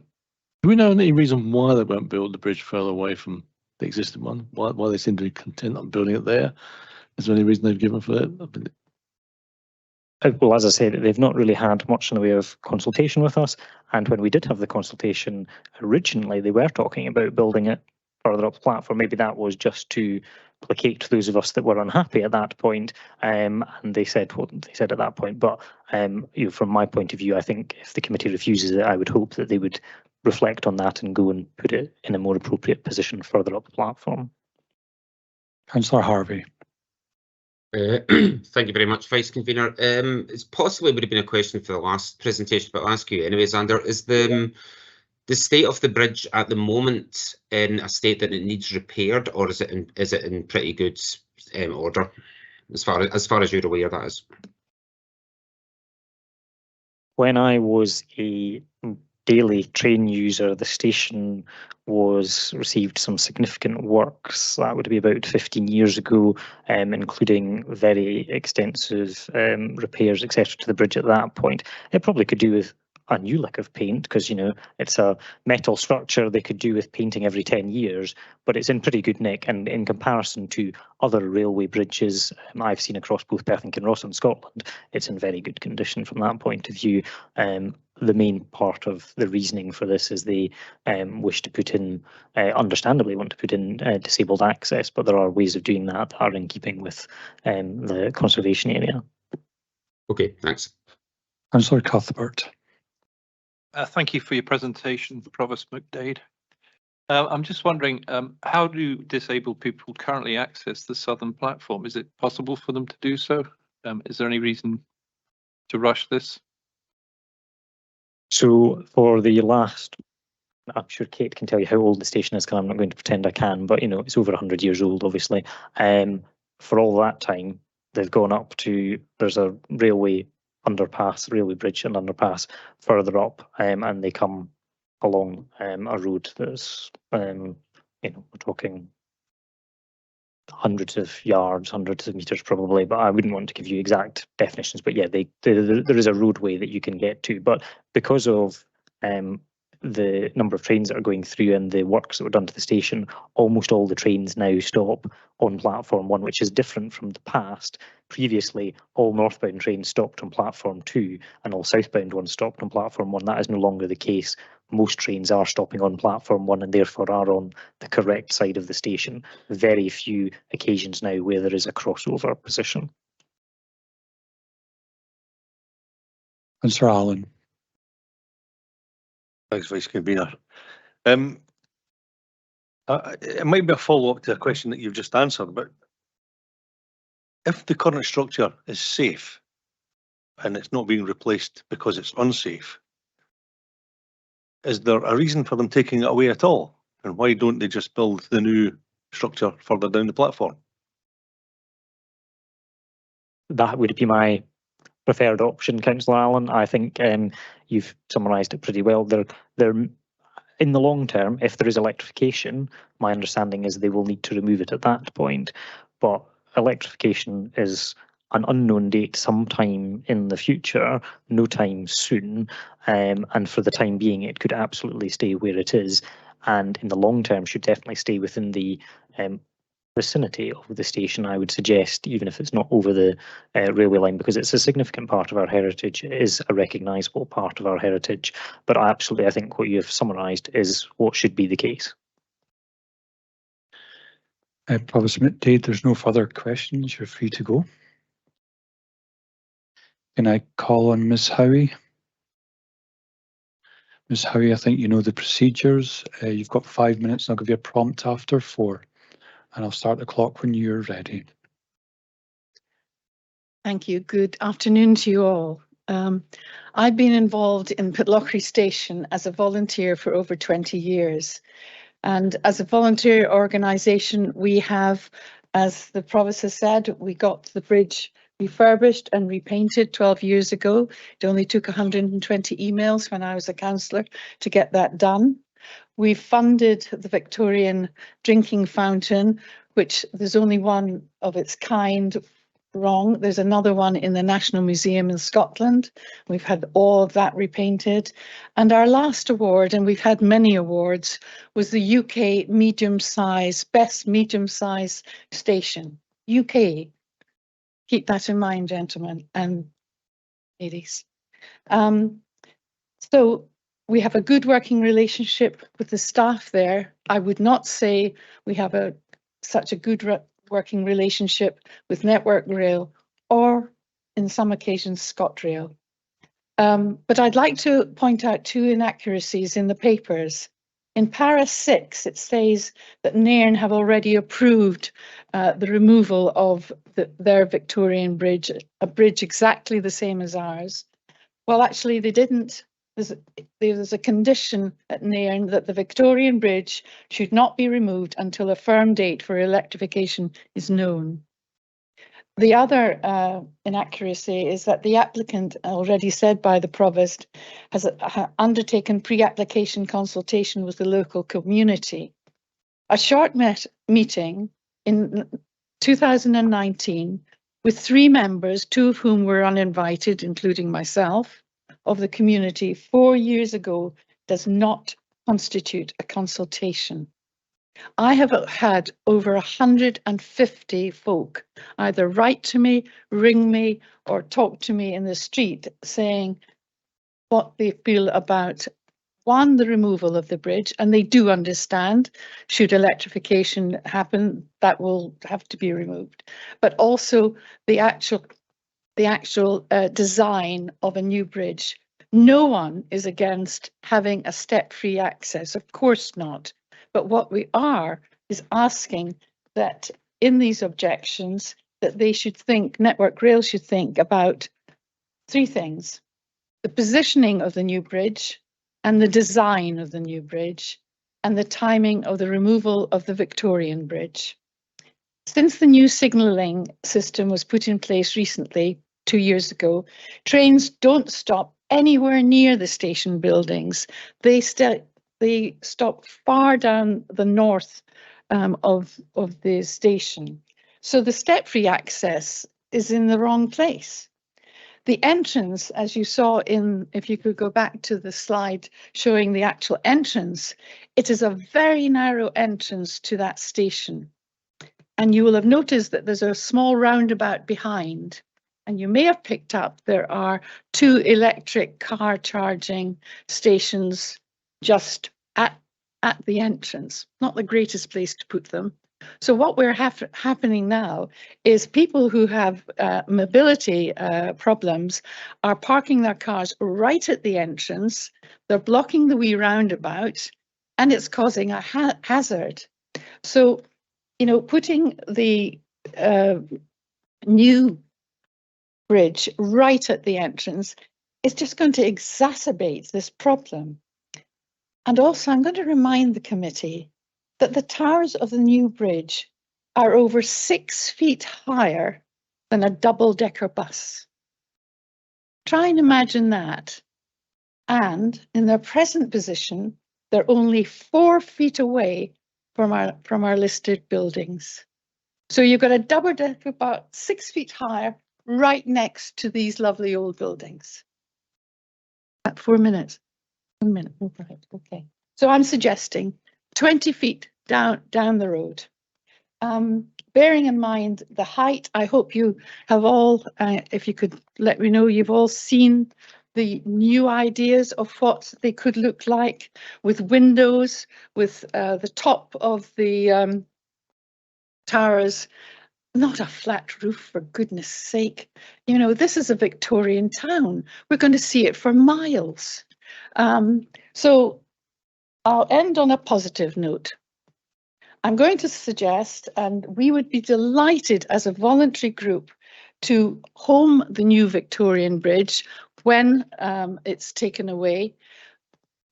we know any reason why they won't build the bridge further away from the existing one? Why they seem to be content on building it there? Is there any reason they've given for that? Well, as I said, they've not really had much in the way of consultation with us. And when we did have the consultation originally, they were talking about building it further up the platform. Maybe that was just to placate those of us that were unhappy at that point. And they said what they said at that point. But from my point of view, I think if the committee refuses it, I would hope that they would reflect on that and go and put it in a more appropriate position further up the platform. Councillor Harvey. Thank you very much, Vice Convener. It's possibly would have been a question for the last presentation, but I'll ask you anyway, Xander. Is the state of the bridge at the moment in a state that it needs repaired, or is it in pretty good order, as far as you're aware, that is? When I was a daily train user, the station was received some significant works. That would be about 15 years ago, including very extensive repairs, etc., to the bridge at that point. It probably could do with a new lick of paint because, you know, it's a metal structure. They could do with painting every 10 years, but it's in pretty good nick. And in comparison to other railway bridges I've seen across both Perth and Kinross in Scotland, it's in very good condition from that point of view. The main part of the reasoning for this is they wish to put in, understandably want to put in disabled access, but there are ways of doing that are in keeping with the conservation area. Okay, thanks. Councillor Cuthbert. Thank you for your presentation, Provost McDade. I'm just wondering, how do disabled people currently access the southern platform? Is it possible for them to do so? Is there any reason to rush this? So for the last, I'm sure Kate can tell you how old the station is, because I'm not going to pretend I can, but you know, it's over 100 years old, obviously. For all that time, they've gone up to, there's a railway underpass, railway bridge and underpass further up, and they come along a road that's, you know, we're talking hundreds of yards, hundreds of meters probably, but I wouldn't want to give you exact definitions. But yeah, there is a roadway that you can get to. But because of the number of trains that are going through and the works that were done to the station, almost all the trains now stop on platform 1, which is different from the past. Previously, all northbound trains stopped on platform 2 and all southbound ones stopped on platform 1. That is no longer the case. Most trains are stopping on platform 1 and therefore are on the correct side of the station. Very few occasions now where there is a crossover position. Councillor Allen. Thanks, Vice Convener. It might be a follow-up to a question that you've just answered, but if the current structure is safe and it's not being replaced because it's unsafe, is there a reason for them taking it away at all? And why don't they just build the new structure further down the platform? That would be my preferred option, Councillor Allen. I think you've summarised it pretty well. They're in the long term, if there is electrification, my understanding is they will need to remove it at that point. But electrification is an unknown date sometime in the future, no time soon. And for the time being, it could absolutely stay where it is. And in the long term, should definitely stay within the vicinity of the station, I would suggest, even if it's not over the railway line, because it's a significant part of our heritage. It is a recognisable part of our heritage. But absolutely, I think what you've summarised is what should be the case. Provost McDade, there's no further questions. You're free to go. Can I call on Ms. Howie? Ms. Howie, I think you know the procedures. You've got 5 minutes. I'll give you a prompt after 4. And I'll start the clock when you're ready. Thank you. Good afternoon to you all. I've been involved in Pitlochry Station as a volunteer for over 20 years. And as a volunteer organisation, we have, as the Provost has said, we got the bridge refurbished and repainted 12 years ago. It only took 120 emails when I was a councillor to get that done. We funded the Victorian drinking fountain, which there's only one of its kind wrong. There's another one in the National Museum in Scotland. We've had all of that repainted. And our last award, and we've had many awards, was the UK best medium-size station. UK. Keep that in mind, gentlemen and ladies. So we have a good working relationship with the staff there. I would not say we have such a good working relationship with Network Rail or, in some occasions, ScotRail. But I'd like to point out 2 inaccuracies in the papers. In para 6, it says that Nairn have already approved the removal of their Victorian bridge, a bridge exactly the same as ours. Well, actually, they didn't. There's a condition at Nairn that the Victorian bridge should not be removed until a firm date for electrification is known. The other inaccuracy is that the applicant, already said by the Provost, has undertaken pre-application consultation with the local community. A short meeting in 2019 with 3 members, 2 of whom were uninvited, including myself, of the community 4 years ago does not constitute a consultation. I have had over 150 folk either write to me, ring me, or talk to me in the street saying what they feel about, one, the removal of the bridge, and they do understand, should electrification happen, that will have to be removed, but also the actual design of a new bridge. No one is against having a step-free access, of course not. But what we are is asking that in these objections that they should think, Network Rail should think about 3 things: the positioning of the new bridge and the design of the new bridge and the timing of the removal of the Victorian bridge. Since the new signalling system was put in place recently, 2 years ago, trains don't stop anywhere near the station buildings. They stop far down the north of the station. So the step-free access is in the wrong place. The entrance, as you saw in, if you could go back to the slide showing the actual entrance, it is a very narrow entrance to that station. And you will have noticed that there's a small roundabout behind. And you may have picked up there are 2 electric car charging stations just at the entrance. Not the greatest place to put them. So what we're happening now is people who have mobility problems are parking their cars right at the entrance. They're blocking the wee roundabout, and it's causing a hazard. So, you know, putting the new bridge right at the entrance is just going to exacerbate this problem. And also, I'm going to remind the committee that the towers of the new bridge are over 6 feet higher than a double-decker bus. Try and imagine that. And in their present position, they're only 4 feet away from our listed buildings. So you've got a double-decker about 6 feet higher right next to these lovely old buildings. At 4 minutes. 1 minute, oh, right, okay. So I'm suggesting 20 feet down the road. Bearing in mind the height, I hope you have all, if you could let me know, you've all seen the new ideas of what they could look like with windows, with the top of the towers, not a flat roof, for goodness sake. You know, this is a Victorian town. We're going to see it for miles. So I'll end on a positive note. I'm going to suggest, and we would be delighted as a voluntary group to home the new Victorian Bridge when it's taken away,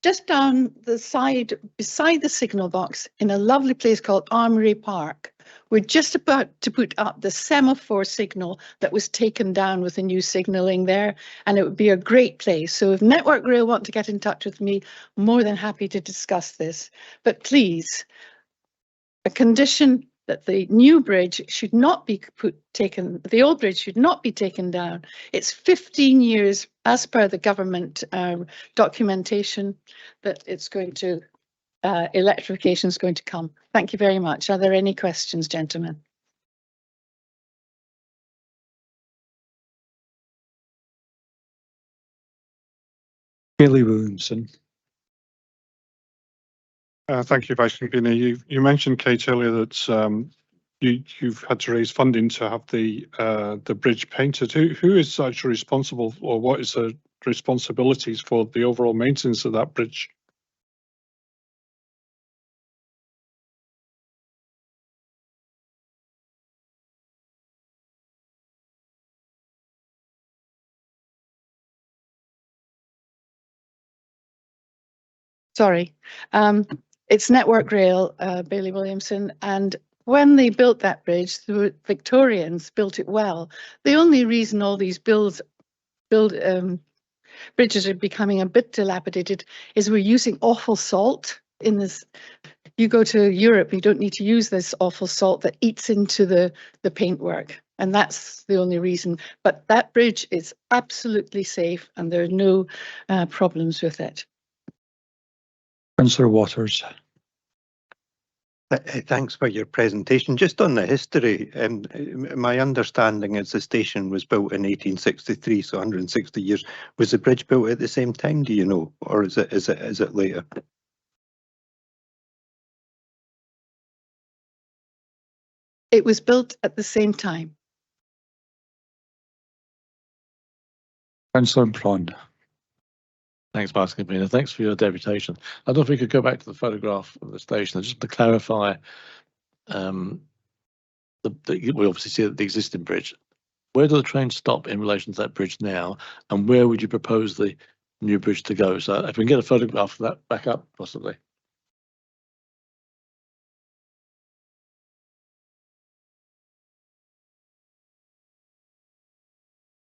just down the side, beside the signal box, in a lovely place called Armory Park. We're just about to put up the semaphore signal that was taken down with the new signalling there, and it would be a great place. So if Network Rail want to get in touch with me, more than happy to discuss this. But please, a condition that the new bridge should not be taken, the old bridge should not be taken down. It's 15 years, as per the government documentation, that it's going to, electrification is going to come. Thank you very much. Are there any questions, gentlemen? Bailey Williamson. Thank you, Vice Convener. You mentioned, Kate, earlier that you've had to raise funding to have the bridge painted. Who is actually responsible, or what is the responsibilities for the overall maintenance of that bridge? Sorry, it's Network Rail, Bailey Williamson, and when they built that bridge, the Victorians built it well. The only reason all these bridges are becoming a bit dilapidated is we're using awful salt in this. You go to Europe, you don't need to use this awful salt that eats into the paintwork. And that's the only reason. But that bridge is absolutely safe and there are no problems with it. Councillor Waters. Thanks for your presentation. Just on the history, my understanding is the station was built in 1863, so 160 years. Was the bridge built at the same time, do you know, or is it later? It was built at the same time. Councillor Braun. Thanks, Pascal. Thanks for your deputation. I don't know if we could go back to the photograph of the station just to clarify. We obviously see the existing bridge. Where do the trains stop in relation to that bridge now, and where would you propose the new bridge to go? So if we can get a photograph of that back up, possibly.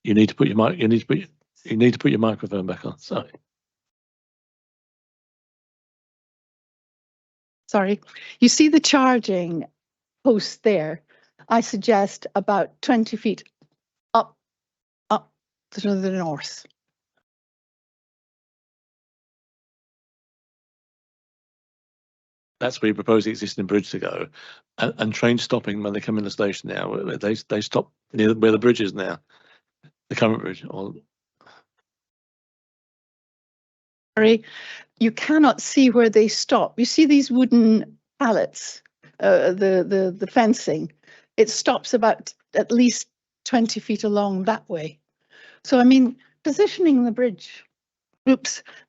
You need to put your mic. You need to put your microphone back on. Sorry. Sorry. You see the charging post there? I suggest about 20 feet up to the north. That's where you propose the existing bridge to go, and trains stopping when they come in the station now. They stop near where the bridge is now, the current bridge. Sorry, you cannot see where they stop. You see these wooden pallets, the fencing. It stops about at least 20 feet along that way. So I mean, positioning the bridge,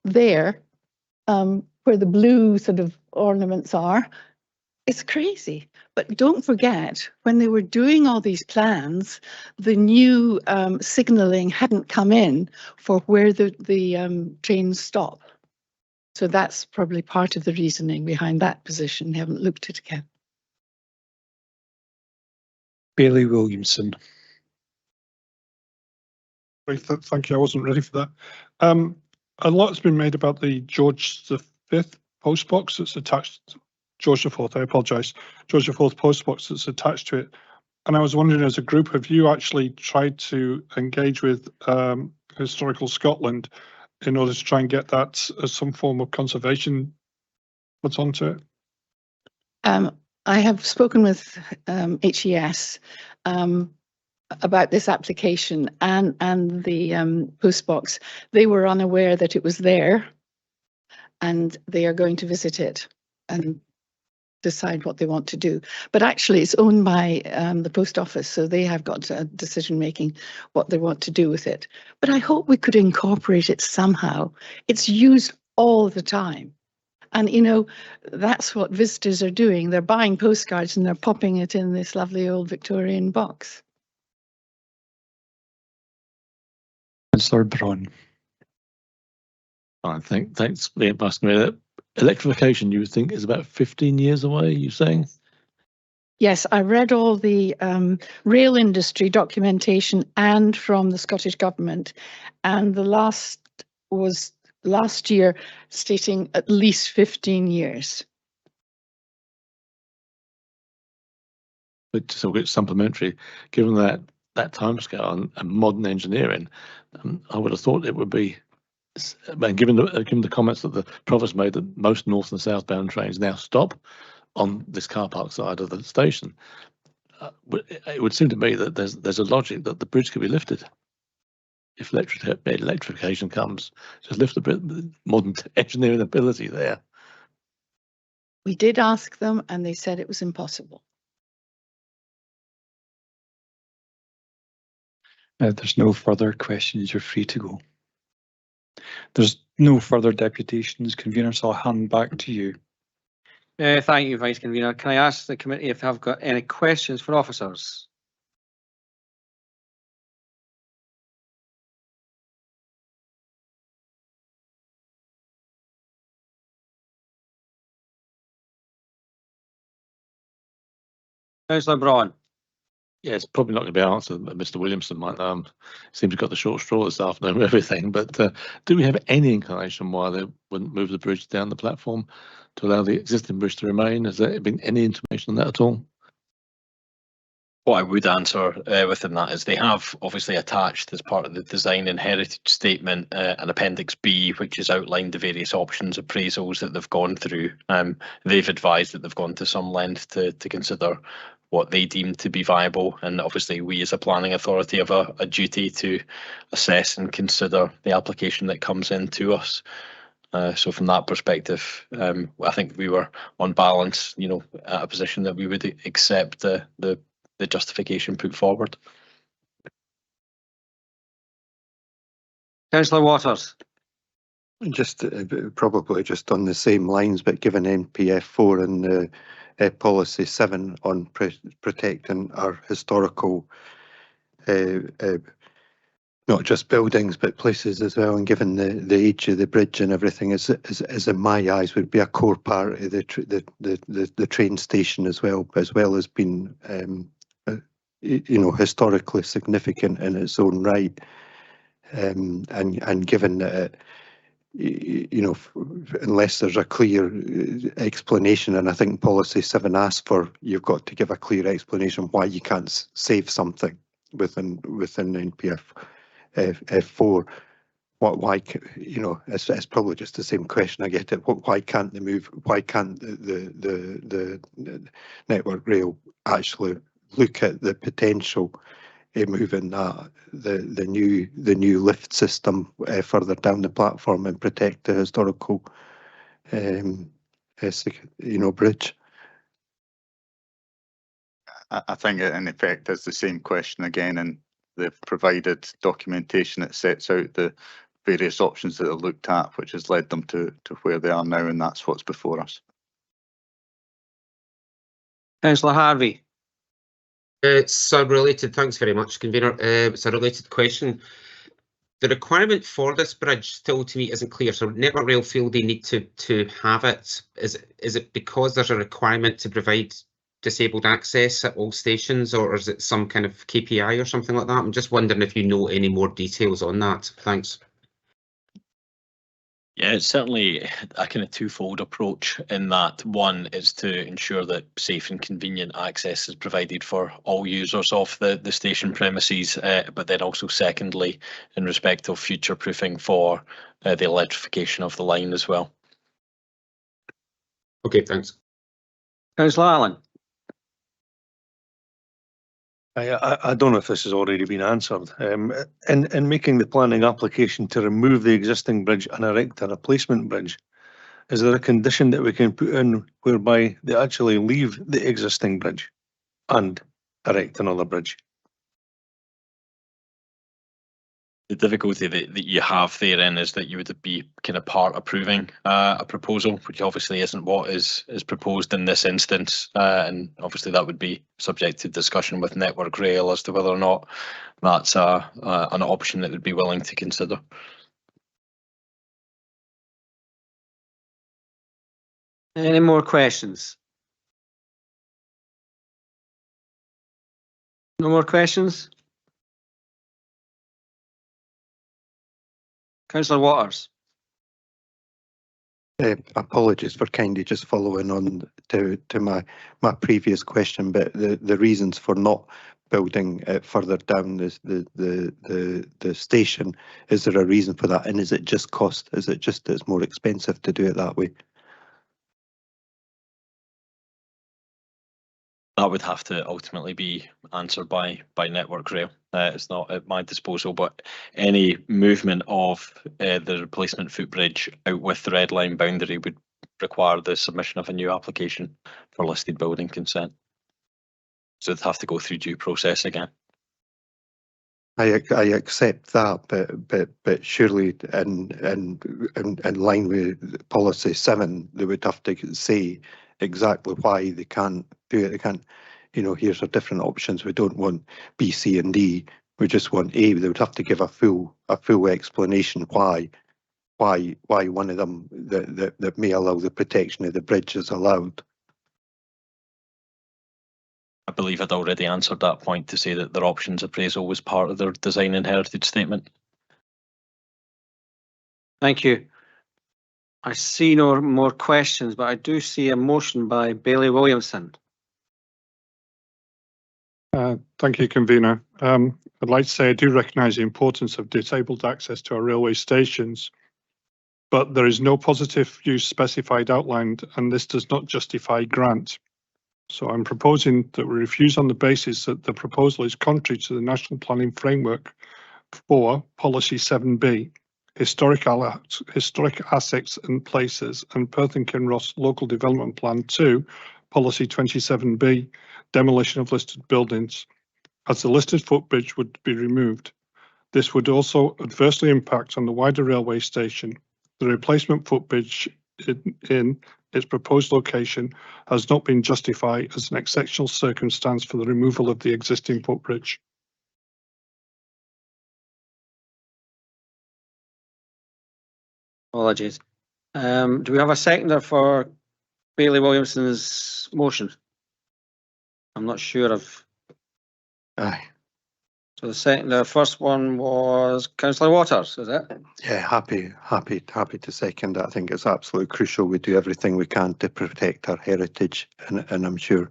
there, where the blue sort of ornaments are, it's crazy. But don't forget, when they were doing all these plans, the new signalling hadn't come in for where the trains stop. So that's probably part of the reasoning behind that position. They haven't looked at it again. Bailey Williamson. Thank you. I wasn't ready for that. A lot's been made about the George V postbox that's attached. George IV, I apologise. George IV postbox that's attached to it. And I was wondering, as a group, have you actually tried to engage with Historical Scotland in order to try and get that as some form of conservation put onto it? I have spoken with HES about this application and the postbox. They were unaware that it was there, and they are going to visit it and decide what they want to do. But actually, it's owned by the post office, so they have got a decision making what they want to do with it. But I hope we could incorporate it somehow. It's used all the time. And, you know, that's what visitors are doing. They're buying postcards and they're popping it in this lovely old Victorian box. Councillor Braun. I think, thanks for asking me that. Electrification, you would think, is about 15 years away, you're saying? Yes, I read all the rail industry documentation and from the Scottish Government, and the last was last year stating at least 15 years. But so it's supplementary, given that timescale and modern engineering, I would have thought it would be. And given the comments that the Provost made that most north and southbound trains now stop on this car park side of the station, it would seem to me that there's a logic that the bridge could be lifted if electrification comes. Just lift the modern engineering ability there. We did ask them, and they said it was impossible. There's no further questions. You're free to go. There's no further deputations, convener, so I'll hand back to you. Thank you, Vice Convener. Can I ask the committee if they've got any questions for officers? Councillor Braun. Yeah, it's probably not going to be answered, but Mr. Williamson might seems to have got the short straw this afternoon with everything. But do we have any inclination why they wouldn't move the bridge down the platform to allow the existing bridge to remain? Has there been any information on that at all? What I would answer within that is they have obviously attached as part of the design and heritage statement an Appendix B, which has outlined the various options appraisals that they've gone through. They've advised that they've gone to some length to consider what they deem to be viable, and obviously we as a planning authority have a duty to assess and consider the application that comes in to us. So from that perspective, I think we were on balance, at a position that we would accept the justification put forward. Councillor Waters. Just probably just on the same lines, but given NPF 4 and policy 7 on protecting our historical, not just buildings but places as well, and given the age of the bridge and everything, is in my eyes would be a core part of the train station as well as being historically significant in its own right, and given that unless there's a clear explanation, and I think policy 7 asks for, you've got to give a clear explanation why you can't save something within NPF F4. Why it's probably just the same question. I get it. Why can't they move? Why can't the Network Rail actually look at the potential moving the new lift system further down the platform and protect the historical bridge? I think it in effect is the same question again, and they've provided documentation that sets out the various options that are looked at, which has led them to where they are now, and that's what's before us. Councillor Harvey. It's a related, thanks very much, convener. It's a related question. The requirement for this bridge still to me isn't clear. So Network Rail feel they need to have it. Is it because there's a requirement to provide disabled access at all stations, or is it some kind of KPI or something like that? I'm just wondering if you know any more details on that. Thanks. Yeah, it's certainly a kind of twofold approach in that one is to ensure that safe and convenient access is provided for all users of the station premises, but then also secondly, in respect of future proofing for the electrification of the line as well. Okay, thanks. Councillor Allen. I don't know if this has already been answered. In making the planning application to remove the existing bridge and erect a replacement bridge, is there a condition that we can put in whereby they actually leave the existing bridge and erect another bridge? The difficulty that you have therein is that you would be kind of part approving a proposal, which obviously isn't what is proposed in this instance, and obviously that would be subject to discussion with Network Rail as to whether or not that's an option that would be willing to consider. Any more questions? No more questions? Councillor Waters. Apologies for kindly just following on to my previous question, but the reasons for not building it further down the station, is there a reason for that, and is it just cost? Is it just that it's more expensive to do it that way? That would have to ultimately be answered by Network Rail. It's not at my disposal, but any movement of the replacement footbridge out with the red line boundary would require the submission of a new application for listed building consent. So it'd have to go through due process again. I accept that, but surely in line with policy 7, they would have to say exactly why they can't do it. They can't, here's our different options. We don't want B, C, and D. We just want A. They would have to give a full explanation why one of them that may allow the protection of the bridge is allowed. I believe I'd already answered that point to say that their options appraisal was part of their design and heritage statement. Thank you. I see no more questions, but I do see a motion by Bailey Williamson. Thank you, convener. I'd like to say I do recognise the importance of disabled access to our railway stations, but there is no positive use specified outlined, and this does not justify grant. So I'm proposing that we refuse on the basis that the proposal is contrary to the National Planning Framework for Policy 7B, Historic Assets and Places, and Perth and Kinross Local Development Plan 2, Policy 27B, Demolition of Listed Buildings, as the listed footbridge would be removed. This would also adversely impact on the wider railway station. The replacement footbridge in its proposed location has not been justified as an exceptional circumstance for the removal of the existing footbridge. Apologies. Do we have a seconder for Bailey Williamson's motion? I'm not sure of. Aye. So the first one was Councillor Waters, is it? Yeah, happy to second that. I think it's absolutely crucial we do everything we can to protect our heritage, and I'm sure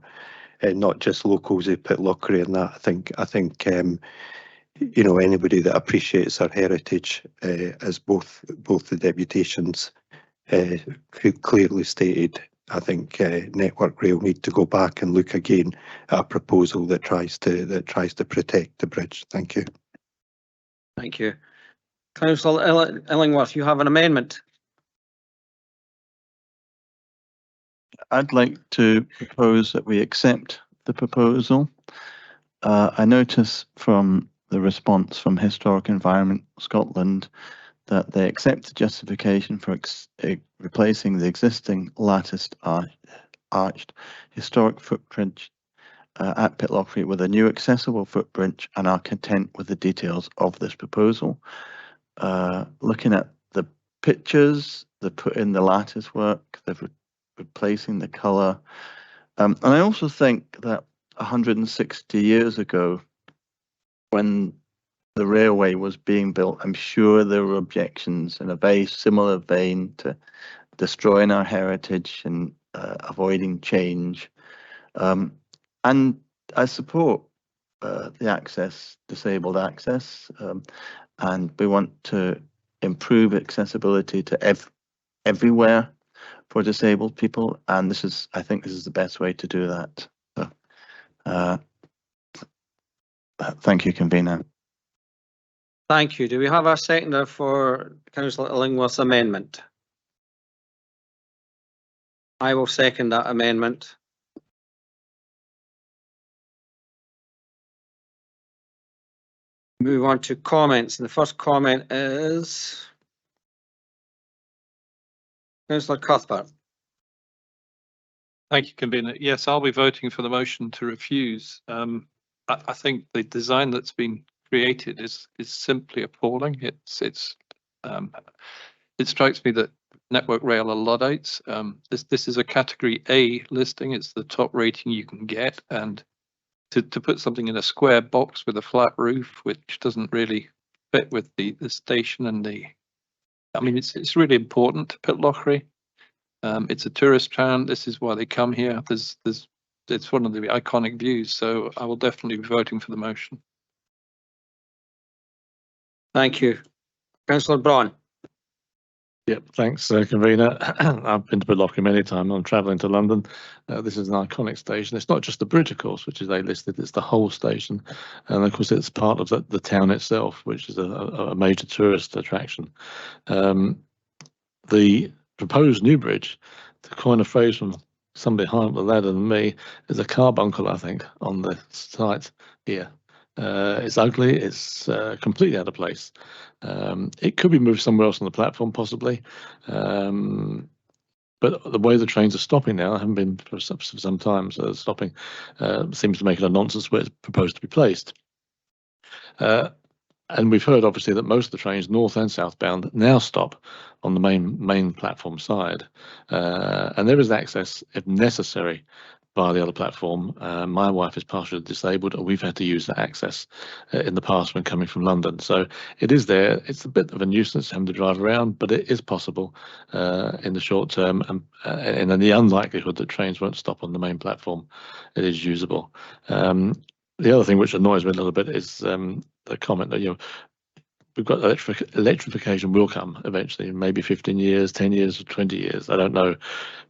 not just locals at Pitlochry and that. I think you know, anybody that appreciates our heritage, as both the deputations clearly stated. I think Network Rail need to go back and look again at a proposal that tries to protect the bridge. Thank you. Thank you. Councillor Illingworth, you have an amendment. I'd like to propose that we accept the proposal. I notice from the response from Historic Environment Scotland that they accept the justification for replacing the existing latticed arched historic footbridge at Pitlochry with a new accessible footbridge, and are content with the details of this proposal. Looking at the pictures, they put in the lattice work, they've replacing the colour. And I also think that 160 years ago, when the railway was being built, I'm sure there were objections in a very similar vein to destroying our heritage and avoiding change. And I support the access, disabled access, and we want to improve accessibility to everywhere for disabled people, and I think this is the best way to do that. So, thank you, convener. Thank you. Do we have a seconder for Councillor Illingworth's amendment? I will second that amendment. Move on to comments. And the first comment is Councillor Cuthbert. Thank you, convener. Yes, I'll be voting for the motion to refuse. I think the design that's been created is simply appalling. It strikes me that Network Rail are Luddites. This is a Category A listing. It's the top rating you can get, and to put something in a square box with a flat roof, which doesn't really fit with the station and I mean, it's really important to Pitlochry. It's a tourist town. This is why they come here. It's one of the iconic views, so I will definitely be voting for the motion. Thank you. Councillor Braun. Yep, thanks, convener. I've been to Pitlochry many times. I'm travelling to London. This is an iconic station. It's not just the bridge, of course, which is A-listed. It's the whole station, and of course, it's part of the town itself, which is a major tourist attraction. The proposed new bridge, to coin a phrase from somebody higher up the ladder than me, is a carbuncle, I think, on the site here. It's ugly, it's completely out of place. It could be moved somewhere else on the platform, possibly. But the way the trains are stopping now, haven't been for some time, so stopping seems to make it a nonsense where it's proposed to be placed. And we've heard, obviously, that most of the trains, north and southbound, now stop on the main platform side. And there is access, if necessary, via the other platform. My wife is partially disabled, and we've had to use that access in the past when coming from London. So it is there. It's a bit of a nuisance having to drive around, but it is possible in the short term, and in the unlikelihood that trains won't stop on the main platform, it is usable. The other thing which annoys me a little bit is the comment that, we've got electrification will come eventually, maybe 15 years, 10 years, or 20 years, I don't know.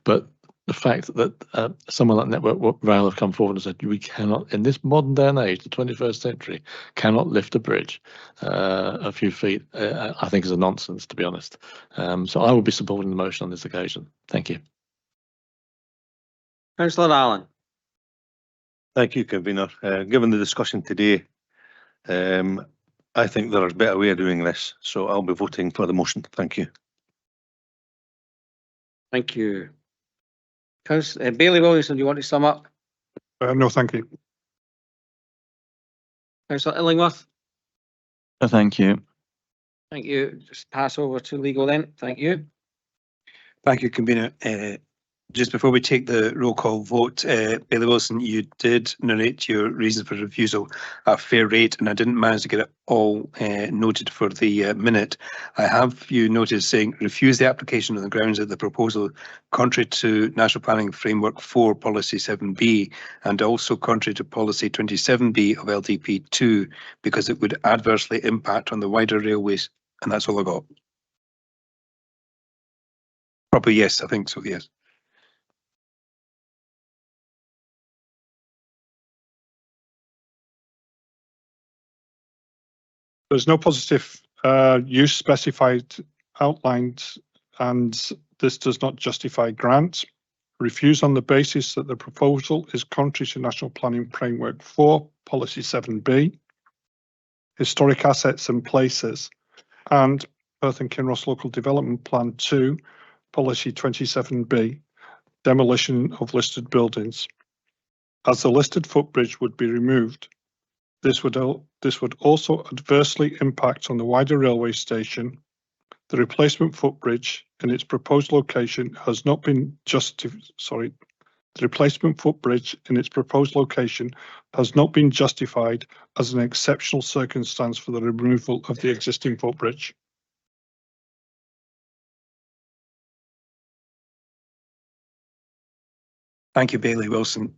But the fact that someone like Network Rail have come forward and said we cannot, in this modern day and age, the 21st century, cannot lift a bridge a few feet, I think is a nonsense, to be honest. So I will be supporting the motion on this occasion. Thank you. Councillor Allen. Thank you, convener. Given the discussion today, I think there is a better way of doing this, so I'll be voting for the motion. Thank you. Thank you. Bailey Williamson, do you want to sum up? No, thank you. Councillor Illingworth. Thank you. Thank you. Just pass over to legal then. Thank you. Thank you, convener. Just before we take the roll call vote, Bailey Wilson, you did narrate your reasons for refusal at fair rate, and I didn't manage to get it all noted for the minute. I have you noted saying refuse the application on the grounds that the proposal contrary to National Planning Framework 4 Policy 7B and also contrary to Policy 27B of LDP 2 because it would adversely impact on the wider railways, and that's all I got. Probably yes, I think so, yes. There's no positive use specified outlined, and this does not justify grant. Refuse on the basis that the proposal is contrary to National Planning Framework 4, Policy 7B, Historic Assets and Places, and Perth and Kinross Local Development Plan 2, Policy 27B, demolition of listed buildings. As the listed footbridge would be removed, this would also adversely impact on the wider railway station. The replacement footbridge in its proposed location has not been justified. The replacement footbridge in its proposed location has not been justified as an exceptional circumstance for the removal of the existing footbridge. Thank you, Bailey Williamson.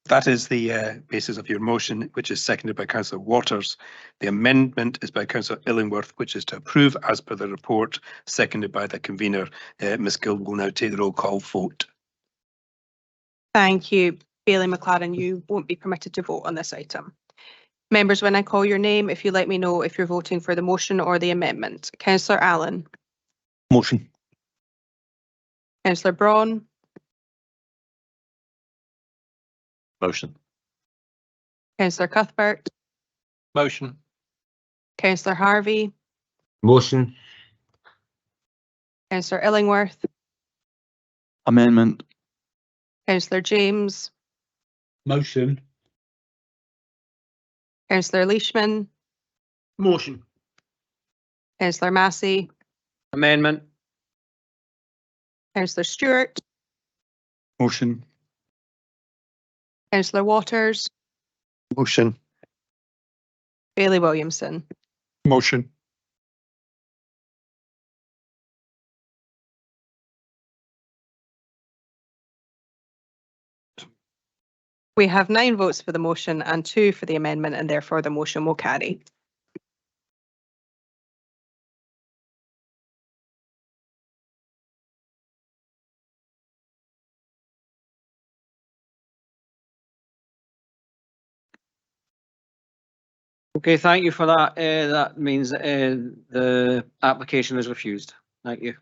That is the basis of your motion, which is seconded by Councillor Waters. The amendment is by Councillor Illingworth, which is to approve as per the report, seconded by the convener. Ms Gill will now take the roll call vote. Thank you. Bailey McLaren, you won't be permitted to vote on this item. Members, when I call your name, if you let me know if you're voting for the motion or the amendment. Councillor Allen. Motion. Councillor Braun. Motion. Councillor Cuthbert. Motion. Councillor Harvey. Motion. Councillor Illingworth. Amendment. Councillor James. Motion. Councillor Leishman. Motion. Councillor Massey. Amendment. Councillor Stewart. Motion. Councillor Waters. Motion. Bailey Williamson. Motion. We have 9 votes for the motion and 2 for the amendment, and therefore the motion will carry. Okay, thank you for that. That means the application is refused. Thank you.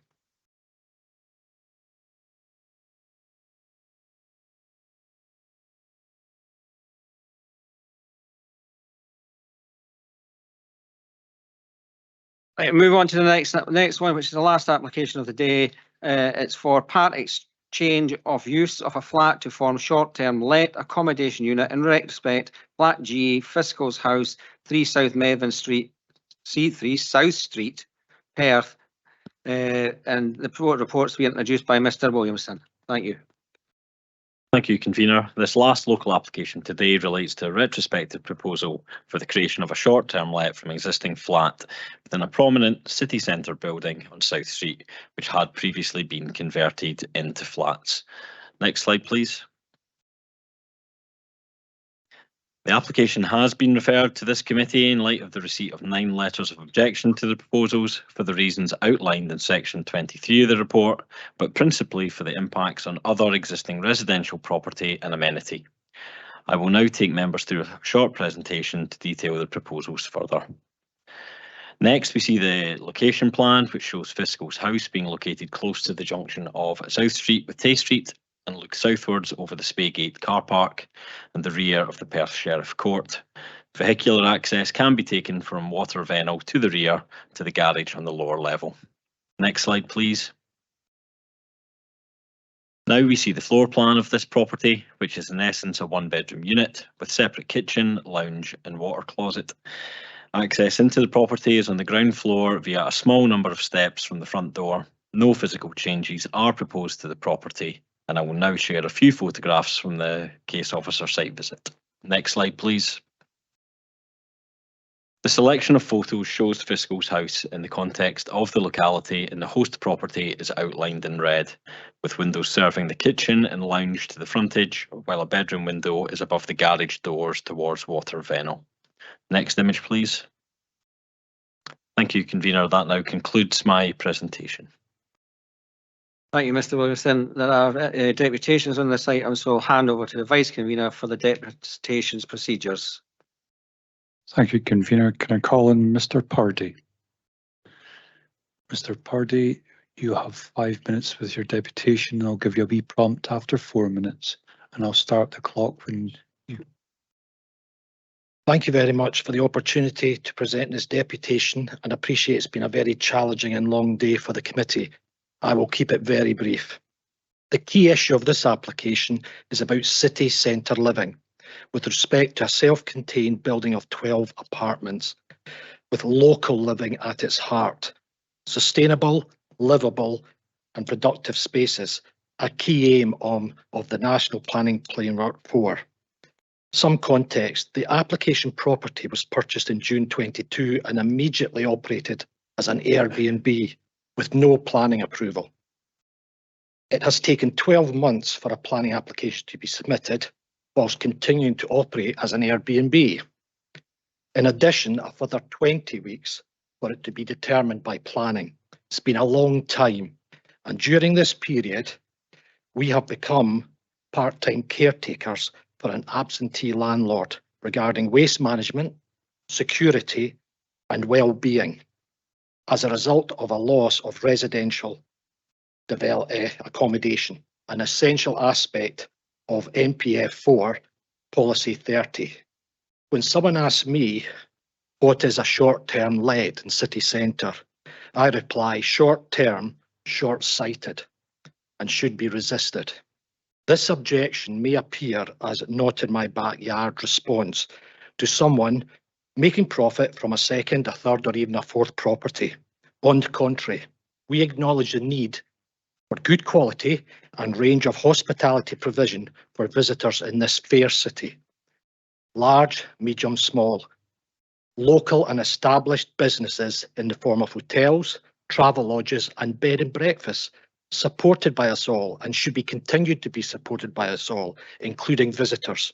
Right, move on to the next one, which is the last application of the day. It's for part exchange of use of a flat to form short-term let accommodation unit in respect Flat G, Fiscal's House, 3 South Medvin Street, C3 South Street, Perth, and the reports to be introduced by Mr. Williamson. Thank you. Thank you, convener. This last local application today relates to a retrospective proposal for the creation of a short-term let from existing flat within a prominent city centre building on South Street, which had previously been converted into flats. Next slide, please. The application has been referred to this committee in light of the receipt of 9 letters of objection to the proposals for the reasons outlined in section 23 of the report, but principally for the impacts on other existing residential property and amenity. I will now take members through a short presentation to detail the proposals further. Next, we see the location plan, which shows Fiscal's house being located close to the junction of South Street with Tay Street, and look southwards over the Spaygate car park and the rear of the Perth Sheriff Court. Vehicular access can be taken from Water Vennel to the rear to the garage on the lower level. Next slide, please. Now we see the floor plan of this property, which is in essence a 1-bedroom unit with separate kitchen, lounge and water closet. Access into the property is on the ground floor via a small number of steps from the front door. No physical changes are proposed to the property, and I will now share a few photographs from the case officer site visit. Next slide, please. The selection of photos shows Fiscal's house in the context of the locality, and the host property is outlined in red, with windows serving the kitchen and lounge to the frontage, while a bedroom window is above the garage doors towards Water Vennel. Next image, please. Thank you, convener. That now concludes my presentation. Thank you, Mr. Williamson. There are deputations on this item, so I'll hand over to the Vice Convener for the deputations procedures. Thank you, convener. Can I call in Mr. Pardee? Mr. Pardee, you have 5 minutes with your deputation. I'll give you a wee prompt after 4 minutes, and I'll start the clock when you... Thank you very much for the opportunity to present this deputation, and appreciate it's been a very challenging and long day for the committee. I will keep it very brief. The key issue of this application is about city centre living, with respect to a self-contained building of 12 apartments, with local living at its heart. Sustainable, livable and productive spaces, a key aim of the National Planning Framework 4. Some context, the application property was purchased in June 22 and immediately operated as an Airbnb with no planning approval. It has taken 12 months for a planning application to be submitted, whilst continuing to operate as an Airbnb. In addition, a further 20 weeks for it to be determined by planning. It's been a long time, and during this period, we have become part-time caretakers for an absentee landlord regarding waste management, security, and well-being as a result of a loss of residential accommodation, an essential aspect of NPF 4 Policy 30. When someone asks me what is a short-term let in city centre, I reply short-term, short-sighted, and should be resisted. This objection may appear as not in my backyard response to someone making profit from a second, a third, or even a fourth property. On the contrary, we acknowledge the need for good quality and range of hospitality provision for visitors in this fair city. Large, medium, small, local and established businesses in the form of hotels, travel lodges and bed and breakfasts, supported by us all and should be continued to be supported by us all, including visitors,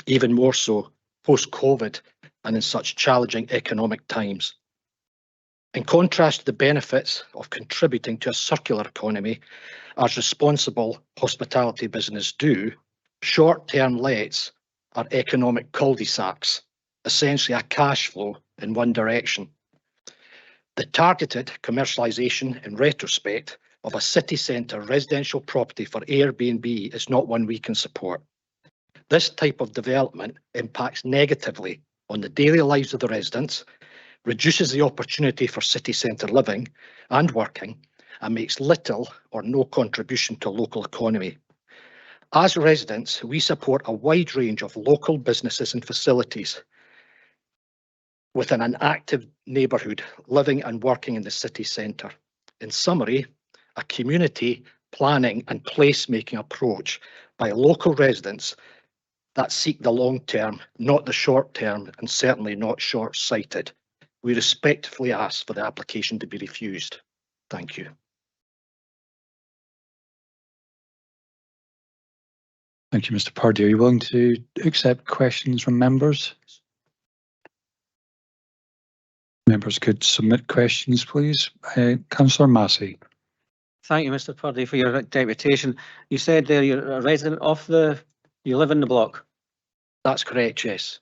even more so post-COVID and in such challenging economic times. In contrast to the benefits of contributing to a circular economy, as responsible hospitality business do, short-term lets are economic cul-de-sacs, essentially a cash flow in one direction. The targeted commercialisation in retrospect of a city centre residential property for Airbnb is not one we can support. This type of development impacts negatively on the daily lives of the residents, reduces the opportunity for city centre living and working, and makes little or no contribution to local economy. As residents, we support a wide range of local businesses and facilities within an active neighbourhood living and working in the city centre. In summary, a community planning and placemaking approach by local residents that seek the long term, not the short term, and certainly not short-sighted. We respectfully ask for the application to be refused. Thank you. Thank you, Mr. Purdy. Are you willing to accept questions from members? Members could submit questions, please. Councillor Massey. Thank you, Mr. Purdy, for your deputation. You said there you're a resident of you live in the block. That's correct, yes.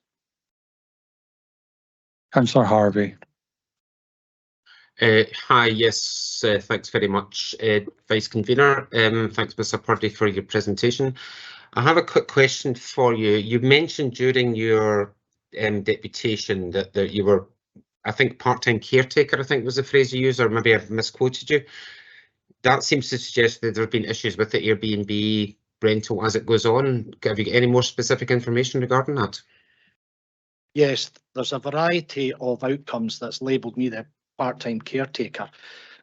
Councillor Harvey. Hi, yes, thanks very much, Vice Convener. Thanks, Mr. Purdy, for your presentation. I have a quick question for you. You mentioned during your deputation that you were, I think, part-time caretaker, I think was the phrase you used, or maybe I've misquoted you. That seems to suggest that there have been issues with the Airbnb rental as it goes on. Have you got any more specific information regarding that? Yes, there's a variety of outcomes that's labelled me the part-time caretaker.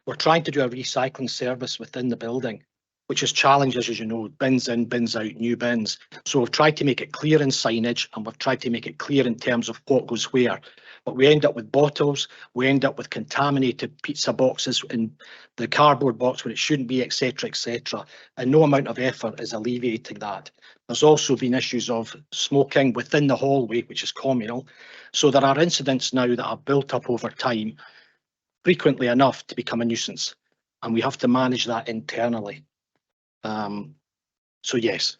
We're trying to do a recycling service within the building, which has challenges, as you know, bins in, bins out, new bins. So we've tried to make it clear in signage, and we've tried to make it clear in terms of what goes where. But we end up with bottles, we end up with contaminated pizza boxes in the cardboard box when it shouldn't be, etc., etc. And no amount of effort is alleviating that. There's also been issues of smoking within the hallway, which is communal. So there are incidents now that are built up over time, frequently enough to become a nuisance. And we have to manage that internally. So yes,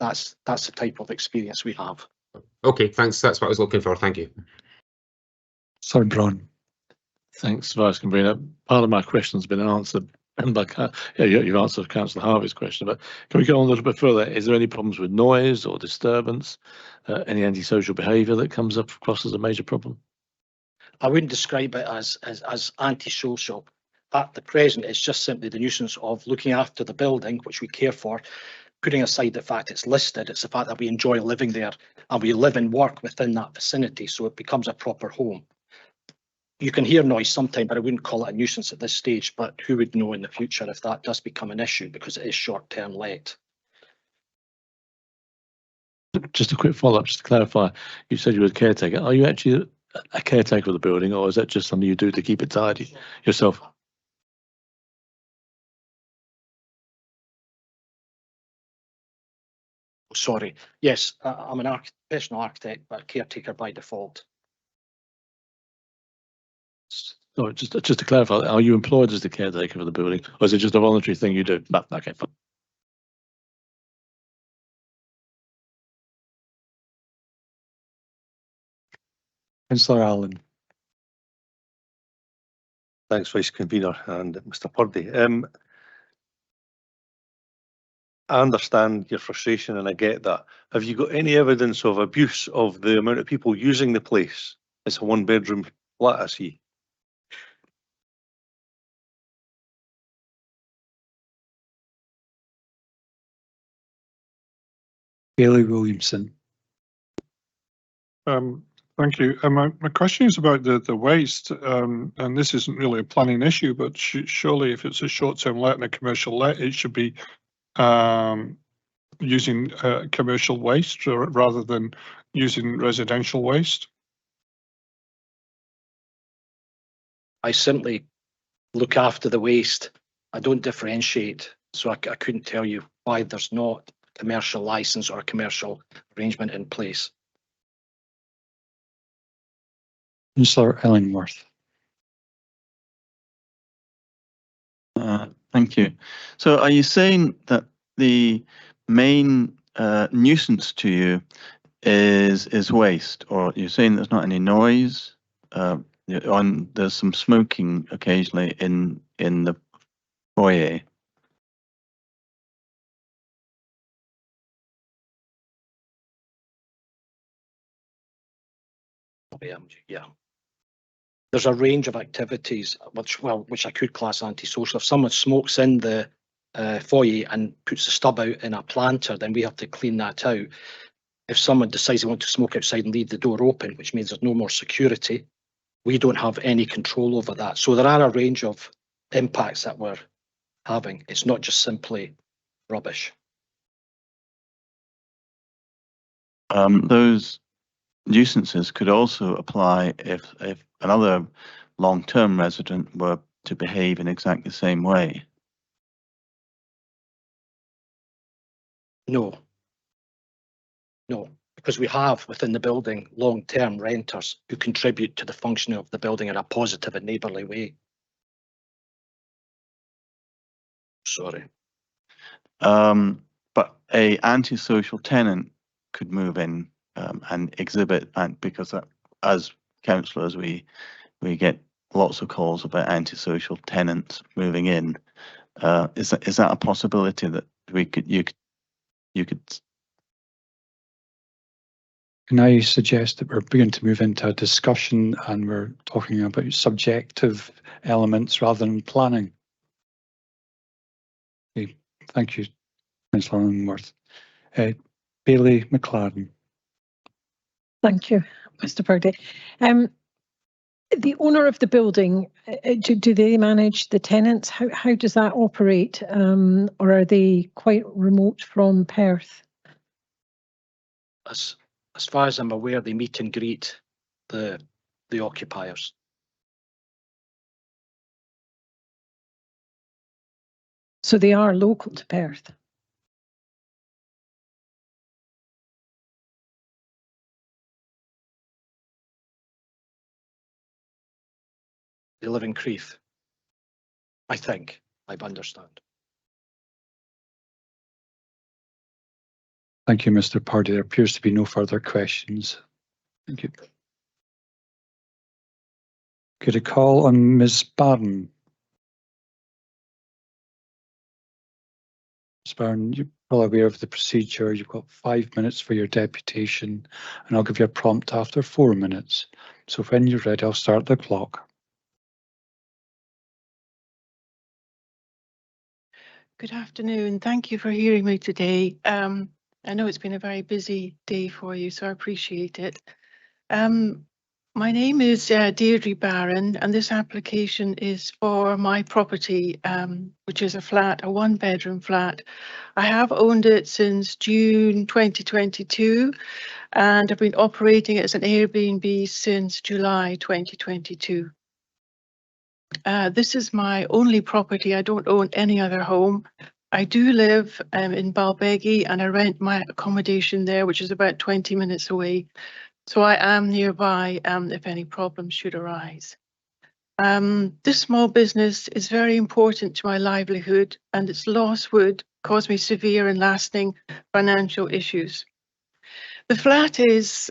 that's the type of experience we have. Okay, thanks. That's what I was looking for. Thank you. Sorry, Bron. Thanks, Vice Convener. Part of my question's been answered. You've answered Councillor Harvey's question, but can we go on a little bit further? Is there any problems with noise or disturbance? Any antisocial behaviour that comes up across as a major problem? I wouldn't describe it as antisocial. At the present, it's just simply the nuisance of looking after the building, which we care for, putting aside the fact it's listed. It's the fact that we enjoy living there and we live and work within that vicinity, so it becomes a proper home. You can hear noise sometimes, but I wouldn't call it a nuisance at this stage, but who would know in the future if that does become an issue, because it is short-term let. Just a quick follow-up, just to clarify, you said you were a caretaker. Are you actually a caretaker of the building, or is that just something you do to keep it tidy yourself? Sorry. Yes, I'm an professional architect, but caretaker by default. So just to clarify, are you employed as the caretaker of the building, or is it just a voluntary thing you do? No, okay, fine. Councillor Allen. Thanks, Vice Convener and Mr. Purdy. I understand your frustration and I get that. Have you got any evidence of abuse of the amount of people using the place? It's a one-bedroom flat, I see. Bailey Williamson. Thank you. My question is about the waste, and this isn't really a planning issue, but surely if it's a short-term let and a commercial let, it should be using commercial waste rather than using residential waste. I simply look after the waste. I don't differentiate, so I couldn't tell you why there's not a commercial license or a commercial arrangement in place. Councillor Ellingworth. Thank you. So are you saying that the main nuisance to you is waste, or you're saying there's not any noise? There's some smoking occasionally in the foyer. Yeah. There's a range of activities which I could class antisocial. If someone smokes in the foyer and puts the stub out in a planter, then we have to clean that out. If someone decides they want to smoke outside and leave the door open, which means there's no more security, we don't have any control over that. So there are a range of impacts that we're having. It's not just simply rubbish. Those nuisances could also apply if another long-term resident were to behave in exactly the same way. No. No, because we have within the building long-term renters who contribute to the functioning of the building in a positive and neighbourly way. Sorry. But a antisocial tenant could move in and exhibit, and because as councillors we get lots of calls about antisocial tenants moving in. Is that a possibility that you could? Can I suggest that we're beginning to move into a discussion and we're talking about subjective elements rather than planning? Okay, thank you, Councillor Longworth. Bailey McLaren. Thank you, Mr. Purdy. The owner of the building, do they manage the tenants? How does that operate? Or are they quite remote from Perth? As far as I'm aware, they meet and greet the occupiers. So they are local to Perth? They live in Crieff, I think, I understand. Thank you, Mr. Purdy. There appears to be no further questions. Thank you. Could I call on Ms. Barron? Ms. Barron, you're well aware of the procedure. You've got 5 minutes for your deputation, and I'll give you a prompt after 4 minutes. So when you're ready, I'll start the clock. Good afternoon. Thank you for hearing me today. I know it's been a very busy day for you, so I appreciate it. My name is Deirdre Barron, and this application is for my property, which is a flat, a one-bedroom flat. I have owned it since June 2022, and I've been operating it as an Airbnb since July 2022. This is my only property. I don't own any other home. I do live in Balbeggie, and I rent my accommodation there, which is about 20 minutes away. So I am nearby if any problems should arise. This small business is very important to my livelihood, and its loss would cause me severe and lasting financial issues. The flat is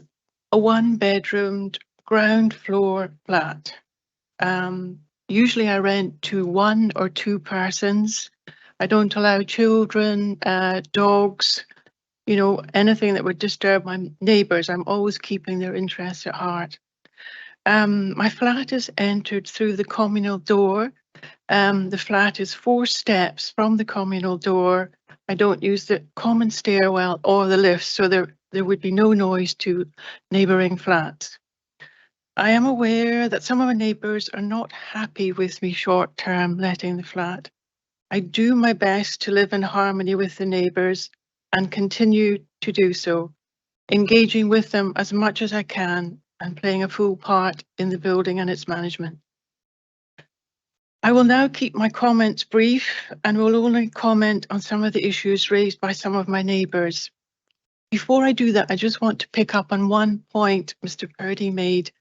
a one-bedroomed ground floor flat. Usually I rent to 1 or 2 persons. I don't allow children, dogs, anything that would disturb my neighbours. I'm always keeping their interests at heart. My flat is entered through the communal door. The flat is 4 steps from the communal door. I don't use the common stairwell or the lift, so there would be no noise to neighbouring flats. I am aware that some of my neighbours are not happy with me short-term letting the flat. I do my best to live in harmony with the neighbours and continue to do so, engaging with them as much as I can and playing a full part in the building and its management. I will now keep my comments brief and will only comment on some of the issues raised by some of my neighbours. Before I do that, I just want to pick up on one point Mr. Purdy made.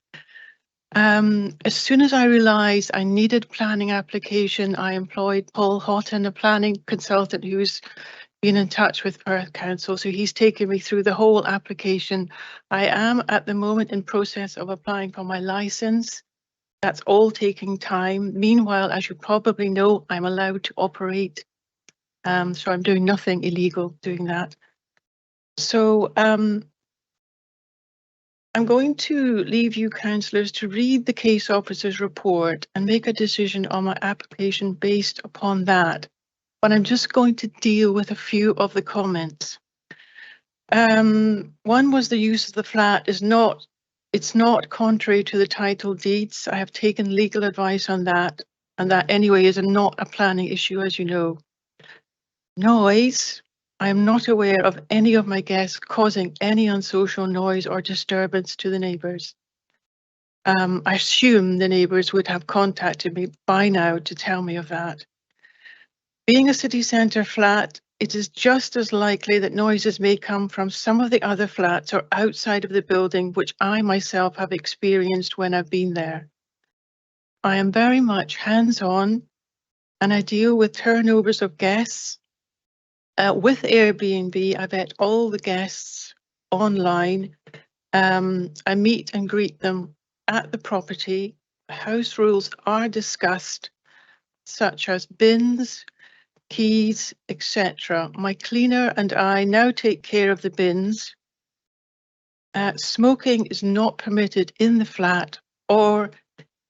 As soon as I realised I needed planning application, I employed Paul Houghton, a planning consultant who's been in touch with Perth Council. So he's taken me through the whole application. I am at the moment in process of applying for my licence. That's all taking time. Meanwhile, as you probably know, I'm allowed to operate. So I'm doing nothing illegal doing that. So I'm going to leave you councillors to read the case officer's report and make a decision on my application based upon that. But I'm just going to deal with a few of the comments. One was the use of the flat is not contrary to the title deeds. I have taken legal advice on that. and that anyway is not a planning issue, as you know. Noise. I am not aware of any of my guests causing any unsocial noise or disturbance to the neighbours. I assume the neighbours would have contacted me by now to tell me of that. Being a city centre flat, it is just as likely that noises may come from some of the other flats or outside of the building, which I myself have experienced when I've been there. I am very much hands-on and I deal with turnovers of guests. With Airbnb, I vet all the guests online. I meet and greet them at the property. House rules are discussed, such as bins, keys, etc. My cleaner and I now take care of the bins. Smoking is not permitted in the flat or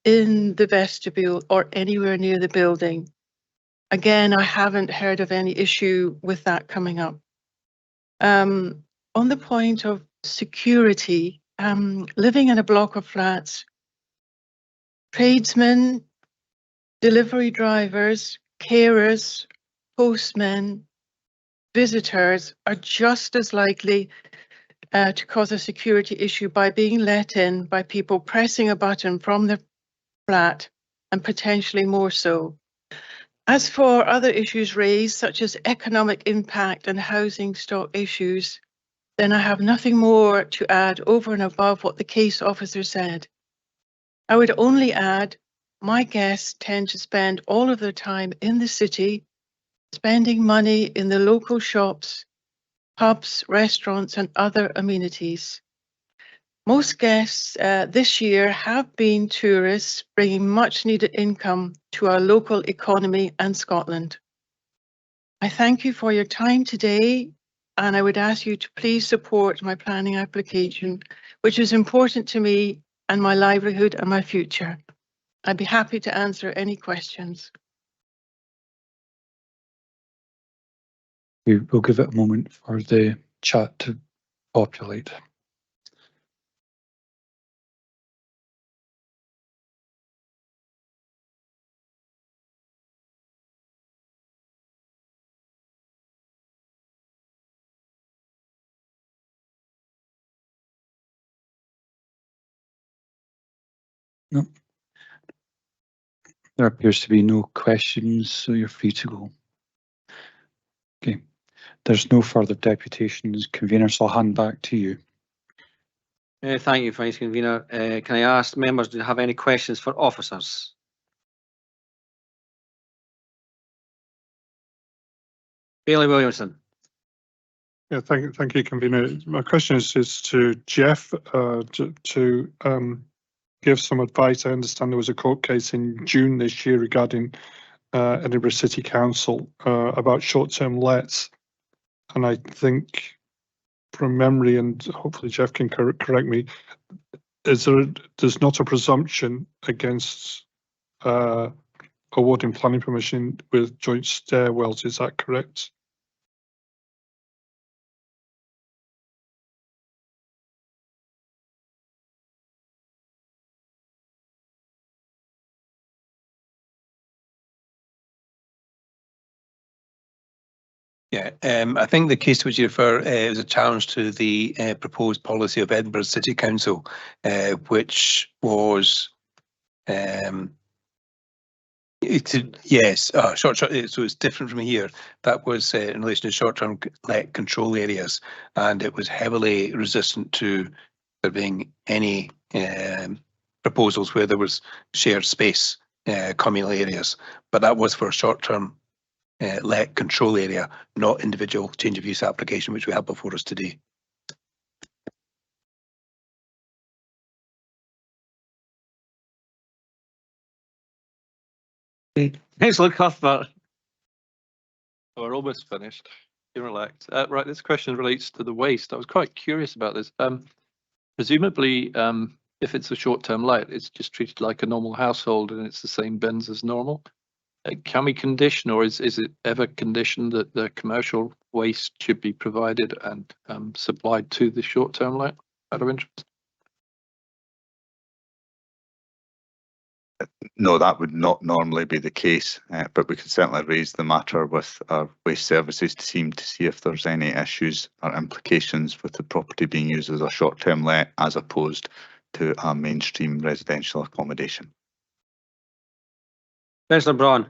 in the vestibule or anywhere near the building. Again, I haven't heard of any issue with that coming up. On the point of security, living in a block of flats, tradesmen, delivery drivers, carers, postmen, visitors are just as likely to cause a security issue by being let in by people pressing a button from the flat, and potentially more so. As for other issues raised, such as economic impact and housing stock issues, then I have nothing more to add over and above what the case officer said. I would only add, my guests tend to spend all of their time in the city, spending money in the local shops, pubs, restaurants, and other amenities. Most guests this year have been tourists, bringing much needed income to our local economy and Scotland. I thank you for your time today, and I would ask you to please support my planning application, which is important to me and my livelihood and my future. I'd be happy to answer any questions. We will give it a moment for the chat to populate. No. There appears to be no questions, so you're free to go. Okay. There's no further deputations, convener, so I'll hand back to you. Thank you, Vice Convener. Can I ask members, do you have any questions for officers? Bailey Williamson. Yeah, thank you, Convener. My question is to Jeff to give some advice. I understand there was a court case in June this year regarding Edinburgh City Council about short-term lets, and I think from memory, and hopefully Jeff can correct me, there's not a presumption against awarding planning permission with joint stairwells. Is that correct? Yeah, I think the case to which you refer is a challenge to the proposed policy of Edinburgh City Council, which was short. So it's different from here. That was in relation to short-term let control areas, and it was heavily resistant to there being any proposals where there was shared space, communal areas. But that was for a short-term let control area, not individual change of use application, which we have before us today. Councillor Cuthbert. Oh, we're almost finished. You relax. Right, this question relates to the waste. I was quite curious about this. Presumably, if it's a short-term let, it's just treated like a normal household and it's the same bins as normal. Can we condition, or is it ever conditioned that the commercial waste should be provided and supplied to the short-term let? Out of interest. No, that would not normally be the case, but we could certainly raise the matter with our waste services team to see if there's any issues or implications with the property being used as a short-term let as opposed to a mainstream residential accommodation. Councillor Braun.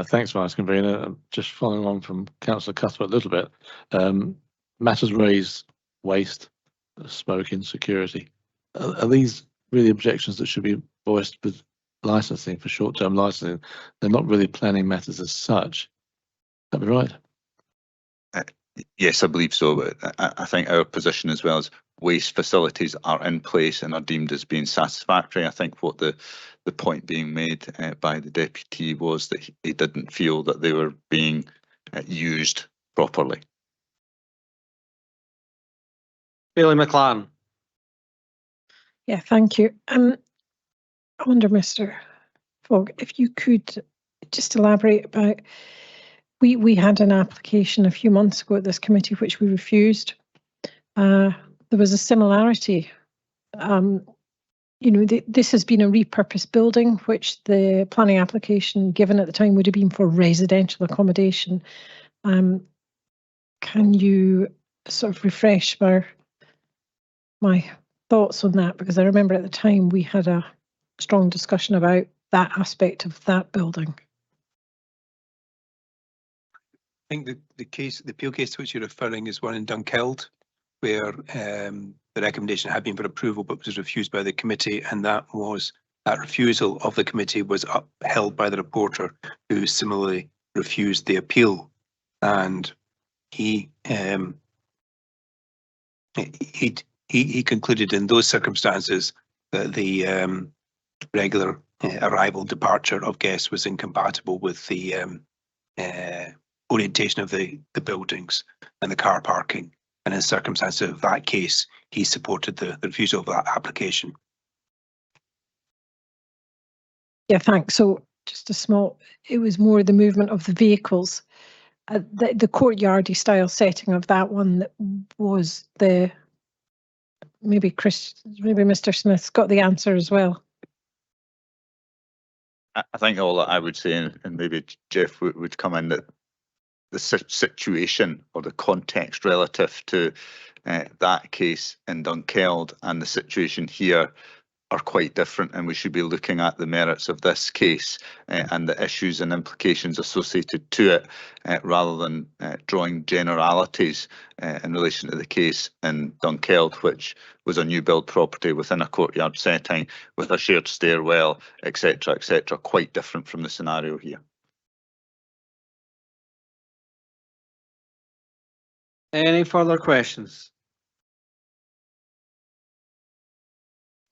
Thanks, Vice Convener. Just following on from Councillor Cuthbert a little bit, matters raised, waste, smoking, security. Are these really objections that should be voiced with licensing for short-term licensing? They're not really planning matters as such. That be right? Yes, I believe so. But I think our position as well as waste facilities are in place and are deemed as being satisfactory. I think what the point being made by the deputy was that he didn't feel that they were being used properly. Bailey McLaren. Yeah, thank you. I wonder, Mr. Fogg, if you could just elaborate about, we had an application a few months ago at this committee which we refused. There was a similarity. You know, this has been a repurposed building, which the planning application given at the time would have been for residential accommodation. Can you sort of refresh my thoughts on that? Because I remember at the time we had a strong discussion about that aspect of that building. I think the appeal case to which you're referring is one in Dunkeld, where the recommendation had been for approval but was refused by the committee, and that refusal of the committee was upheld by the reporter, who similarly refused the appeal, and he concluded in those circumstances that the regular arrival departure of guests was incompatible with the orientation of the buildings and the car parking. And in circumstances of that case, he supported the refusal of that application. Yeah, thanks. So just it was more the movement of the vehicles. The courtyardy style setting of that one that was maybe Mr. Smith's got the answer as well. I think all that I would say, and maybe Jeff would come in, that the situation or the context relative to that case in Dunkeld and the situation here are quite different, and we should be looking at the merits of this case and the issues and implications associated to it, rather than drawing generalities in relation to the case in Dunkeld, which was a new build property within a courtyard setting with a shared stairwell, etc., quite different from the scenario here. Any further questions?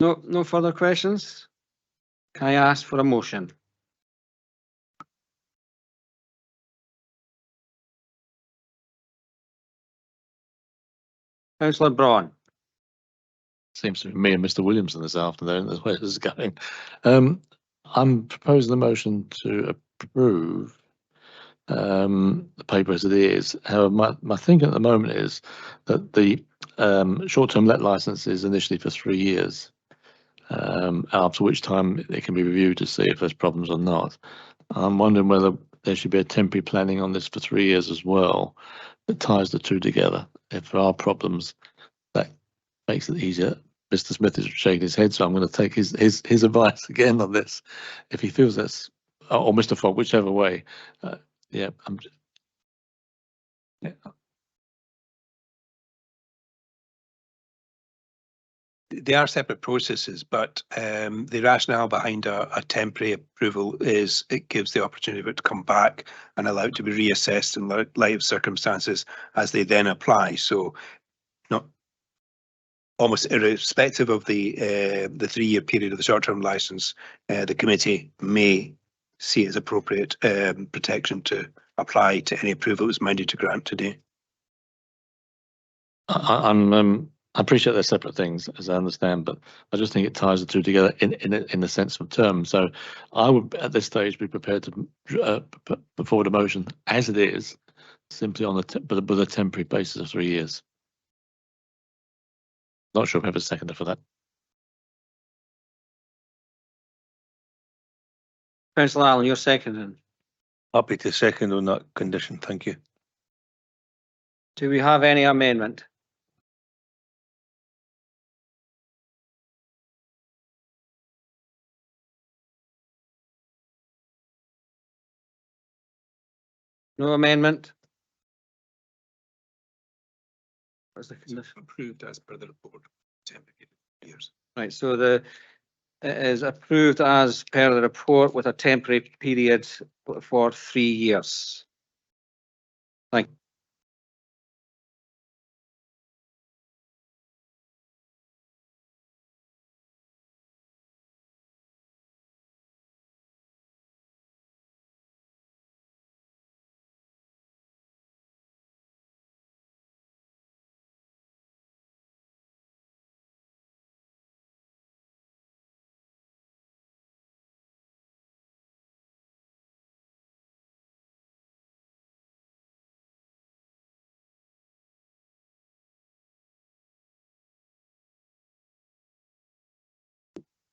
No further questions? Can I ask for a motion? Councillor Braun. Seems to be me and Mr. Williamson this afternoon. That's where this is going. I'm proposing the motion to approve the paper as it is. However, my thinking at the moment is that the short-term let license is initially for 3 years, after which time it can be reviewed to see if there's problems or not. I'm wondering whether there should be a temporary planning on this for 3 years as well that ties the two together. If there are problems, that makes it easier. Mr. Smith is shaking his head, so I'm going to take his advice again on this. If he feels that's, or Mr. Fogg, whichever way. Yeah, They are separate processes, but the rationale behind a temporary approval is it gives the opportunity for it to come back and allow it to be reassessed in light of circumstances as they then apply. So, not almost irrespective of the 3-year period of the short-term license, the committee may see it as appropriate protection to apply to any approval it was minded to grant today. I appreciate they're separate things, as I understand, but I just think it ties the two together in the sense of terms. So I would, at this stage, be prepared to put forward a motion as it is, simply on with a temporary basis of 3 years. Not sure if I have a seconder for that. Councillor Allen, you're seconding. Happy to second on that condition, thank you. Do we have any amendment? No amendment? What's the condition? Approved as per the report. 10 years. Right, so it is approved as per the report with a temporary period for 3 years. Thank you.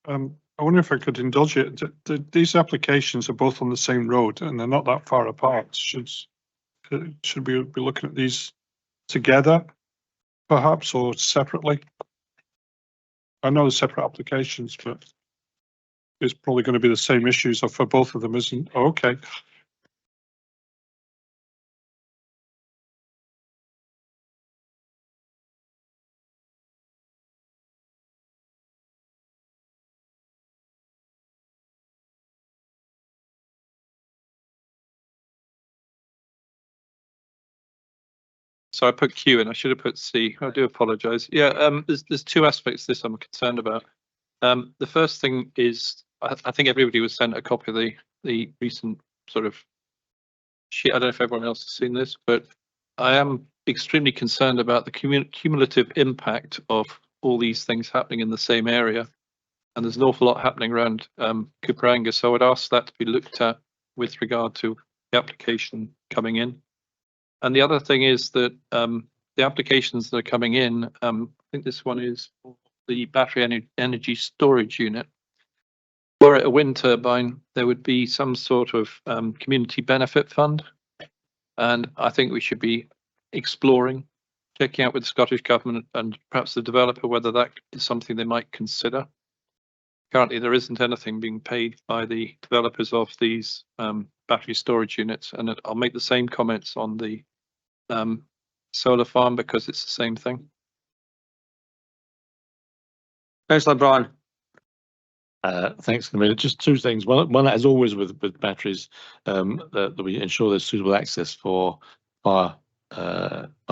I wonder if I could indulge it. These applications are both on the same road and they're not that far apart. Should we be looking at these together, perhaps, or separately? I know they're separate applications, but it's probably going to be the same issues for both of them, isn't? Oh, okay. So I put Q in, I should have put C. I do apologise. Yeah, there's two aspects to this I'm concerned about. The first thing is, I think everybody was sent a copy of the recent sort of sheet. I don't know if everyone else has seen this, but I am extremely concerned about the cumulative impact of all these things happening in the same area. And there's an awful lot happening around Cuperanga, so I would ask that to be looked at with regard to the application coming in. And the other thing is that the applications that are coming in, I think this one is for the battery energy storage unit. Were it a wind turbine, there would be some sort of community benefit fund. And I think we should be exploring, checking out with the Scottish Government and perhaps the developer whether that is something they might consider. Currently, there isn't anything being paid by the developers of these battery storage units. And I'll make the same comments on the solar farm because it's the same thing. Councillor Braun. Thanks, Camilla. Just two things. One, as always with batteries, that we ensure there's suitable access for fire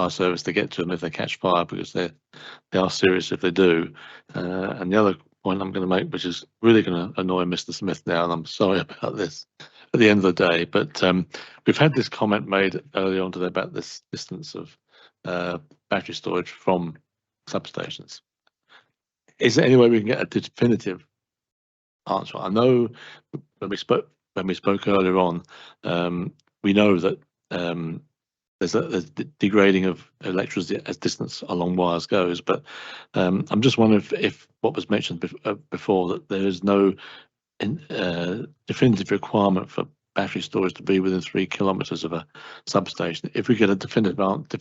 service to get to them if they catch fire, because they are serious if they do. And the other point I'm going to make, which is really going to annoy Mr. Smith now, and I'm sorry about this at the end of the day, but we've had this comment made early on today about this distance of battery storage from substations. Is there any way we can get a definitive answer? I know when we spoke earlier on, we know that there's a degrading of electricity as distance along wires goes, but I'm just wondering if what was mentioned before, that there is no definitive requirement for battery storage to be within 3 kilometres of a substation. If we get a definitive answer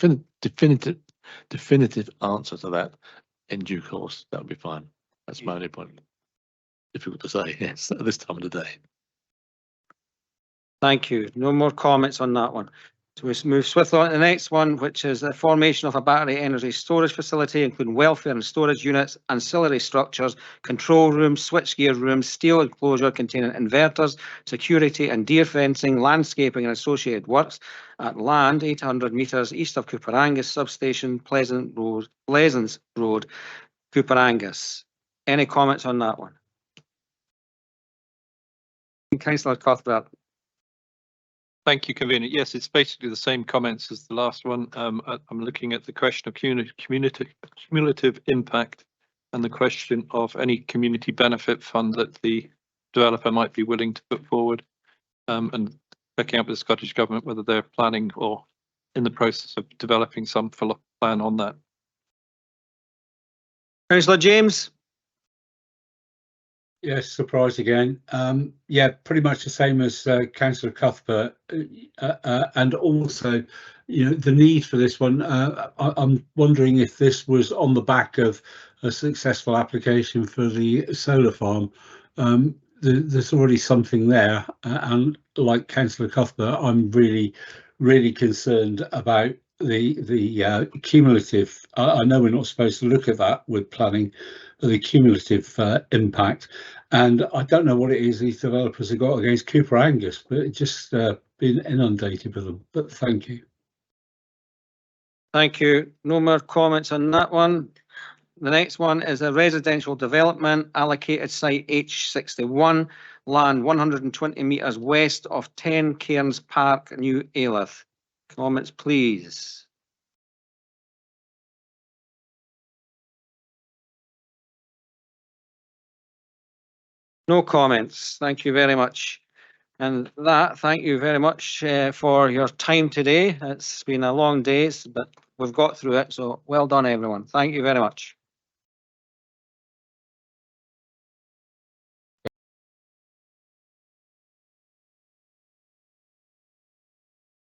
to that in due course, that would be fine. That's my only point. Difficult to say, yes, at this time of the day. Thank you. No more comments on that one. So we move swiftly on to the next one, which is the formation of a battery energy storage facility, including welfare and storage units, ancillary structures, control rooms, switchgear rooms, steel enclosure containing inverters, security and deer fencing, landscaping and associated works at land 800 metres east of Cuperangus substation, Pleasance Road, Cuperangus. Any comments on that one? Councillor Cuthbert. Thank you, Convener. Yes, it's basically the same comments as the last one. I'm looking at the question of cumulative impact and the question of any community benefit fund that the developer might be willing to put forward, and checking out with the Scottish Government whether they're planning or in the process of developing some plan on that. Councillor James. Yes, surprise again. Yeah, pretty much the same as Councillor Cuthbert, and also, the need for this one. I'm wondering if this was on the back of a successful application for the solar farm. There's already something there, and like Councillor Cuthbert, I'm really concerned about the cumulative. I know we're not supposed to look at that with planning, the cumulative impact, and I don't know what it is these developers have got against Cooper Angus, but it's just been inundated with them. But thank you. Thank you. No more comments on that one. The next one is a residential development allocated site H61, land 120 metres west of 10 Cairns Park, New Alyth. Comments, please. No comments. Thank you very much. And that, thank you very much for your time today. It's been a long day, but we've got through it. So well done, everyone. Thank you very much.